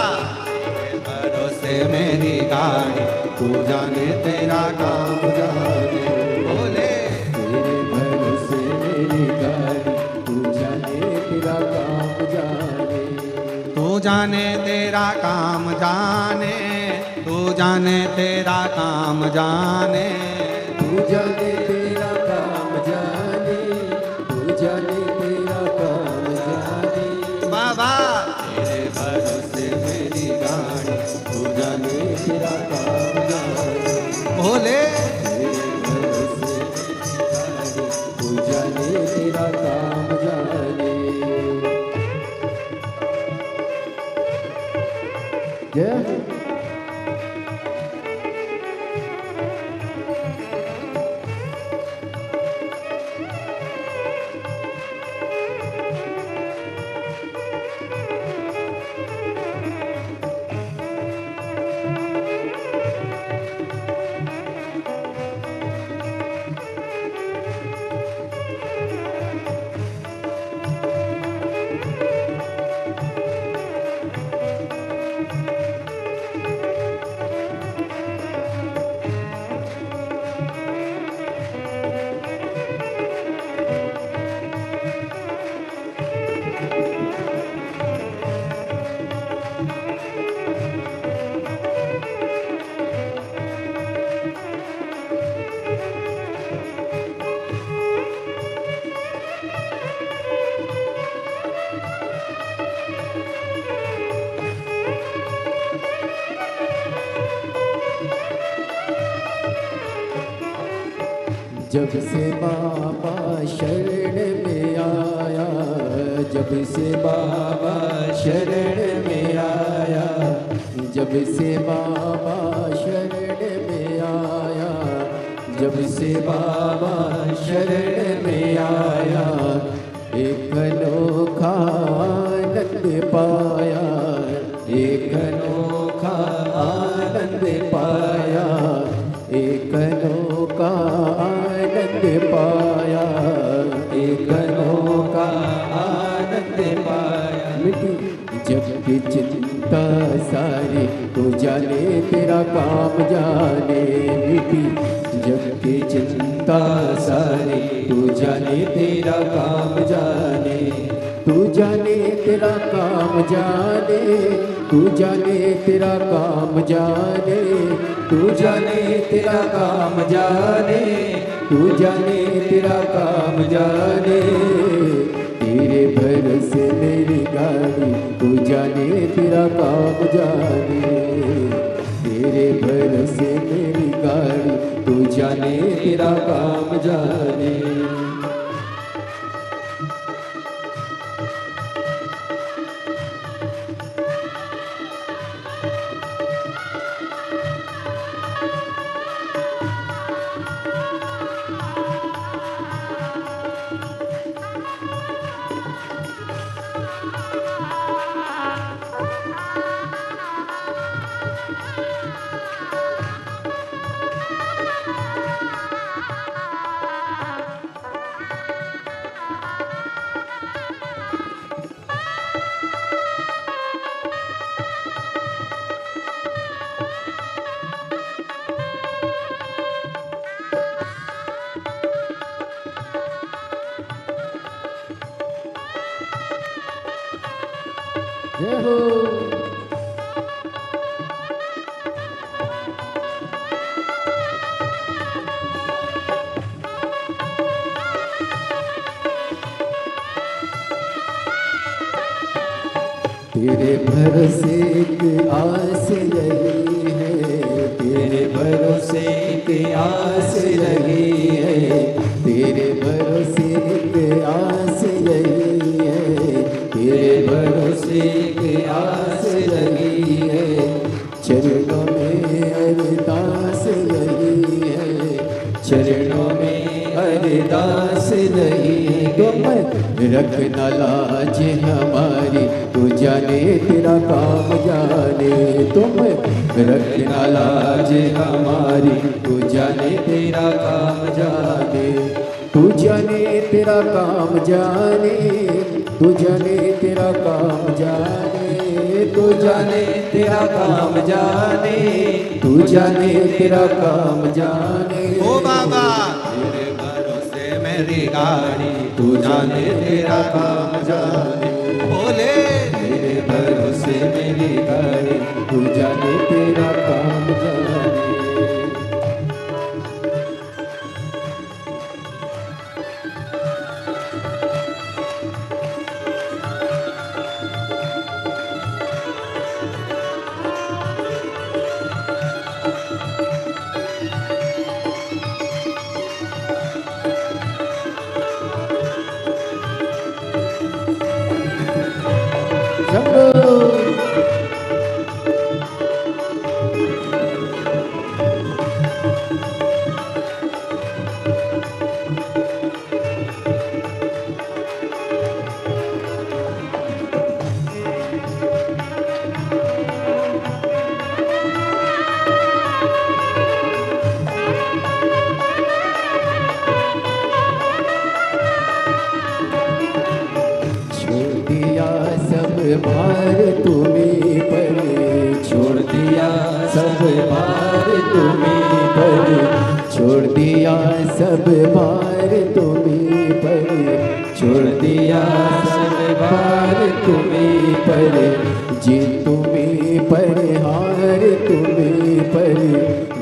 तेरे भरोसे मेरी गाड़ी, तू जाने तेरा काम जाने, बोले तेरे भरोसे मेरी गाड़ी, तू जाने तेरा काम जाने, तू जाने तेरा काम जाने, तू जाने तेरा काम जाने, तू जाने तेरा काम जाने, तू जाने तेरा काम जाने। बाबा तेरे भरोसे मेरी गाड़ी, तू जाने तेरा काम जाने, बोले तेरे भरोसे मेरी गाड़ी, तू जाने तेरा काम जाने। जय जब से बाबा शरण में आया, जब से बाबा शरण में आया, जब से बाबा शरण में आया, जब से बाबा शरण में आया, एक अनोखा आनंद पाया, एक अनोखा आनंद पाया, एक अनोखा आनंद पाया, एक अनोखा आनंद पाया। जग की चिंता सारी तू जाने, तेरा काम जाने मिटी, जग की चिंता सारी तू जाने, तेरा काम जाने, तू जाने तेरा काम जाने, तू जाने तेरा काम जाने, तू जाने तेरा काम जाने, तू जाने तेरा काम जाने, तेरे भरोसे मेरी गाड़ी, तू जाने तेरा काम जाने, तेरे भरोसे मेरी गाड़ी, तू जाने तेरा काम जाने। जय हो। तेरे भरोसे एक आस लगी है, तेरे भरोसे एक आस लगी है, तेरे भरोसे एक आस लगी है, तेरे भरोसे एक आस लगी है, चरणों में अरदास लगी है, चरणों में अरदास लगी है। तुम रखना लाज हमारी, तू जाने तेरा काम जाने, तुम रखना लाज हमारी, तू जाने तेरा काम जाने, तू जाने तेरा काम जाने, तू जाने तेरा काम जाने, तू जाने तेरा काम जाने, तू जाने तेरा काम जाने। ओ बाबा तेरे भरोसे मेरी गाड़ी, तू जाने तेरा काम जाने, बोले तेरे भरोसे मेरी गाड़ी, तू जाने तेरा काम जाने। भार तुम्हें पर, छोड़ दिया सब भार तुम्हें पर, छोड़ दिया सब भार तुम्हें पर, छोड़ दिया सब भार तुम्हें पर, जी तुम्हें पर हार तुम्हें पर,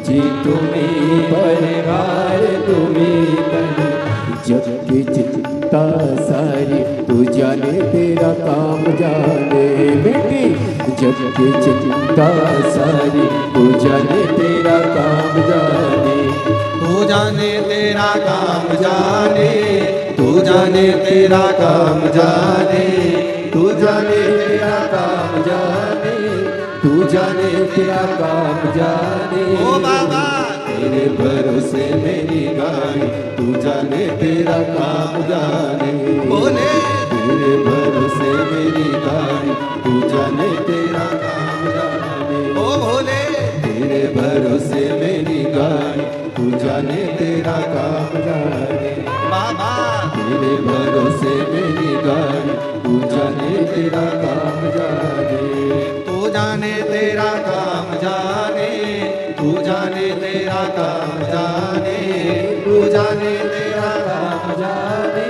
जी तुम्हें पर हार तुम्हें पर। जग की चिंता सारी तू जाने तेरा काम जाने बेटी, जग की चिंता सारी तू जाने तेरा काम जाने, तू जाने तेरा काम जाने, तू जाने तेरा काम जाने, तू जाने तेरा काम जाने, तू जाने तेरा काम जाने। ओ बाबा तेरे भरोसे मेरी गाड़ी, तू जाने तेरा काम जाने। बोले तेरे भरोसे मेरी गाड़ी, तू जाने तेरा काम जाने। ओ भोले तेरे भरोसे मेरी गाड़ी, तू जाने तेरा काम जाने। बाबा तेरे भरोसे मेरी गाड़ी, तू जाने तेरा काम जाने। तू जाने तेरा काम जाने, तू जाने तेरा काम जाने, तू जाने तेरा काम जाने,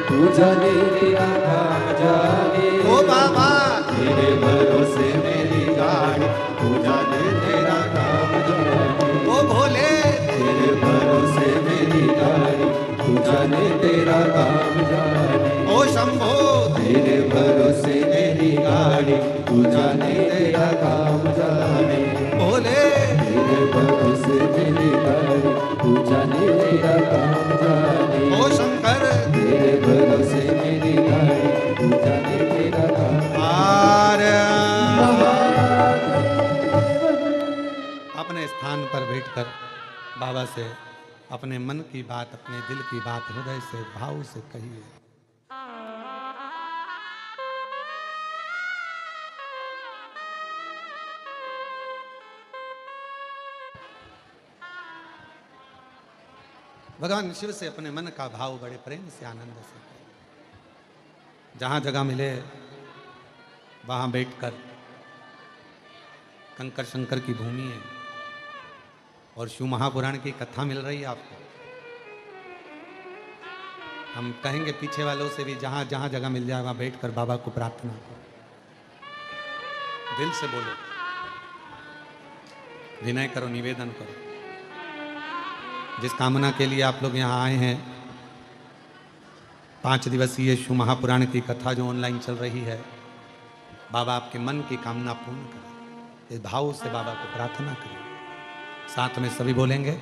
तू जाने तेरा काम जाने। ओ बाबा तेरे भरोसे मेरी गाड़ी, तू जाने तेरा काम जाने। ओ भोले तेरे भरोसे मेरी गाड़ी, तू जाने तेरा काम जाने। ओ शंभो तेरे भरोसे मेरी गाड़ी, तू जाने तेरा काम जाने। भोले तेरे भरोसे मेरी गाड़ी, तू जाने तेरा काम जाने। ओ शंकर तेरे भरोसे मेरी गाड़ी, तू जाने तेरा काम। अपने स्थान पर बैठकर बाबा से अपने मन की बात, अपने दिल की बात हृदय से भाव से कहिए। भगवान शिव से अपने मन का भाव बड़े प्रेम से आनंद से जहां जगह मिले वहां बैठकर, कंकर शंकर की भूमि है और शिव महापुराण की कथा मिल रही है आपको। हम कहेंगे पीछे वालों से भी जहां जहां जगह मिल जाए वहां बैठकर बाबा को प्रार्थना करो, दिल से बोलो, विनय करो, निवेदन करो। जिस कामना के लिए आप लोग यहाँ आए हैं, 5 दिवसीय शिव महापुराण की कथा जो ऑनलाइन चल रही है, बाबा आपके मन की कामना पूर्ण करें। इस भाव से बाबा को प्रार्थना करें। साथ में सभी बोलेंगे,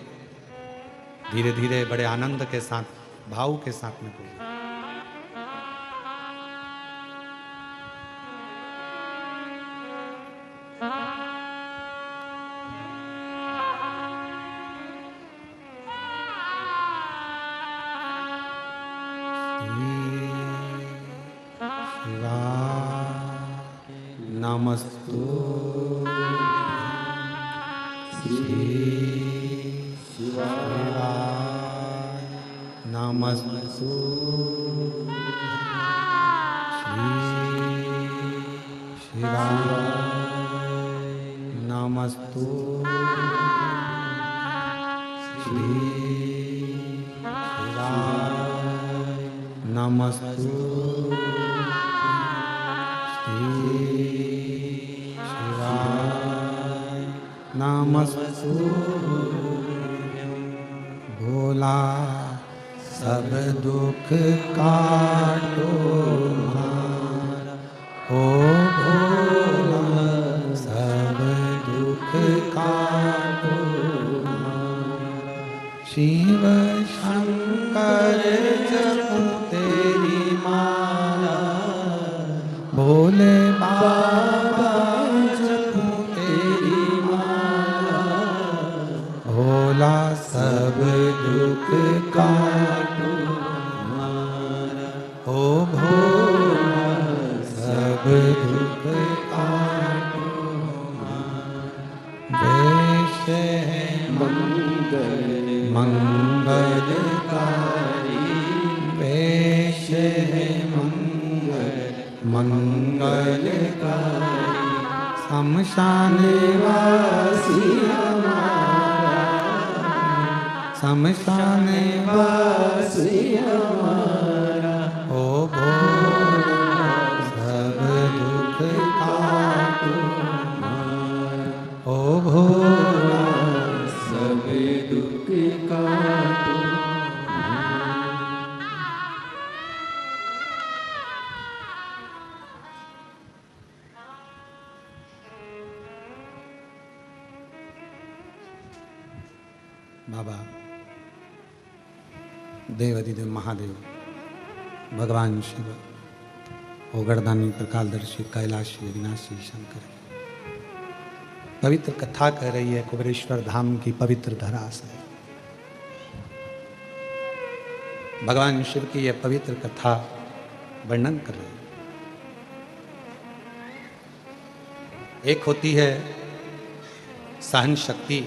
धीरे धीरे बड़े आनंद के साथ, भाव के साथ में बोलें। नमस्तु श्री शिवाय, नमस्तु श्री शिवाय, नमस्तु श्री शिवाय, नमस्तु नमस्तु। भोला सब दुख काटो हमारा, ओ भोला सब दुख काटो हमारा। शिव शंकर जपो तेरी माला, भोले बाबा जपो तेरी माला। भोला सब दुख काटो हमारा, ओ भोला सब दुख काटो हमारा। वेश है मंगल मंगलकारी, वेश है मंगलकारी। शमशान वासी हमारा, शमशान वासी हमारा। ओ भोला सब दुख काटो हमारा, ओ भोला सब दुख काटो। बाबा देवाधिदेव महादेव, भगवान शिव और गर्दानी प्रकालदर्शी कैलाशी अविनाशी शंकर पवित्र कथा कह रही है कुबेरेश्वर धाम की पवित्र धरा से। भगवान शिव की यह पवित्र कथा वर्णन कर रही है। एक होती है सहन शक्ति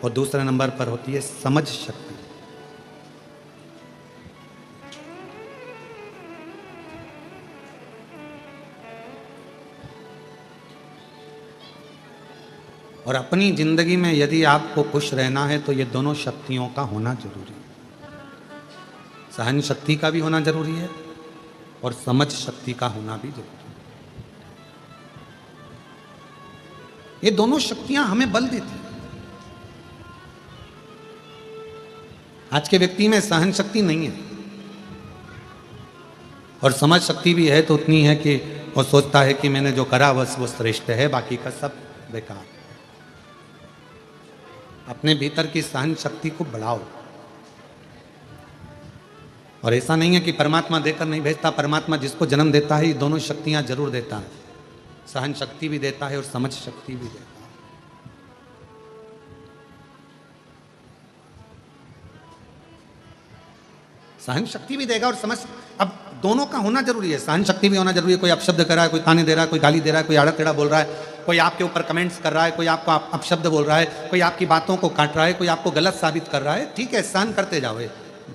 और दूसरे नंबर पर होती है समझ शक्ति। और अपनी जिंदगी में यदि आपको खुश रहना है तो ये दोनों शक्तियों का होना जरूरी है। सहन शक्ति का भी होना जरूरी है और समझ शक्ति का होना भी जरूरी है। ये दोनों शक्तियां हमें बल देती हैं। आज के व्यक्ति में सहन शक्ति नहीं है और समझ शक्ति भी है तो उतनी है कि वो सोचता है कि मैंने जो करा बस वो श्रेष्ठ है, बाकी का सब बेकार। अपने भीतर की सहन शक्ति को बढ़ाओ। और ऐसा नहीं है कि परमात्मा देकर नहीं भेजता, परमात्मा जिसको जन्म देता है ये दोनों शक्तियां जरूर देता है। सहन शक्ति भी देता है और समझ शक्ति भी देता है। सहन शक्ति भी देगा और समझ, अब दोनों का होना जरूरी है। सहन शक्ति भी होना जरूरी है। कोई अपशब्द कर रहा है, कोई ताने दे रहा है, कोई गाली दे रहा है, कोई आड़ा टेढ़ा बोल रहा है, कोई आपके ऊपर कमेंट्स कर रहा है, कोई आपको अपशब्द बोल रहा है, कोई आपकी बातों को काट रहा है, कोई आपको गलत साबित कर रहा है। ठीक है, सहन करते जाओ।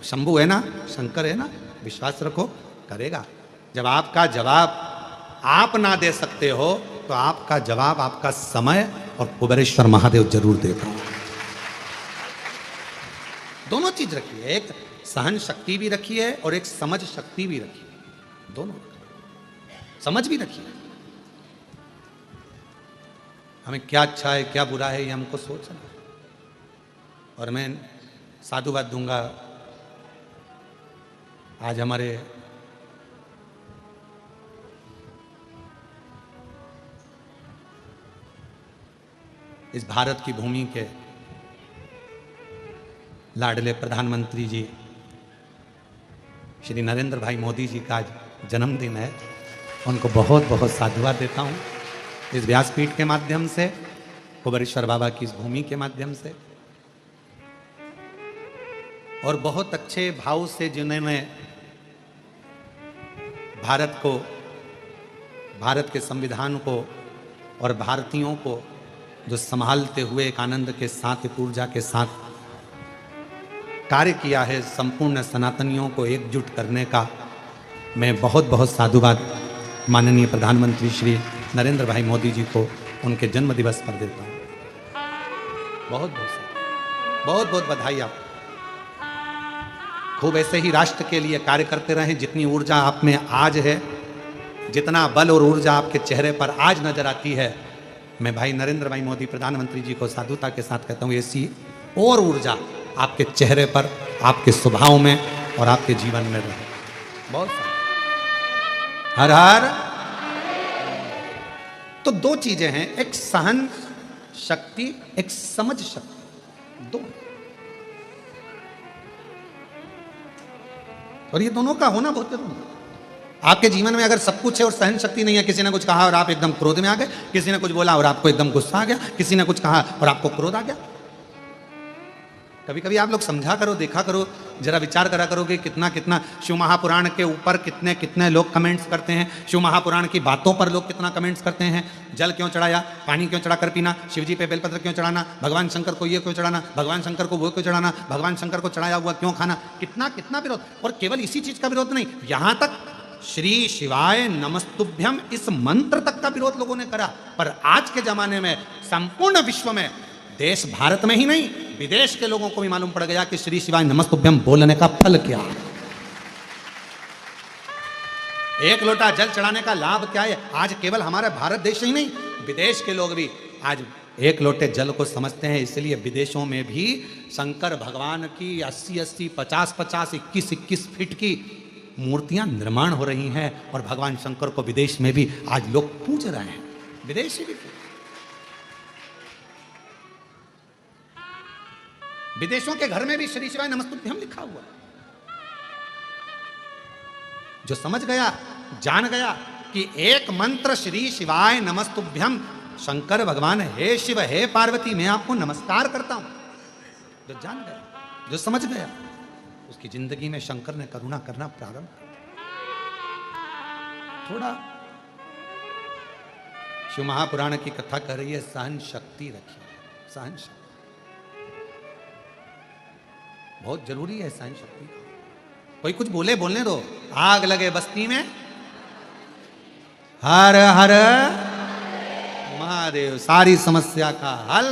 शंभू है ना, शंकर है ना, विश्वास रखो, करेगा। जब आपका जवाब आप ना दे सकते हो तो आपका जवाब आपका समय और कुबेरेश्वर महादेव जरूर देगा। दोनों चीज रखी है, एक सहन शक्ति भी रखी है और एक समझ शक्ति भी रखी है। दोनों समझ भी रखी है। हमें क्या अच्छा है क्या बुरा है ये हमको सोचना है। और मैं साधुवाद दूंगा। आज हमारे इस भारत की भूमि के लाडले प्रधानमंत्री जी श्री नरेंद्र भाई मोदी जी का आज जन्मदिन है। उनको बहुत बहुत साधुवाद देता हूँ इस व्यासपीठ के माध्यम से, कुबेरेश्वर बाबा की इस भूमि के माध्यम से। और बहुत अच्छे भाव से जिन्होंने भारत को, भारत के संविधान को और भारतीयों को जो संभालते हुए एक आनंद के साथ, एक ऊर्जा के साथ कार्य किया है, संपूर्ण सनातनियों को एकजुट करने का, मैं बहुत बहुत साधुवाद माननीय प्रधानमंत्री श्री नरेंद्र भाई मोदी जी को उनके जन्म दिवस पर देता हूँ। बहुत बहुत बहुत बधाई। आप खूब ऐसे ही राष्ट्र के लिए कार्य करते रहें। जितनी ऊर्जा आप में आज है, जितना बल और ऊर्जा आपके चेहरे पर आज नजर आती है, मैं भाई नरेंद्र भाई मोदी प्रधानमंत्री जी को साधुता के साथ कहता हूँ, ऐसी और ऊर्जा आपके चेहरे पर, आपके स्वभाव में और आपके जीवन में रहे। बहुत हर हर। तो दो चीजें हैं, एक सहन शक्ति, एक समझ शक्ति, दो। और ये दोनों का होना बहुत जरूरी है। आपके जीवन में अगर सब कुछ है और सहन शक्ति नहीं है, किसी ने कुछ कहा और आप एकदम क्रोध में आ गए, किसी ने कुछ बोला और आपको एकदम गुस्सा आ गया, किसी ने कुछ कहा और आपको क्रोध आ गया। कभी कभी आप लोग समझा करो, देखा करो, जरा विचार करा करोगे कितना कितना शिव महापुराण के ऊपर कितने कितने लोग कमेंट्स करते हैं। शिव महापुराण की बातों पर लोग कितना कमेंट्स करते हैं। जल क्यों चढ़ाया, पानी क्यों चढ़ाकर पीना, शिवजी पे बेलपत्र क्यों चढ़ाना, भगवान शंकर को ये क्यों चढ़ाना, भगवान शंकर को वो क्यों चढ़ाना, भगवान शंकर को चढ़ाया हुआ क्यों खाना, कितना कितना विरोध। और केवल इसी चीज का विरोध नहीं, यहां तक श्री शिवाय नमस्तुभ्यम इस मंत्र तक का विरोध लोगों ने करा। पर आज के जमाने में संपूर्ण विश्व में, देश भारत में ही नहीं विदेश के लोगों को भी मालूम पड़ गया कि श्री शिवाय नमस्तुभ्यम बोलने का फल क्या है। एक लोटा जल चढ़ाने का लाभ क्या है। आज केवल हमारे भारत देश ही नहीं, विदेश के लोग भी आज एक लोटे जल को समझते हैं। इसलिए विदेशों में भी शंकर भगवान की 80-80, 50-50, 21-21 फीट की मूर्तियां निर्माण हो रही हैं। और भगवान शंकर को विदेश में भी आज लोग पूज रहे हैं, विदेशी भी। विदेशों के घर में भी श्री शिवाय नमस्तुभ्यम लिखा हुआ है। जो समझ गया, जान गया कि एक मंत्र श्री शिवाय नमस्तुभ्यम, शंकर भगवान हे शिव हे पार्वती मैं आपको नमस्कार करता हूं, जो जान गया, जो समझ गया, उसकी जिंदगी में शंकर ने करुणा करना प्रारंभ कर। थोड़ा शिव महापुराण की कथा कर रही है, सहन शक्ति रखिए, सहन शक्ति बहुत जरूरी है। सहन शक्ति, कोई कुछ बोले बोलने दो, आग लगे बस्ती में हर हर महादेव, सारी समस्या का हल,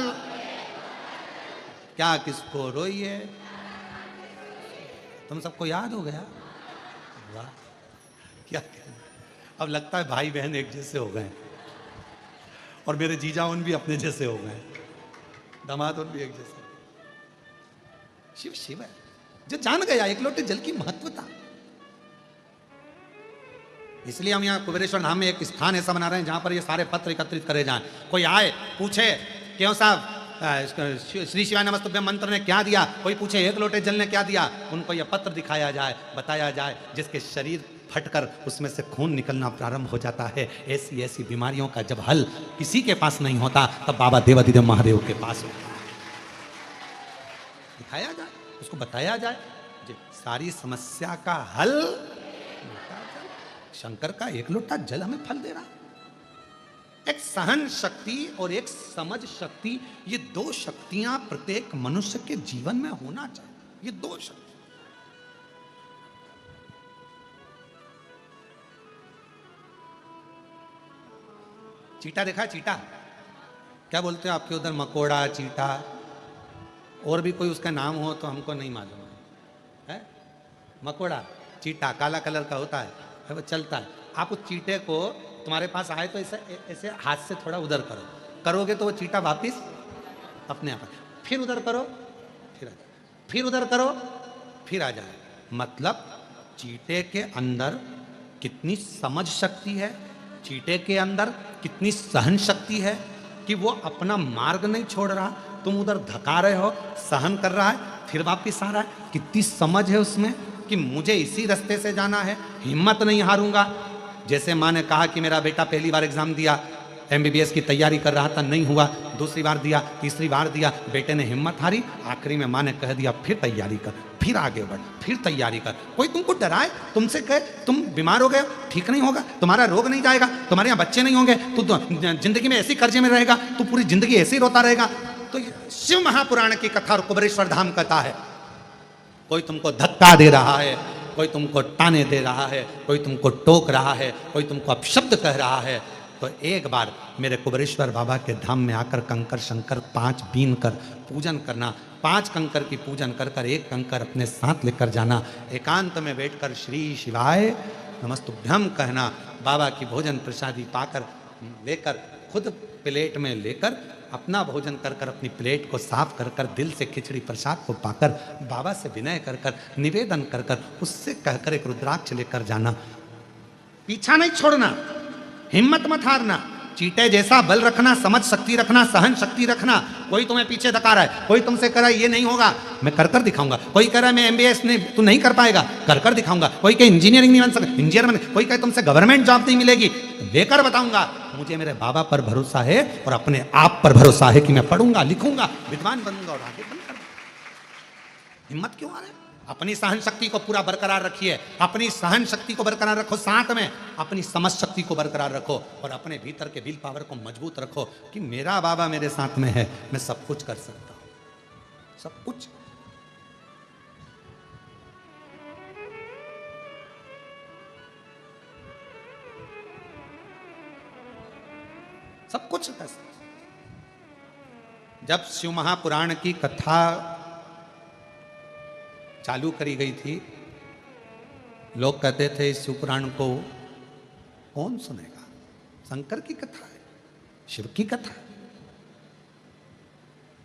क्या किसको रोइए। तुम सबको याद हो गया, वाह क्या कहना। अब लगता है भाई बहन एक जैसे हो गए, और मेरे जीजा उन भी अपने जैसे हो गए, दामाद उन भी एक जैसे। शिव शिव है, जो जान गया एक लोटे जल की महत्वता। इसलिए हम यहाँ कुबेरेश्वर धाम में एक स्थान ऐसा बना रहे हैं जहां पर ये सारे पत्र एकत्रित करे जाएं। कोई आए पूछे क्यों साहब श्री शिवाय नमस्तुभ्यम मंत्र ने क्या दिया, कोई पूछे एक लोटे जल ने क्या दिया, उनको यह पत्र दिखाया जाए, बताया जाए, जिसके शरीर फटकर उसमें से खून निकलना प्रारंभ हो जाता है। ऐसी ऐसी बीमारियों का जब हल किसी के पास नहीं होता, तब बाबा देवाधिदेव महादेव के पास होता है। दिखाया जाए, उसको बताया जाए, सारी समस्या का हल। शंकर का एक लोटा जल हमें फल दे रहा। एक सहन शक्ति और एक समझ शक्ति, ये दो शक्तियां प्रत्येक मनुष्य के जीवन में होना चाहिए। ये दो शक्ति, चीटा देखा है? चीटा क्या बोलते हो आपके उधर? मकोड़ा, चीटा, और भी कोई उसका नाम हो तो हमको नहीं मालूम है। मकोड़ा, चीटा काला कलर का होता है, वो चलता है। आप उस चीटे को तुम्हारे पास आए तो ऐसे ऐसे हाथ से थोड़ा उधर करो, करोगे तो वो चीटा वापिस अपने आप, फिर उधर करो, फिर आ जाए, फिर उधर करो, फिर आ जाए। मतलब चीटे के अंदर कितनी समझ शक्ति है, चीटे के अंदर कितनी सहन शक्ति है कि वो अपना मार्ग नहीं छोड़ रहा। तुम उधर धका रहे हो, सहन कर रहा है, फिर वापिस आ रहा है। कितनी समझ है उसमें कि मुझे इसी रास्ते से जाना है, हिम्मत नहीं हारूंगा। जैसे माँ ने कहा कि मेरा बेटा पहली बार एग्जाम दिया, MBBS की तैयारी कर रहा था, नहीं हुआ, दूसरी बार दिया, तीसरी बार दिया, बेटे ने हिम्मत हारी, आखिरी में माँ ने कह दिया फिर तैयारी कर, फिर आगे बढ़, फिर तैयारी कर। कोई तुमको डराए, तुमसे कहे तुम बीमार हो गए, ठीक नहीं होगा, तुम्हारा रोग नहीं जाएगा, तुम्हारे यहाँ बच्चे नहीं होंगे, तू जिंदगी में ऐसी कर्जे में रहेगा, तू पूरी जिंदगी ऐसे ही रोता रहेगा। तो शिव महापुराण की कथा और कुबेरेश्वर धाम कथा है। कोई तुमको धक्का दे रहा है, कोई तुमको ताने दे रहा है, कोई तुमको टोक रहा है, कोई तुमको अपशब्द कह रहा है, तो एक बार मेरे कुबेरेश्वर बाबा के धाम में आकर कंकर शंकर 5 बीन कर पूजन करना। 5 कंकर की पूजन कर कर एक कंकर अपने साथ लेकर जाना, एकांत में बैठकर श्री शिवाय नमस्तुभ्यम कहना, बाबा की भोजन प्रसादी पाकर लेकर खुद प्लेट में लेकर अपना भोजन कर कर अपनी प्लेट को साफ कर कर दिल से खिचड़ी प्रसाद को पाकर बाबा से विनय कर कर निवेदन कर कर उससे कहकर एक रुद्राक्ष लेकर जाना। पीछा नहीं छोड़ना, हिम्मत मत हारना, चीटे जैसा बल रखना, समझ शक्ति रखना, सहन शक्ति रखना। कोई तुम्हें पीछे धका रहा है, कोई तुमसे कह रहा है ये नहीं होगा, मैं कर कर दिखाऊंगा। कोई कह रहा है मैं MBBS नहीं, तू नहीं कर पाएगा, कर कर दिखाऊंगा। कोई कहे इंजीनियरिंग नहीं बन सकता, इंजीनियर बन। कोई कहे तुमसे गवर्नमेंट जॉब नहीं मिलेगी, लेकर बताऊंगा। मुझे मेरे बाबा पर भरोसा है और अपने आप पर भरोसा है कि मैं पढ़ूंगा, लिखूंगा, विद्वान बनूंगा और आगे बढ़ूंगा। हिम्मत क्यों आ रहा है? अपनी सहन शक्ति को पूरा बरकरार रखिए, अपनी सहन शक्ति को बरकरार रखो, साथ में अपनी समझ शक्ति को बरकरार रखो और अपने भीतर के विल पावर को मजबूत रखो कि मेरा बाबा मेरे साथ में है, मैं सब कुछ कर सकता हूं, सब कुछ। सब कुछ कर सकता। जब शिव महापुराण की कथा चालू करी गई थी, लोग कहते थे इस शिव पुराण को कौन सुनेगा, शंकर की कथा है, शिव की कथा है,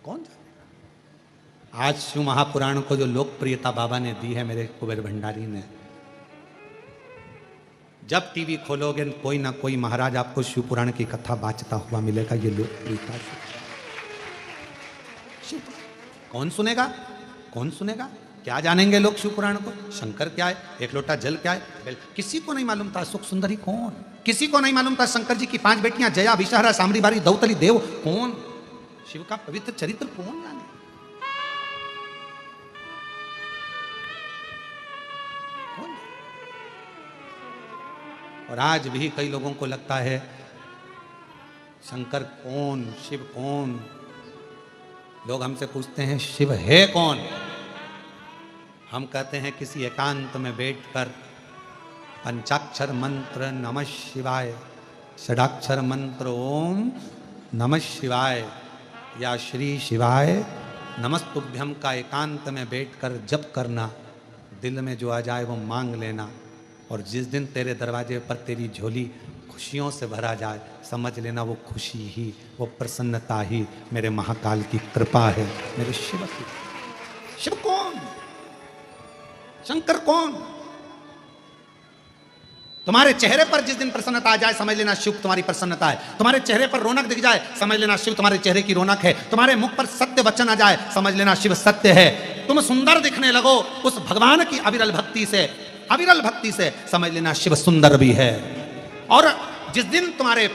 कौन जानेगा। आज शिव महापुराण को जो लोकप्रियता बाबा ने दी है, मेरे कुबेर भंडारी ने, जब टीवी खोलोगे कोई ना कोई महाराज आपको शिव पुराण की कथा बाँचता हुआ मिलेगा। ये लोकप्रियता कौन सुनेगा? कौन सुनेगा? क्या जानेंगे लोग शिव पुराण को? शंकर क्या है, एक लोटा जल क्या है? किसी को नहीं मालूम था सुख सुंदरी कौन, किसी को नहीं मालूम था शंकर जी की 5 बेटियां जया, विषहरा, सामरी बारी, दौतली देव कौन, शिव का पवित्र चरित्र कौन जाने? कौन? और आज भी कई लोगों को लगता है शंकर कौन, शिव कौन। लोग हमसे पूछते हैं शिव है कौन? हम कहते हैं किसी एकांत में बैठकर पंचाक्षर मंत्र नमः शिवाय, षडाक्षर मंत्र ओम नमः शिवाय या श्री शिवाय नमस्तुभ्यम का एकांत में बैठकर जप करना, दिल में जो आ जाए वो मांग लेना, और जिस दिन तेरे दरवाजे पर तेरी झोली खुशियों से भरा जाए, समझ लेना वो खुशी ही, वो प्रसन्नता ही मेरे महाकाल की कृपा है, मेरे शिव की। शिव कौन? शंकर कौन? तुम्हारे चेहरे पर जिस दिन प्रसन्नता आ जाए समझ लेना शिव तुम्हारी प्रसन्नता है, तुम्हारे चेहरे पर रौनक दिख जाए समझ लेना शिव तुम्हारे चेहरे की रौनक है, तुम्हारे मुख पर सत्य वचन आ जाए समझ लेना शिव सत्य है, तुम सुंदर दिखने लगो उस भगवान की अविरल भक्ति से समझ लेना शिव सुंदर भी है। और जिस दिन तुम्हारे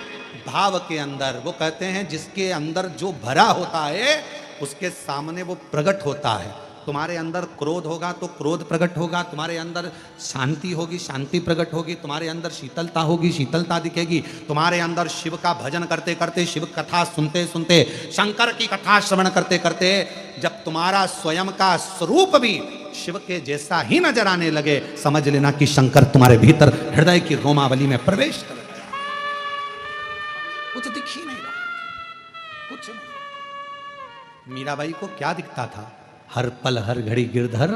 भाव के अंदर, वो कहते हैं जिसके अंदर जो भरा होता है उसके सामने वो प्रकट होता है। तुम्हारे अंदर क्रोध होगा तो क्रोध प्रकट होगा, तुम्हारे अंदर शांति होगी शांति प्रकट होगी, तुम्हारे अंदर शीतलता होगी शीतलता दिखेगी, तुम्हारे अंदर शिव का भजन करते करते, शिव कथा सुनते सुनते, शंकर की कथा श्रवण करते करते जब तुम्हारा स्वयं का स्वरूप भी शिव के जैसा ही नजर आने लगे, समझ लेना कि शंकर तुम्हारे भीतर हृदय की रोमावली में प्रवेश कर गया। कुछ दिख ही नहीं रहा, कुछ नहीं। मीराबाई को क्या दिखता था? हर पल हर घड़ी गिरधर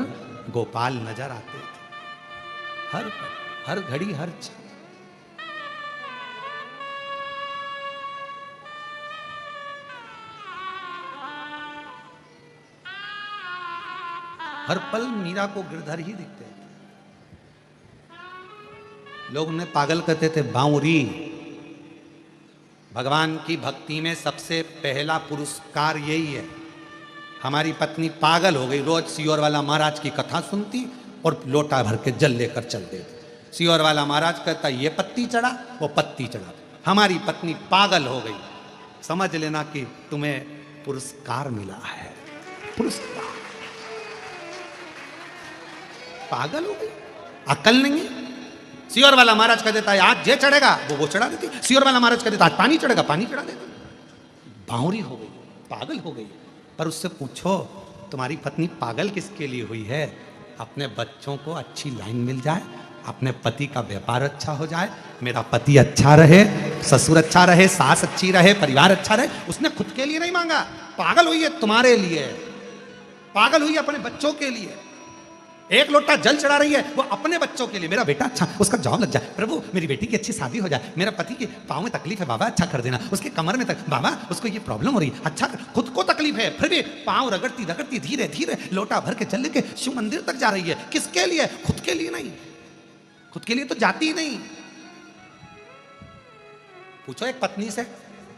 गोपाल नजर आते थे, हर पल हर घड़ी हर क्षण। हर पल मीरा को गिरधर ही दिखते थे। लोग उन्हें पागल कहते थे, बांवरी। भगवान की भक्ति में सबसे पहला पुरस्कार यही है। हमारी पत्नी पागल हो गई, रोज सियोर वाला महाराज की कथा सुनती और लोटा भर के जल लेकर चल देती। सियोर वाला महाराज कहता ये पत्ती चढ़ा, वो पत्ती चढ़ा। हमारी पत्नी पागल हो गई, समझ लेना कि तुम्हें पुरस्कार मिला है, पुरस्कार। पागल हो गई, अकल नहीं। सियोर वाला महाराज कह देता है आज जे चढ़ेगा वो चढ़ा देती, सियोर वाला महाराज कह देता आज पानी चढ़ेगा पानी चढ़ा देती। बावरी हो गई, पागल हो गई। पर उससे पूछो तुम्हारी पत्नी पागल किसके लिए हुई है? अपने बच्चों को अच्छी लाइन मिल जाए, अपने पति का व्यापार अच्छा हो जाए, मेरा पति अच्छा रहे, ससुर अच्छा रहे, सास अच्छी रहे, परिवार अच्छा रहे। उसने खुद के लिए नहीं मांगा, पागल हुई है तुम्हारे लिए, पागल हुई है अपने बच्चों के लिए। एक लोटा जल चढ़ा रही है वो अपने बच्चों के लिए, मेरा बेटा अच्छा उसका जॉब लग जाए, प्रभु मेरी बेटी की अच्छी शादी हो जाए, मेरा पति के पाँव में तकलीफ है बाबा अच्छा कर देना, उसके कमर में बाबा उसको ये प्रॉब्लम हो रही है अच्छा कर। खुद को तकलीफ है फिर भी पाँव रगड़ती रगड़ती धीरे धीरे लोटा भर के चल के शिव मंदिर तक जा रही है। किसके लिए? खुद के लिए नहीं, खुद के लिए तो जाती ही नहीं। पूछो एक पत्नी से,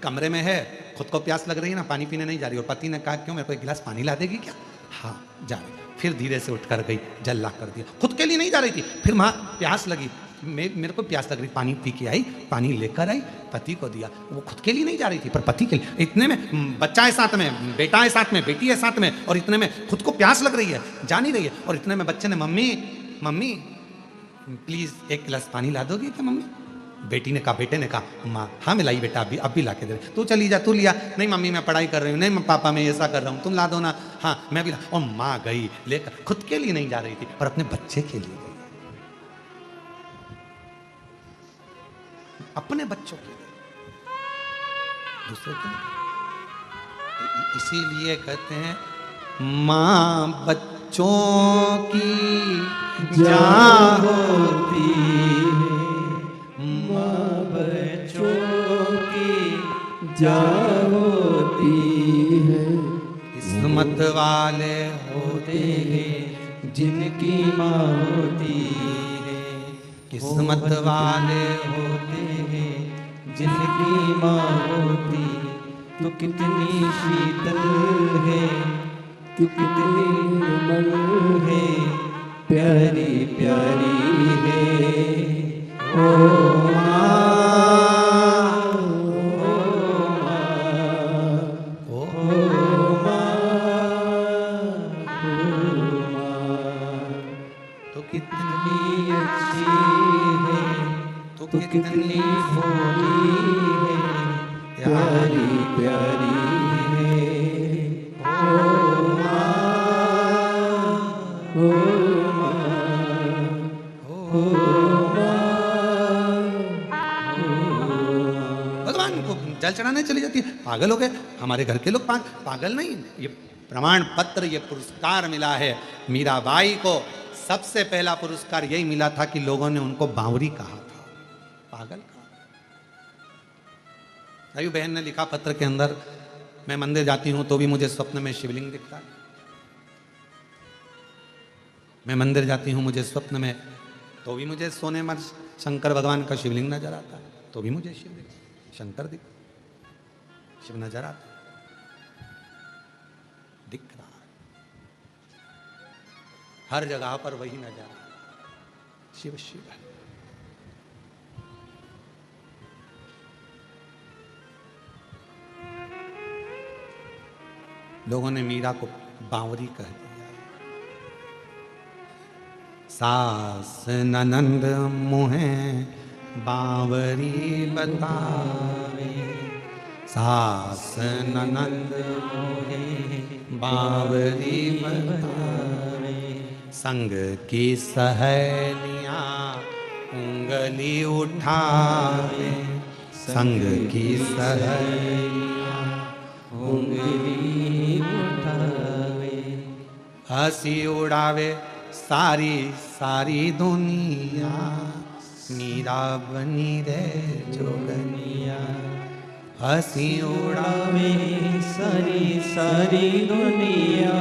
कमरे में है, खुद को प्यास लग रही है ना, पानी पीने नहीं जा रही, और पति ने कहा क्यों मेरे को एक गिलास पानी ला देगी क्या? हाँ जा रही। फिर धीरे से उठकर गई, जल ला कर दिया। खुद के लिए नहीं जा रही थी। फिर माँ प्यास लगी, मेरे को प्यास लग रही, पानी पी के आई, पानी लेकर आई, पति को दिया। वो खुद के लिए नहीं जा रही थी पर पति के लिए। इतने में बच्चा है साथ में, बेटा है साथ में, बेटी है साथ में, और इतने में खुद को प्यास लग रही है, जा नहीं रही है। और इतने में बच्चे ने मम्मी मम्मी प्लीज एक गिलास पानी ला दोगी क्या मम्मी? बेटी ने कहा, बेटे ने कहा माँ हाँ मैं लाई बेटा, अभी अब भी ला के दे रही। तू चली जा, तू लिया। नहीं मम्मी मैं पढ़ाई कर रही हूँ, नहीं पापा मैं ऐसा कर रहा हूँ, तुम ला दो ना। हाँ मैं भी ला। और माँ गई लेकर, खुद के लिए नहीं जा रही थी पर अपने बच्चे के लिए गई, अपने बच्चों के लिए, दूसरे के लिए। इसीलिए कहते हैं माँ बच्चों की जान होती है, माँ बच्चों की जान होती है। किस्मत वाले होते हैं जिनकी माँ होती है, किस्मत वाले होते हैं जिनकी माँ होती। तो कितनी शीतल है, तू कितनी निर्मल है, प्यारी प्यारी है। ओ तू कितनी भोली है, प्यारी प्यारी है। ओ माँ, भगवान को जल चढ़ाने चली जाती है। पागल हो गए हमारे घर के लोग। पागल नहीं, ये प्रमाण पत्र, ये पुरस्कार मिला है मीराबाई को। सबसे पहला पुरस्कार यही मिला था कि लोगों ने उनको बावरी कहा था, पागल कहा। आयु बहन ने लिखा पत्र के अंदर, मैं मंदिर जाती हूं तो भी मुझे स्वप्न में शिवलिंग दिखता है। मैं मंदिर जाती हूं मुझे स्वप्न में तो भी मुझे सोने में शंकर भगवान का शिवलिंग नजर आता है, तो भी मुझे शिव दिखता, शंकर दिख, शिव नजर आता है, दिख रहा है हर जगह पर, वही नजर आता है, शिव शिव है। लोगों ने मीरा को बावरी कह दिया। सास ननंद मुहे बावरी बतावे, सास ननंद मुहे बावरी बतावे। संग की सहेलियां उंगली उठावे, संग की सहेलियां उंगली उठावे। हंसी उड़ावे सारी सारी दुनिया, मीरा बनी रे जोगनिया। हंसी उड़ावे सारी सारी दुनिया,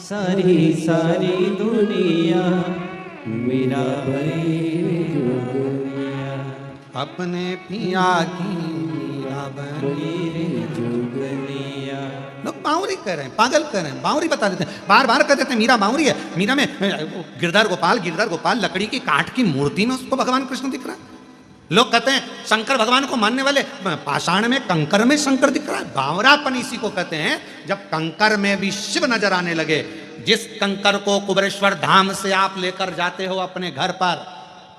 सारी सारी दुनिया, मीरा बनी जोगनिया। अपने पिया की मीरा बनी रे जोगनिया। लोग बावरी कर रहे हैं, पागल कर रहे हैं, बावरी बता देते हैं, बार बार कह देते हैं मीरा बावरी है। मीरा में गिरधर गोपाल लकड़ी की काठ की मूर्ति में उसको भगवान कृष्ण दिख रहा है। लोग कहते हैं शंकर भगवान को मानने वाले पाषाण में कंकर में शंकर दिख रहा है। बावरापन इसी को कहते हैं जब कंकर में भी शिव नजर आने लगे। जिस कंकर को कुबेरेश्वर धाम से आप लेकर जाते हो अपने घर पर,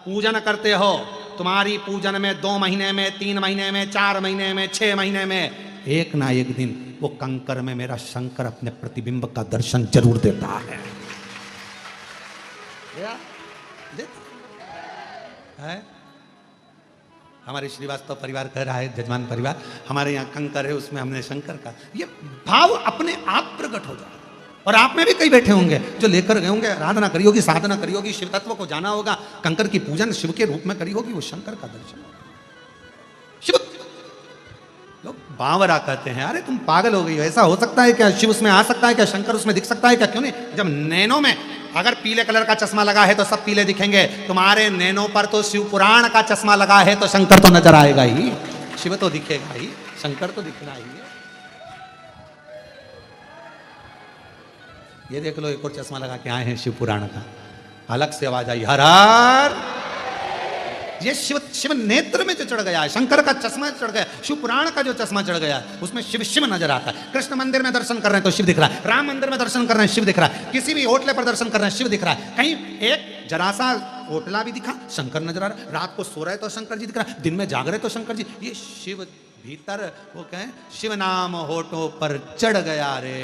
पूजन करते हो, तुम्हारी पूजन में 2 महीने में, 3 महीने में, 4 महीने में, 6 महीने में एक ना एक दिन वो कंकर में मेरा शंकर अपने प्रतिबिंब का दर्शन जरूर देता है। हमारे श्रीवास्तव परिवार कह रहा है, जजमान परिवार, हमारे यहाँ कंकर है, उसमें हमने शंकर का ये भाव अपने आप प्रकट हो जाए। और आप में भी कई बैठे होंगे जो लेकर गए होंगे, आराधना करी होगी, साधना करी होगी, शिव तत्व को जाना होगा, कंकर की पूजन शिव के रूप में करी होगी, वो शंकर का दर्शन होगा। शिव लोग बावरा कहते हैं, अरे तुम पागल हो गई हो, ऐसा हो सकता है क्या? शिव उसमें आ सकता है क्या? शंकर उसमें दिख सकता है क्या? क्यों नहीं? जब नैनों में अगर पीले कलर का चश्मा लगा है तो सब पीले दिखेंगे, तुम्हारे नैनों पर तो शिव पुराण का चश्मा लगा है तो शंकर तो नजर आएगा ही, शिव तो दिखेगा ही, शंकर तो दिखना ही है। ये देख लो, एक और चश्मा लगा के आए हैं शिव पुराण का, अलग से आवाज आई, हर हर। ये शिव नेत्र में जो चढ़ गया है, शंकर का चश्मा चढ़ गया, शिव पुराण का जो चश्मा चढ़ गया है, उसमें शिव शिव नजर आता है। कृष्ण मंदिर में दर्शन कर रहे हैं तो शिव दिख रहा है, राम मंदिर में दर्शन कर रहे हैं शिव दिख रहा है, किसी भी होटले पर दर्शन कर रहे हैं शिव दिख रहा है। कहीं एक जरा सा होटला भी दिखा, शंकर नजर आ रहा है। रात को सो रहे तो शंकर जी दिख रहा है, दिन में जाग रहे तो शंकर जी। ये शिव भीतर, वो कहें शिव नाम होठों पर चढ़ गया रे,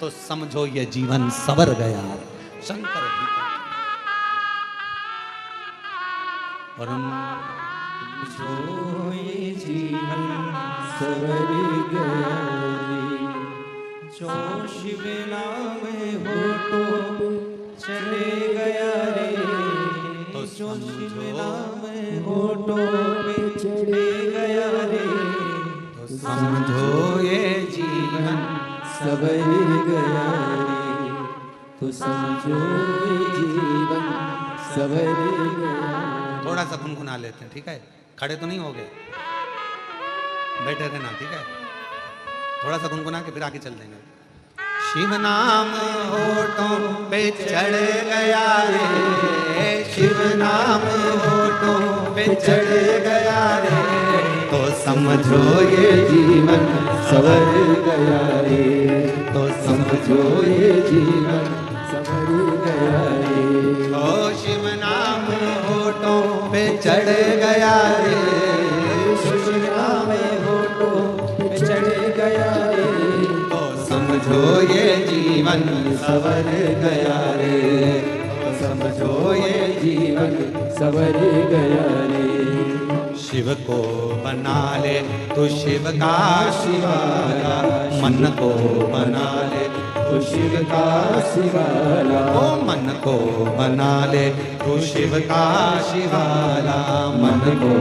तो समझो ये जीवन सवर गया रे। शंकर भीतर और जो ये जीवन सवर गया रे, जो शिव नाम होठों चले गया रे, तो जो शिव नाम होठों पे चढ़े गया रे, तो समझो ये जीवन सवर गया रे, तो समझो ये जीवन सवर गया। थोड़ा सा गुनगुना लेते हैं, ठीक है? खड़े तो नहीं हो गए, बैठे रहना, ठीक है? थोड़ा सा गुनगुना के फिर आगे चल देंगे। शिव नाम होठों पे चढ़ गया रे, शिव नाम होठों पे चढ़ गया रे, तो समझो ये जीवन सवर गया रे, तो समझो ये जीवन सवर गया रे। ओ शिव नाम होठों पे चढ़ गया रे, शिव नाम होठों पे चढ़ गया रे, तो समझो ये जीवन सवर गया रे, समझो ये जीवन सवर गया रे। शिव को बना ले तू शिव का शिवाला, मन को बना ले तू शिव का शिवाला, ओ मन को बना ले तू शिव का शिवाला, मन को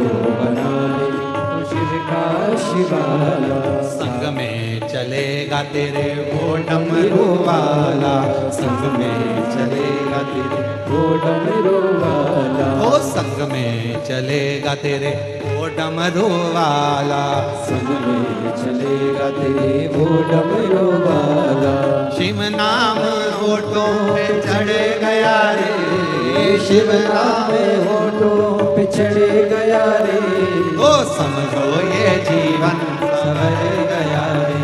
बना ले तू शिव का शिवाला। संग में चलेगा तेरे वो डमरू वाला, संग में चलेगा तेरे वो डमरू वाला, ओ संग में चलेगा तेरे वो डमरू वाला, संग में चलेगा तेरे वो डमरू वाला। शिव नाम होठों पे चढ़ गया रे, शिव नाम होठों पे चढ़ गया रे, ओ समझो ये जीवन सवर गया रे,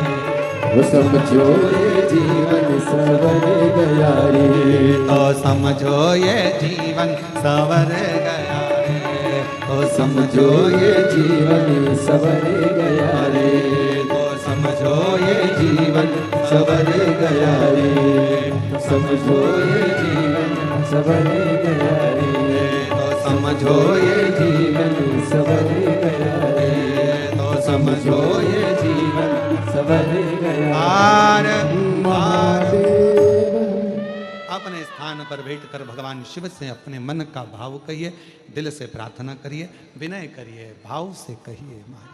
वो समझो ये जीवन सवर गया रे, तो समझो ये जीवन सवर गया रे, तो समझो ये जीवन सवर गया रे, तो समझो ये जीवन सवर गया रे, समझो ये जीवन सवर गया रे, तो समझो ये जीवन सवर गया रे, तो समझो ये जीवन सवर गया। पार महादेव अपने स्थान पर बैठकर भगवान शिव से अपने मन का भाव कहिए, दिल से प्रार्थना करिए, विनय करिए, भाव से कहिए। महाराज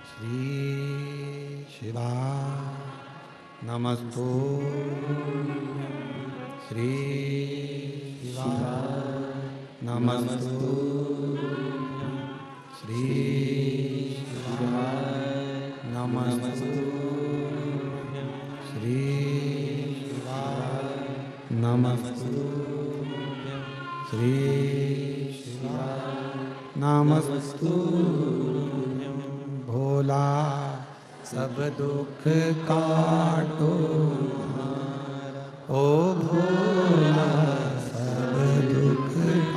श्री शिवा नमस्तु, श्री शिवा नमस्तु, श्री शिवा नमस्तु, श्री शिवा नमस्तु, श्री शिवा नमस्तु। भोला सब दुख काटो, ओ भोला सब दुख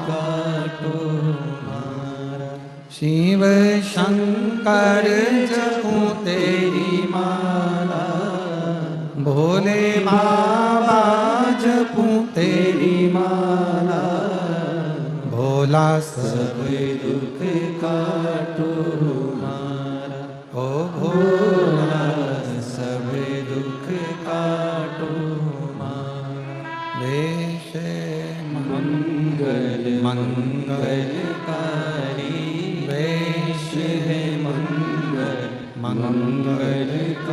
काटो, शिव शंकर जपूं तेरी माला, भोले बाबा जपूं तेरी माला, भोला सब दुख काटो मारा, ओ भोला सब दुख काटो मारा। वेश मंगल मंगलकारी, वेश है मंगल मंगलकारी,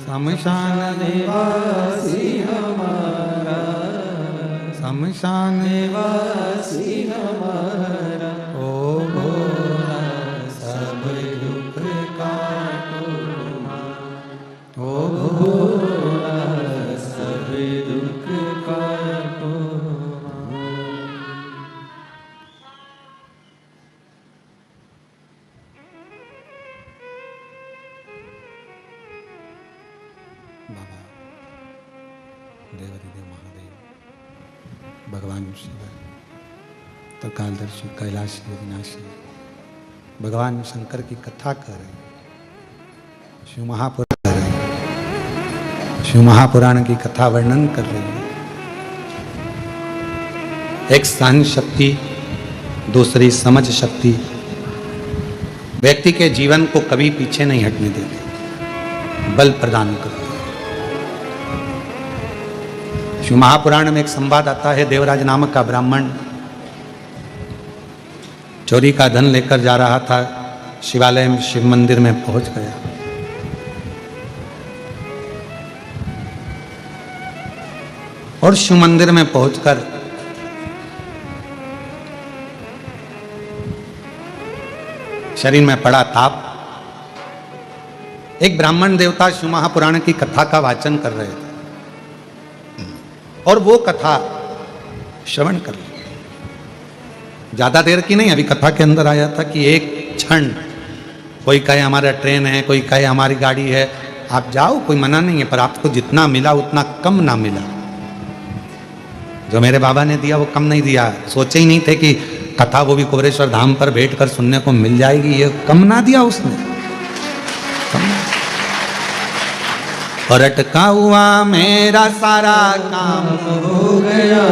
शमशान निवासी हमारा, शमशान निवासी हमारा, ओ भोला सब दुख काटो ओ भोला, सब दुख काटो। बाबा देवाधिदेव महादेव भगवान शिव त्रिकालदर्शी कैलाशी अविनाशी भगवान शंकर की कथा कर रहे हैं, शिव महापुराण कर रहे हैं, शिव महापुराण की कथा वर्णन कर रही है। एक सहन शक्ति, दूसरी समझ शक्ति व्यक्ति के जीवन को कभी पीछे नहीं हटने देती, बल प्रदान करती है। शिव महापुराण में एक संवाद आता है, देवराज नामक का ब्राह्मण चोरी का धन लेकर जा रहा था, शिवालय में शिव मंदिर में पहुंच गया। और शिव मंदिर में पहुंचकर शरीर में पड़ा ताप। एक ब्राह्मण देवता शिव महापुराण की कथा का वाचन कर रहे थे और वो कथा श्रवण कर ली। ज्यादा देर की नहीं, अभी कथा के अंदर आया था कि एक क्षण, कोई कहे हमारा ट्रेन है, कोई कहे हमारी गाड़ी है, आप जाओ, कोई मना नहीं है, पर आपको जितना मिला उतना कम ना मिला। जो मेरे बाबा ने दिया वो कम नहीं दिया। सोचे ही नहीं थे कि कथा वो भी कुबेरेश्वर धाम पर बैठकर सुनने को मिल जाएगी, ये कम ना दिया उसने। और अटका हुआ मेरा सारा काम हो गया।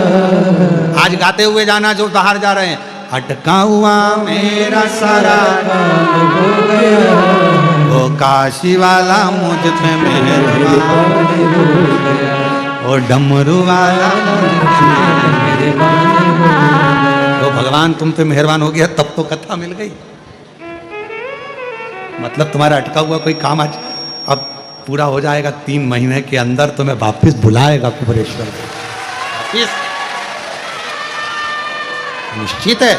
आज गाते हुए जाना जो बाहर जा रहे हैं, अटका हुआ मेरा सारा काम हो गया। वो काशी वाला मुझ पे मेहरबान हो गया। वो डमरू वाला मेहरबान हो गया। तो भगवान तुम पे मेहरबान हो गया, तब तो कथा मिल गई। मतलब तुम्हारा अटका हुआ कोई काम आज अब पूरा हो जाएगा। 3 महीने के अंदर तुम्हें वापिस बुलाएगा कुबेरेश्वर वापिस, निश्चित है।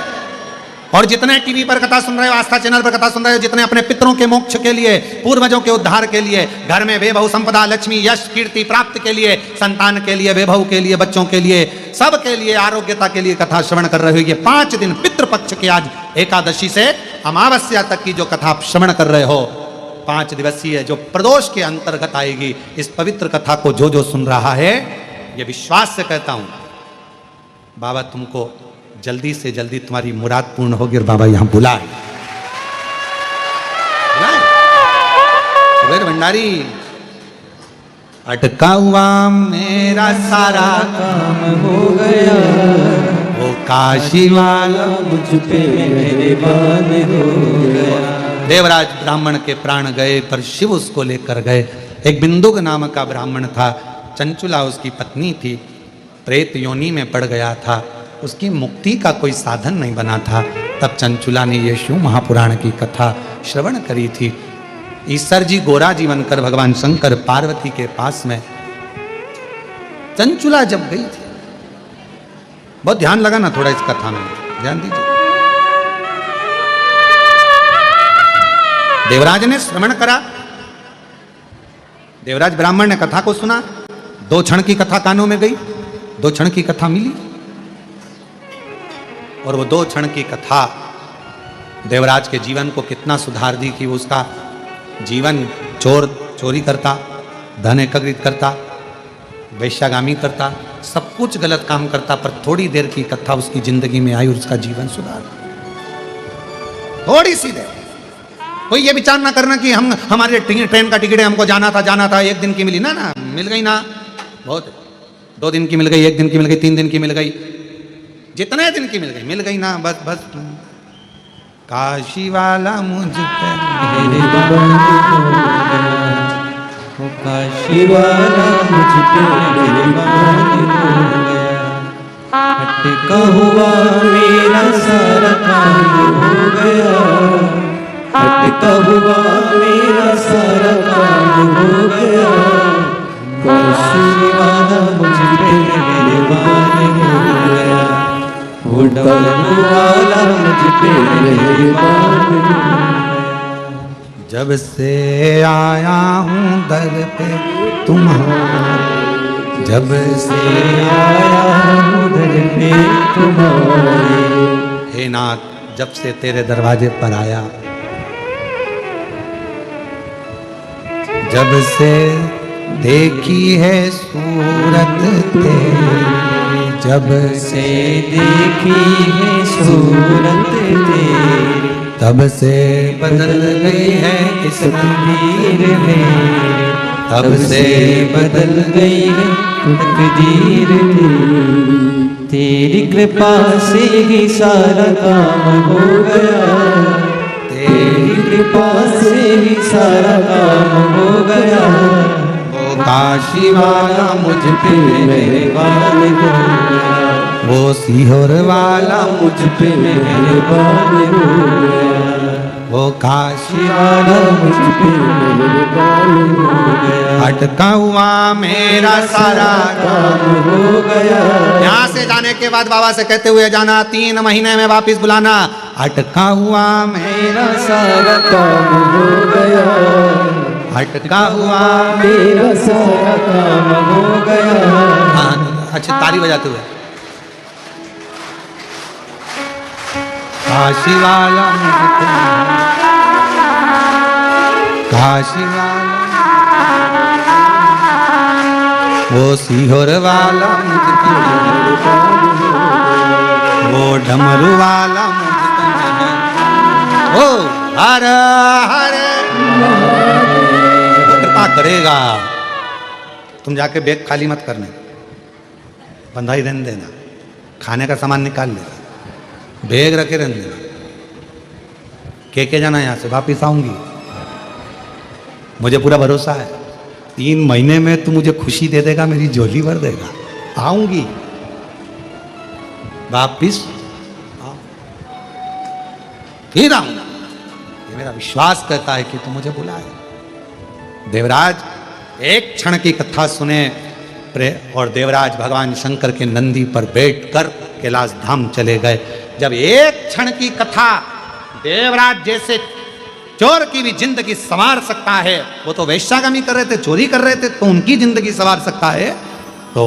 और जितने टीवी पर कथा सुन रहे हो, आस्था चैनल पर कथा सुन रहे हो, जितने अपने पितरों के मोक्ष के लिए, पूर्वजों के उद्धार के लिए, घर में वैभव संपदा लक्ष्मी यश कीर्ति प्राप्त के लिए, संतान के लिए, वैभव के लिए, बच्चों के लिए, सब के लिए, आरोग्यता के लिए कथा श्रवण कर रहे हो। ये 5 दिन पितृपक्ष के आज एकादशी से अमावस्या तक की जो कथा आप श्रवण कर रहे हो, 5 दिवसीय जो प्रदोष के अंतर्गत आएगी, इस पवित्र कथा को जो जो सुन रहा है, ये विश्वास से कहता हूं बाबा तुमको जल्दी से जल्दी तुम्हारी मुराद पूर्ण होगी। और बाबा यहां बुलाए कुबेर भंडारी, अटका हुआ मेरा सारा काम हो गया। वो काशी वाला मुझ पे मेहरबान हो गया। देवराज ब्राह्मण के प्राण गए, पर शिव उसको लेकर गए। एक बिंदुक नाम का ब्राह्मण था, चंचुला उसकी पत्नी थी, प्रेत योनि में पड़ गया था, उसकी मुक्ति का कोई साधन नहीं बना था। तब चंचुला ने ये शिव महापुराण की कथा श्रवण करी थी। ईश्वर जी गोरा जीवन कर भगवान शंकर पार्वती के पास में चंचुला जब गई थी, बहुत ध्यान लगा ना थोड़ा इस कथा में, ध्यान दीजिए। देवराज ने श्रवण करा, देवराज ब्राह्मण ने कथा को सुना, 2 क्षण की कथा कानों में गई, 2 क्षण की कथा मिली। और वो 2 क्षण की कथा देवराज के जीवन को कितना सुधार दी कि वो उसका जीवन चोरी करता, धन एकत्रित करता, वैश्यागामी करता, सब कुछ गलत काम करता, पर थोड़ी देर की कथा उसकी जिंदगी में आई और उसका जीवन सुधार। थोड़ी सी देर। कोई ये विचार ना करना कि हम हमारे ट्रेन का टिकट है, हमको जाना था, 1 दिन की मिली ना मिल गई ना, बहुत 2 दिन की मिल गई, 1 दिन की मिल गई, 3 दिन की मिल गई, जितने दिन की मिल गई ना, बस काशी वाला मुझ पे मेहरबान हो गया। वो काशी वाला मुझ पे मेहरबान हो गया। अटका हुआ मेरा सारा काम हो गया। अटका हुआ मेरा सारा काम हो गया। काशी वाला मुझ पे मेहरबान हो गया। वो डमरू वाला मुझ पे मेहरबान हो गया। जब से आया हूँ दर पे तुम्हारे, जब से आया हूँ दर पे तुम्हारे। हे नाथ, जब से तेरे दरवाजे पर आया, जब से देखी है सूरत तेरी, जब से देखी है सूरत तेरी, तब से बदल गई है इस तकदीर मेरी। तब से बदल गई है तकदीर मेरी। तेरी कृपा से ही सारा काम हो गया। तेरी कृपा से ही सारा काम हो गया। वो काशी वाला मुझ पे मेहरबान हो गया। वो सीहोर वाला मुझ पे मेहरबान हो गया। वो काशी वाला मुझ पे मेहरबान हो गया। अटका हुआ मेरा सारा काम हो गया। यहाँ से जाने के बाद बाबा से कहते हुए जाना, 3 महीने में वापिस बुलाना। अटका हुआ मेरा सारा काम हो गया, अटका हुआ मेरा सारा काम हो गया। हाँ, अच्छा ताली बजाते हुए। काशी वाला मुझको, काशी वाला, वो सीहोर वाला मुझको, वो डमरू वाला मुझको, ओ हर हर कृपा करेगा। तुम जाके बैग खाली मत करने, बंधाई रहने देना, खाने का सामान निकाल लेना, बैग रखे रहने देना। के जाना यहाँ से, वापिस आऊंगी, मुझे पूरा भरोसा है। 3 महीने में तू मुझे खुशी दे देगा, मेरी झोली भर देगा, आऊंगी वापिस, फिर आऊंगा। ये मेरा विश्वास कहता है कि तू मुझे बुलाए। देवराज एक क्षण की कथा सुने और देवराज भगवान शंकर के नंदी पर बैठकर कैलाश धाम चले गए। जब एक क्षण की कथा देवराज जैसे चोर की भी जिंदगी संवार सकता है, वो तो वैश्यागामी कर रहे थे, चोरी कर रहे थे, तो उनकी जिंदगी संवार सकता है, तो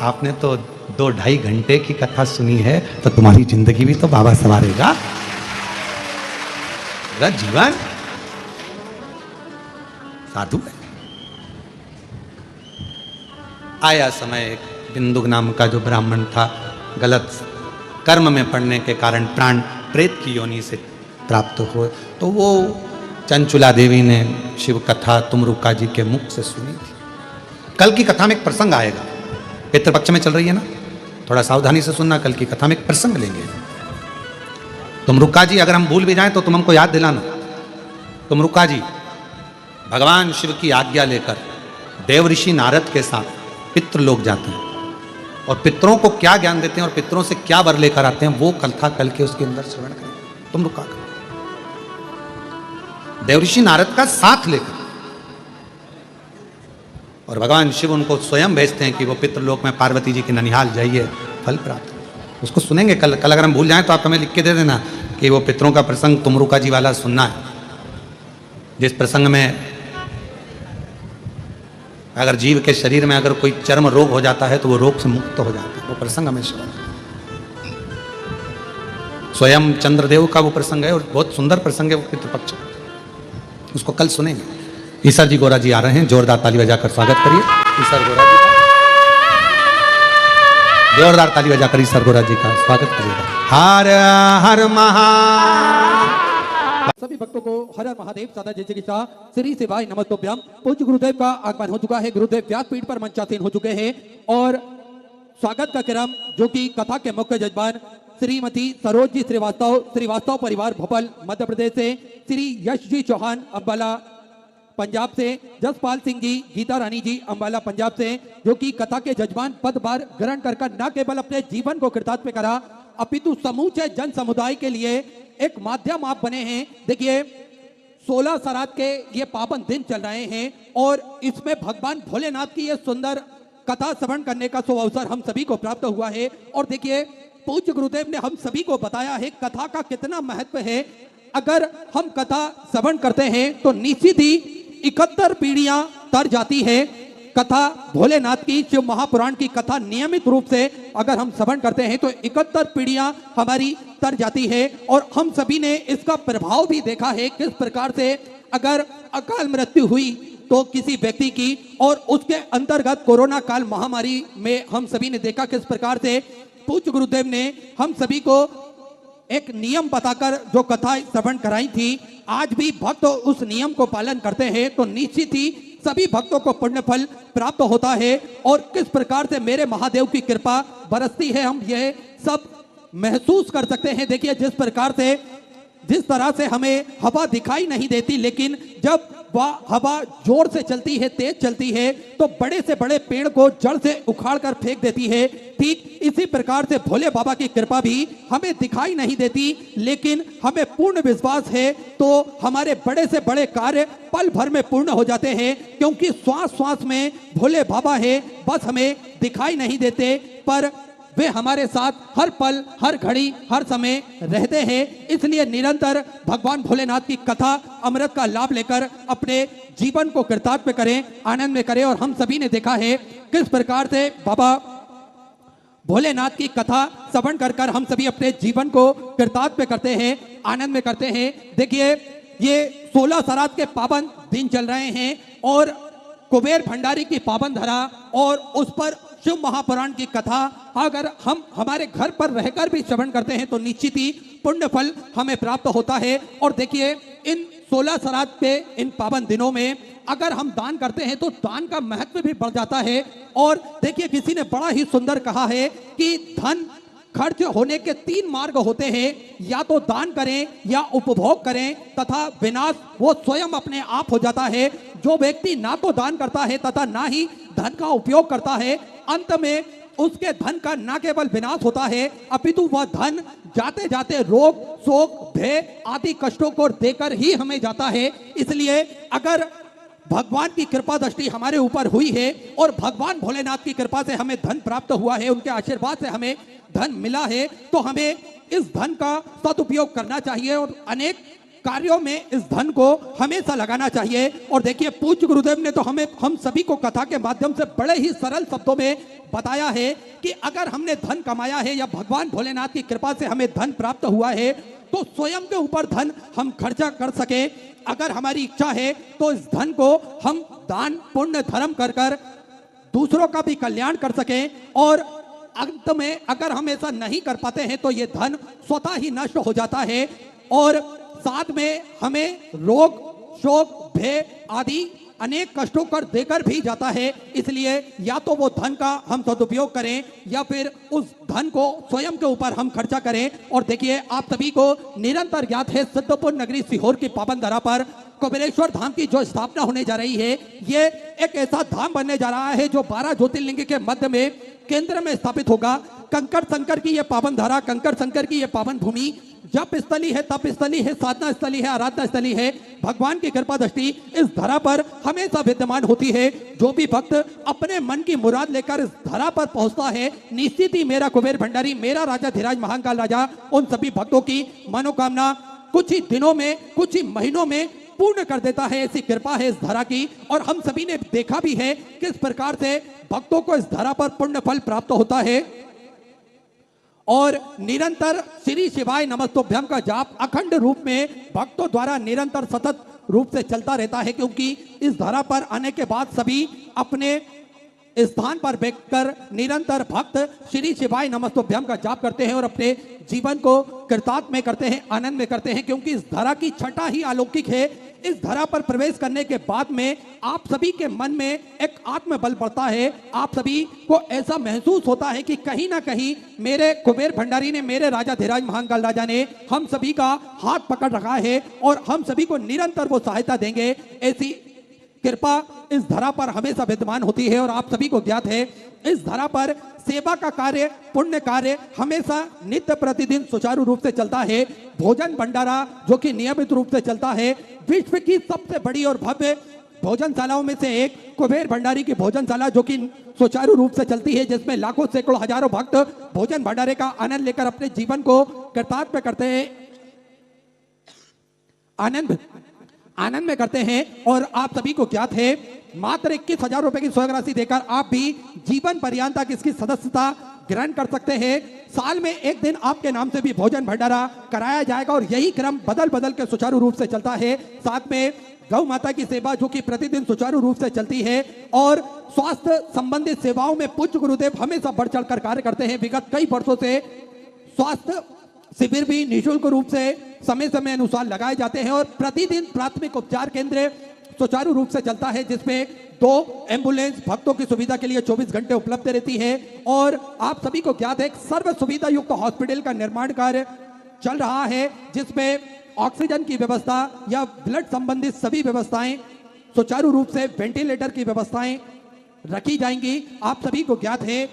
आपने तो 2-2.5 घंटे की कथा सुनी है, तो तुम्हारी जिंदगी भी तो बाबा संवारेगा। जीवन साधु है। आया समय, एक बिंदु नाम का जो ब्राह्मण था, गलत कर्म में पड़ने के कारण प्राण प्रेत की योनि से प्राप्त हुए, तो वो चंचुला देवी ने शिव कथा तुमरुका जी के मुख से सुनी थी। कल की कथा में एक प्रसंग आएगा, पितृपक्ष में चल रही है ना, थोड़ा सावधानी से सुनना। कल की कथा में एक प्रसंग लेंगे। तुमरुका जी, अगर हम भूल भी जाएं तो तुम हमको याद दिलाना। तुमरुका जी भगवान शिव की आज्ञा लेकर देवऋषि नारद के साथ पितृलोक जाते हैं, और पितरों को क्या ज्ञान देते हैं और पितरों से क्या वर लेकर आते हैं, वो कथा कल के उसके अंदर श्रवण करें। तुमरुका का देवऋषि नारद का साथ लेकर, और भगवान शिव उनको स्वयं भेजते हैं कि वो पितृलोक में पार्वती जी के ननिहाल जाइए, फल प्राप्त। उसको सुनेंगे कल। अगर हम भूल जाएं तो आप हमें लिख के दे देना कि वो पितरों का प्रसंग तुमरुका जी वाला सुनना है, जिस प्रसंग में अगर जीव के शरीर में अगर कोई चर्म रोग हो जाता है तो वो रोग से मुक्त हो जाता है। वो प्रसंग हमें स्वयं चंद्रदेव का वो प्रसंग है, और बहुत सुंदर प्रसंग है वो पितृपक्ष, उसको कल सुनेंगे। ईसर जी गोरा जी आ रहे हैं, जोरदार ताली बजाकर स्वागत करिए ईसर गोरा जी का। जोरदार ताली बजाकर ईसर गोरा जी का स्वागत करिएगा। हर हर सभी भक्तों को हर हर महादेव सदा जय जय सा श्री शिवाय नमस्तोभ्यम। पूज्य गुरुदेव का आगमन हो चुका है। गुरुदेव व्यासपीठ पर मंचासीन हो चुके हैं, और स्वागत का क्रम जो कि कथा के मुख्य जजमान श्रीमती सरोज जी श्रीवास्तव परिवार भोपाल मध्य प्रदेश से, श्री यश जी चौहान अम्बाला पंजाब से, जसपाल सिंह जी, गीता रानी जी अम्बाला पंजाब से, जो कि कथा के जजमान पदभार ग्रहण कर न केवल अपने जीवन को कृतार्थ में करा, अपितु समूचे जन समुदाय के लिए एक माध्यम आप बने हैं। देखिए 16 श्राद्ध के ये पावन दिन चल रहे हैं, और इसमें भगवान भोलेनाथ की ये सुंदर कथा श्रवण करने का अवसर हम सभी को प्राप्त हुआ है। और देखिए पूज्य गुरुदेव ने हम सभी को बताया है कथा का कितना महत्व है। अगर हम कथा श्रवण करते हैं तो निश्चित ही 71 पीढ़ियां तर जाती है। कथा भोलेनाथ की शिव महापुराण की कथा नियमित रूप से अगर हम श्रवण करते हैं तो 71 पीढ़ियां हमारी तर जाती है, और हम सभी ने इसका प्रभाव भी देखा है किस प्रकार से अगर अकाल मृत्यु हुई तो किसी व्यक्ति की, और उसके अंतर्गत कोरोना काल महामारी में हम सभी ने देखा किस प्रकार से पूज्य गुरुदेव ने हम सभी को एक नियम बताकर जो कथा श्रवण कराई थी। आज भी भक्त उस नियम को पालन करते हैं तो निश्चित ही सभी भक्तों को पुण्य फल प्राप्त होता है, और किस प्रकार से मेरे महादेव की कृपा बरसती है हम ये सब महसूस कर सकते हैं। देखिए जिस तरह से हमें हवा दिखाई नहीं देती, लेकिन जब वह हवा जोर से चलती है, तेज चलती है, तो बड़े से बड़े पेड़ को जड़ से उखाड़ कर फेंक देती है। ठीक इसी प्रकार से भोले बाबा की कृपा भी हमें दिखाई नहीं देती, लेकिन हमें पूर्ण विश्वास है तो हमारे बड़े से बड़े कार्य पल भर में पूर्ण हो जाते हैं, क्योंकि श्वास श्वास में भोले बाबा है। बस हमें दिखाई नहीं देते, पर वे हमारे साथ हर पल हर घड़ी हर समय रहते हैं। इसलिए निरंतर भगवान भोलेनाथ की कथा अमृत का लाभ लेकर अपने जीवन को कृतार्थ करें, आनंद में करें। और हम सभी ने देखा है किस प्रकार से बाबा भोलेनाथ की कथा श्रवण कर कर हम सभी अपने जीवन को कृतार्थ करते हैं, आनंद में करते हैं। देखिए ये 16 श्राद्ध के पावन दिन चल रहे हैं और कुबेर भंडारी की पावन धरा और उस पर शिव महापुराण की कथा अगर हम हमारे घर पर रहकर भी श्रवण करते हैं तो निश्चित ही पुण्य फल हमें प्राप्त होता है। और देखिए इन 16 श्राद्ध के इन पावन दिनों में अगर हम दान करते हैं तो दान का महत्व भी बढ़ जाता है। और देखिए किसी ने बड़ा ही सुंदर कहा है कि धन खर्च होने के 3 मार्ग होते हैं, या तो दान करें या उपभोग करें तथा विनाश वो स्वयं अपने आप हो जाता है। जो व्यक्ति ना तो दान करता है तथा ना ही धन का उपयोग करता है, अंत में उसके धन का ना केवल विनाश होता है अपितु वह धन जाते जाते रोग शोक भय आदि कष्टों को देकर ही हमें जाता है। इसलिए अगर भगवान की कृपा दृष्टि हमारे ऊपर हुई है और भगवान भोलेनाथ की कृपा से हमें धन प्राप्त हुआ है, उनके आशीर्वाद से हमें धन मिला है, तो हमें इस धन का सदुपयोग करना चाहिए और अनेक कार्यों में इस धन को हमेशा लगाना चाहिए। और देखिए पूज्य गुरुदेव ने तो हम सभी को कथा के माध्यम से बड़े ही सरल शब्दों में बताया है कि अगर हमने धन कमाया है या भगवान भोलेनाथ की कृपा से हमें धन प्राप्त हुआ है तो स्वयं के ऊपर धन हम खर्चा कर सके। अगर हमारी इच्छा है तो इस धन को हम दान पुण्य धर्म कर कर दूसरों का भी कल्याण कर सके। और अंत में अगर हम ऐसा नहीं कर पाते हैं तो ये धन स्वतः ही नष्ट हो जाता है और साथ में हमें रोग शोक भय आदि अनेक कष्टों कर देकर भी जाता है। इसलिए या तो वो धन का हम सदुपयोग करें या फिर उस धन को स्वयं के ऊपर हम खर्चा करें। और देखिए आप सभी को निरंतर ज्ञात है सिद्धपुर नगरी सीहोर की पावन धरा पर कुबेरेश्वर धाम की जो स्थापना होने जा रही है, ये एक ऐसा धाम बनने जा रहा है जो 12 ज्योतिर्लिंग के मध्य में केंद्र में स्थापित होगा। कंकड़ शंकर की ये पावन धारा, कंकड़ शंकर की ये पावन भूमि जप स्थली है, तप स्थली है, साधना स्थली है, आराधना स्थली है। भगवान की कृपा दृष्टि इस धरा पर हमेशा विद्यमान होती है। जो भी भक्त अपने मन की मुराद लेकर इस धरा पर पहुंचता है, निश्चित ही मेरा कुबेर भंडारी, मेरा राजा धीराज महाकाल राजा उन सभी भक्तों की मनोकामना कुछ ही दिनों में, कुछ ही महीनों में पूर्ण कर देता है। ऐसी कृपा है इस धरा की। और हम सभी ने देखा भी है किस प्रकार से भक्तों को इस धरा पर पुण्य फल प्राप्त होता है। और निरंतर श्री शिवाय नमस्तुभ्यम का जाप अखंड रूप में भक्तों द्वारा निरंतर सतत रूप से चलता रहता है, क्योंकि इस धरा पर आने के बाद सभी अपने स्थान पर बैठकर निरंतर भक्त श्री शिवाय नमस्तुभ्यम का जाप करते हैं और अपने जीवन को कृतार्थ में करते हैं, आनंद में करते हैं, क्योंकि इस धरा की छटा ही अलौकिक है। इस धरा पर प्रवेश करने के बाद में आप सभी के मन में एक आत्मबल बढ़ता है। आप सभी को ऐसा महसूस होता है कि कहीं ना कहीं मेरे कुबेर भंडारी ने, मेरे राजा धीराज महाकाल राजा ने हम सभी का हाथ पकड़ रखा है और हम सभी को निरंतर वो सहायता देंगे। ऐसी कृपा इस धरा पर हमेशा विद्यमान होती है। और आप सभी को ज्ञात है इस धरा पर सेवा का कार्य, पुण्य कार्य हमेशा नित्य प्रतिदिन सुचारू रूप से चलता है। भोजन भंडारा जो कि नियमित रूप से चलता है। विश्व की सबसे बड़ी और भव्य भोजनशालाओं में से एक कुबेर भंडारी की भोजनशाला जो कि सुचारू रूप से चलती है, जिसमें लाखों सैकड़ों हजारों भक्त भोजन भंडारे का आनंद लेकर अपने जीवन को कृतार्थ करते हैं, आनंद में करते हैं। और आप सभी को ज्ञात है मात्र 21,000 रुपए की स्वयं राशि देकर आप भी जीवन पर्यंत तक इसकी सदस्यता ग्रहण कर सकते हैं। साल में एक दिन आपके नाम से भी भोजन भंडारा कराया जाएगा और यही क्रम बदल बदल के सुचारू रूप से चलता है। साथ में गौ माता की सेवा जो कि प्रतिदिन सुचारू रूप से चलती है और स्वास्थ्य संबंधित सेवाओं में पूज्य गुरुदेव हमेशा बढ़ चढ़ कर कार्य करते हैं। विगत कई वर्षों से स्वास्थ्य शिविर भी निःशुल्क रूप से समय समय अनुसार लगाए जाते हैं और प्रतिदिन प्राथमिक उपचार केंद्र सुचारू रूप से चलता है, जिसमें 2 एम्बुलेंस भक्तों की सुविधा के लिए 24 घंटे उपलब्ध रहती है। और आप सभी को ज्ञात है सर्व सुविधा युक्त हॉस्पिटल का निर्माण कार्य चल रहा है, जिसमें ऑक्सीजन की व्यवस्था या ब्लड संबंधित सभी व्यवस्थाएं सुचारू रूप से, वेंटिलेटर की व्यवस्थाएं रखी जाएंगी। आप सभी को ज्ञात है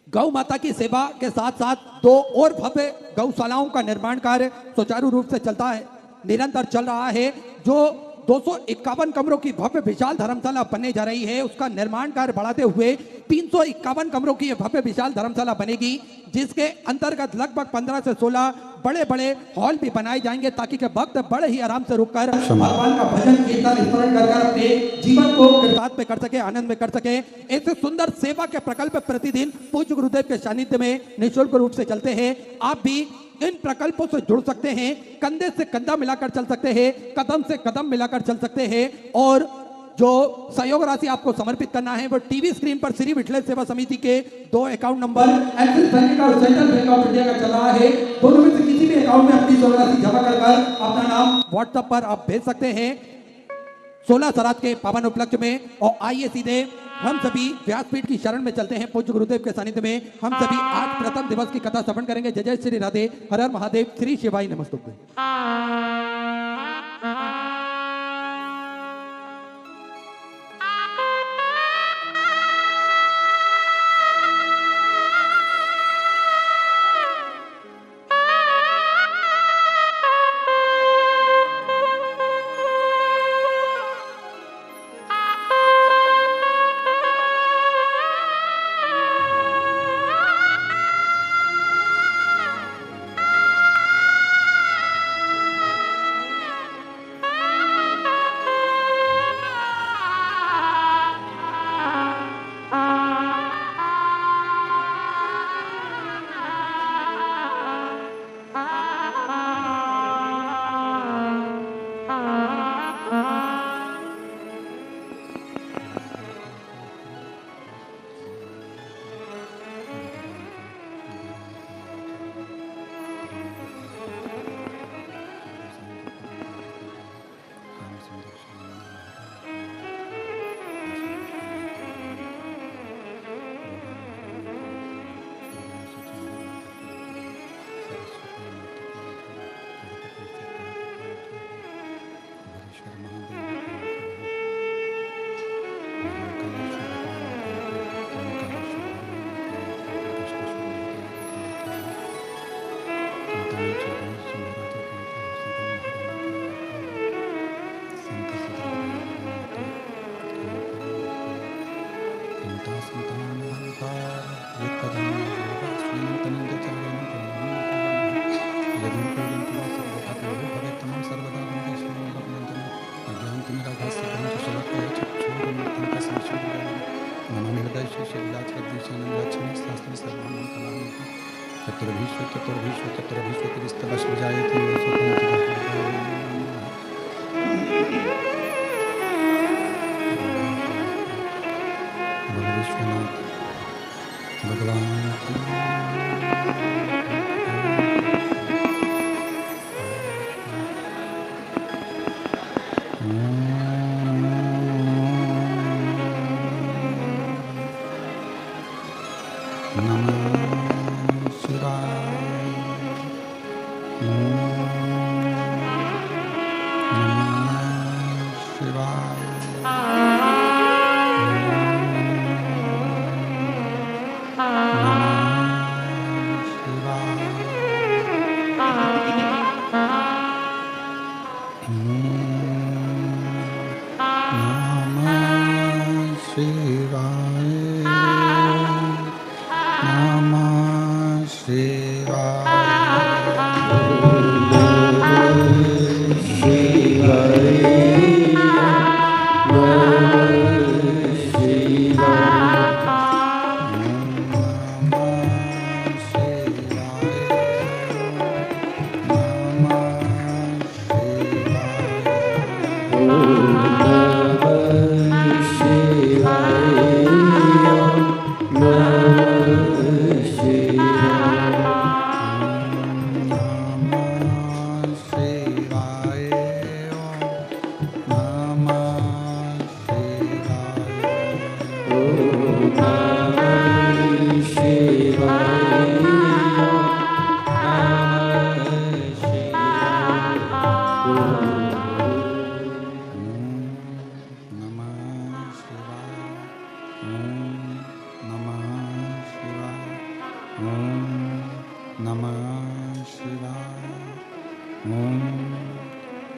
गौ माता की सेवा के साथ साथ 2 और भव्य गौशालाओं का निर्माण कार्य सुचारू रूप से चलता है, निरंतर चल रहा है। जो 251 कमरों की भव्य विशाल धर्मशाला बनने जा रही है। उसका निर्माण कार्य बढ़ाते हुए 351 कमरों की यह भव्य विशाल धर्मशाला बनेगी, जिसके अंतर्गत लगभग 15 से 16 बड़े बड़े हॉल भी बनाए जाएंगे, ताकि के भक्त बड़े ही आराम से रुककर भगवान का भजन कीर्तन स्मरण कर अपने जीवन को कृतार्थ में कर सके, आनंद में कर सके। ऐसे सुंदर सेवा के प्रकल्प प्रतिदिन पूज्य गुरुदेव के सानिध्य में निःशुल्क रूप से चलते हैं। आप भी इन प्रकल्पों से जुड़ सकते हैं, कंधे से कंधा मिलाकर चल सकते हैं, कदम से कदम मिलाकर चल सकते हैं। और जो सहयोग राशि आपको समर्पित करना है वो टीवी स्क्रीन पर श्री विठलेश सेवा समिति के 2 अकाउंट नंबर एक्सिस बैंक और सेंट्रल बैंक ऑफ इंडिया का चल रहा है। दोनों में से किसी भी अकाउंट में अपनी सहयोग राशि जमा कर अपना नाम व्हाट्सएप पर आप भेज सकते हैं 16 श्राद्ध के पावन उपलक्ष्य में। और आइए सीधे हम सभी व्यासपीठ की शरण में चलते हैं। पूज्य गुरुदेव के सानिध्य में हम सभी आज प्रथम दिवस की कथा श्रवण करेंगे। जय जय श्री राधे, हर हर महादेव, श्री शिवाय नमस्तुभ्यं।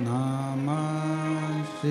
नमः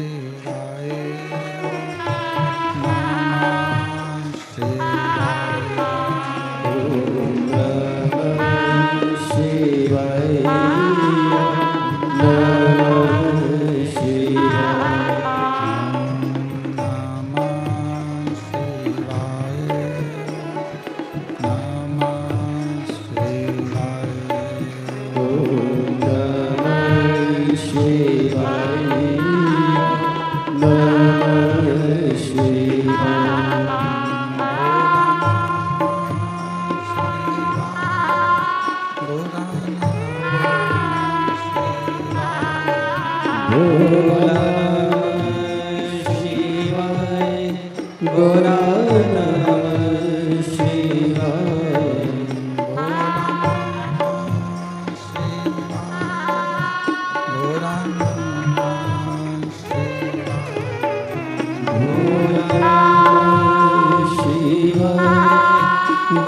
गौरा नमः शिवाय।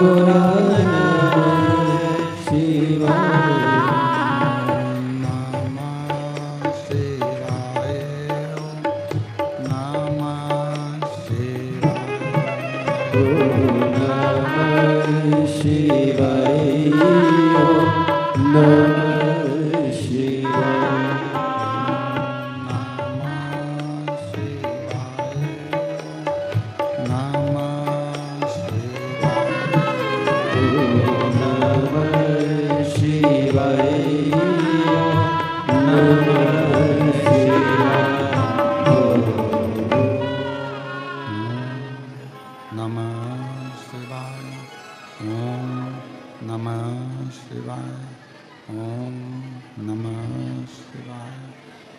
गौरा नमः शिवाय।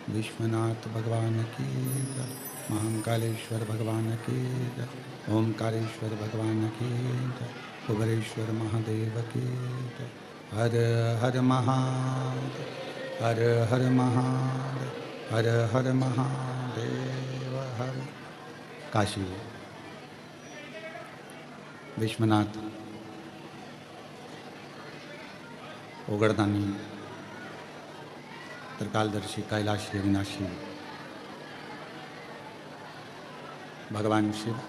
विश्वनाथ भगवान की जय। महाकालेश्वर भगवान की जय। ओमकारेश्वर भगवान की जय। कुबेरेश्वर महादेव की जय। हर हर महादेव, हर हर महादेव, हर हर महादेव, हर। काशी विश्वनाथ ओगड़दानी त्रिकालदर्शी कैलाशी अविनाशी भगवान शिव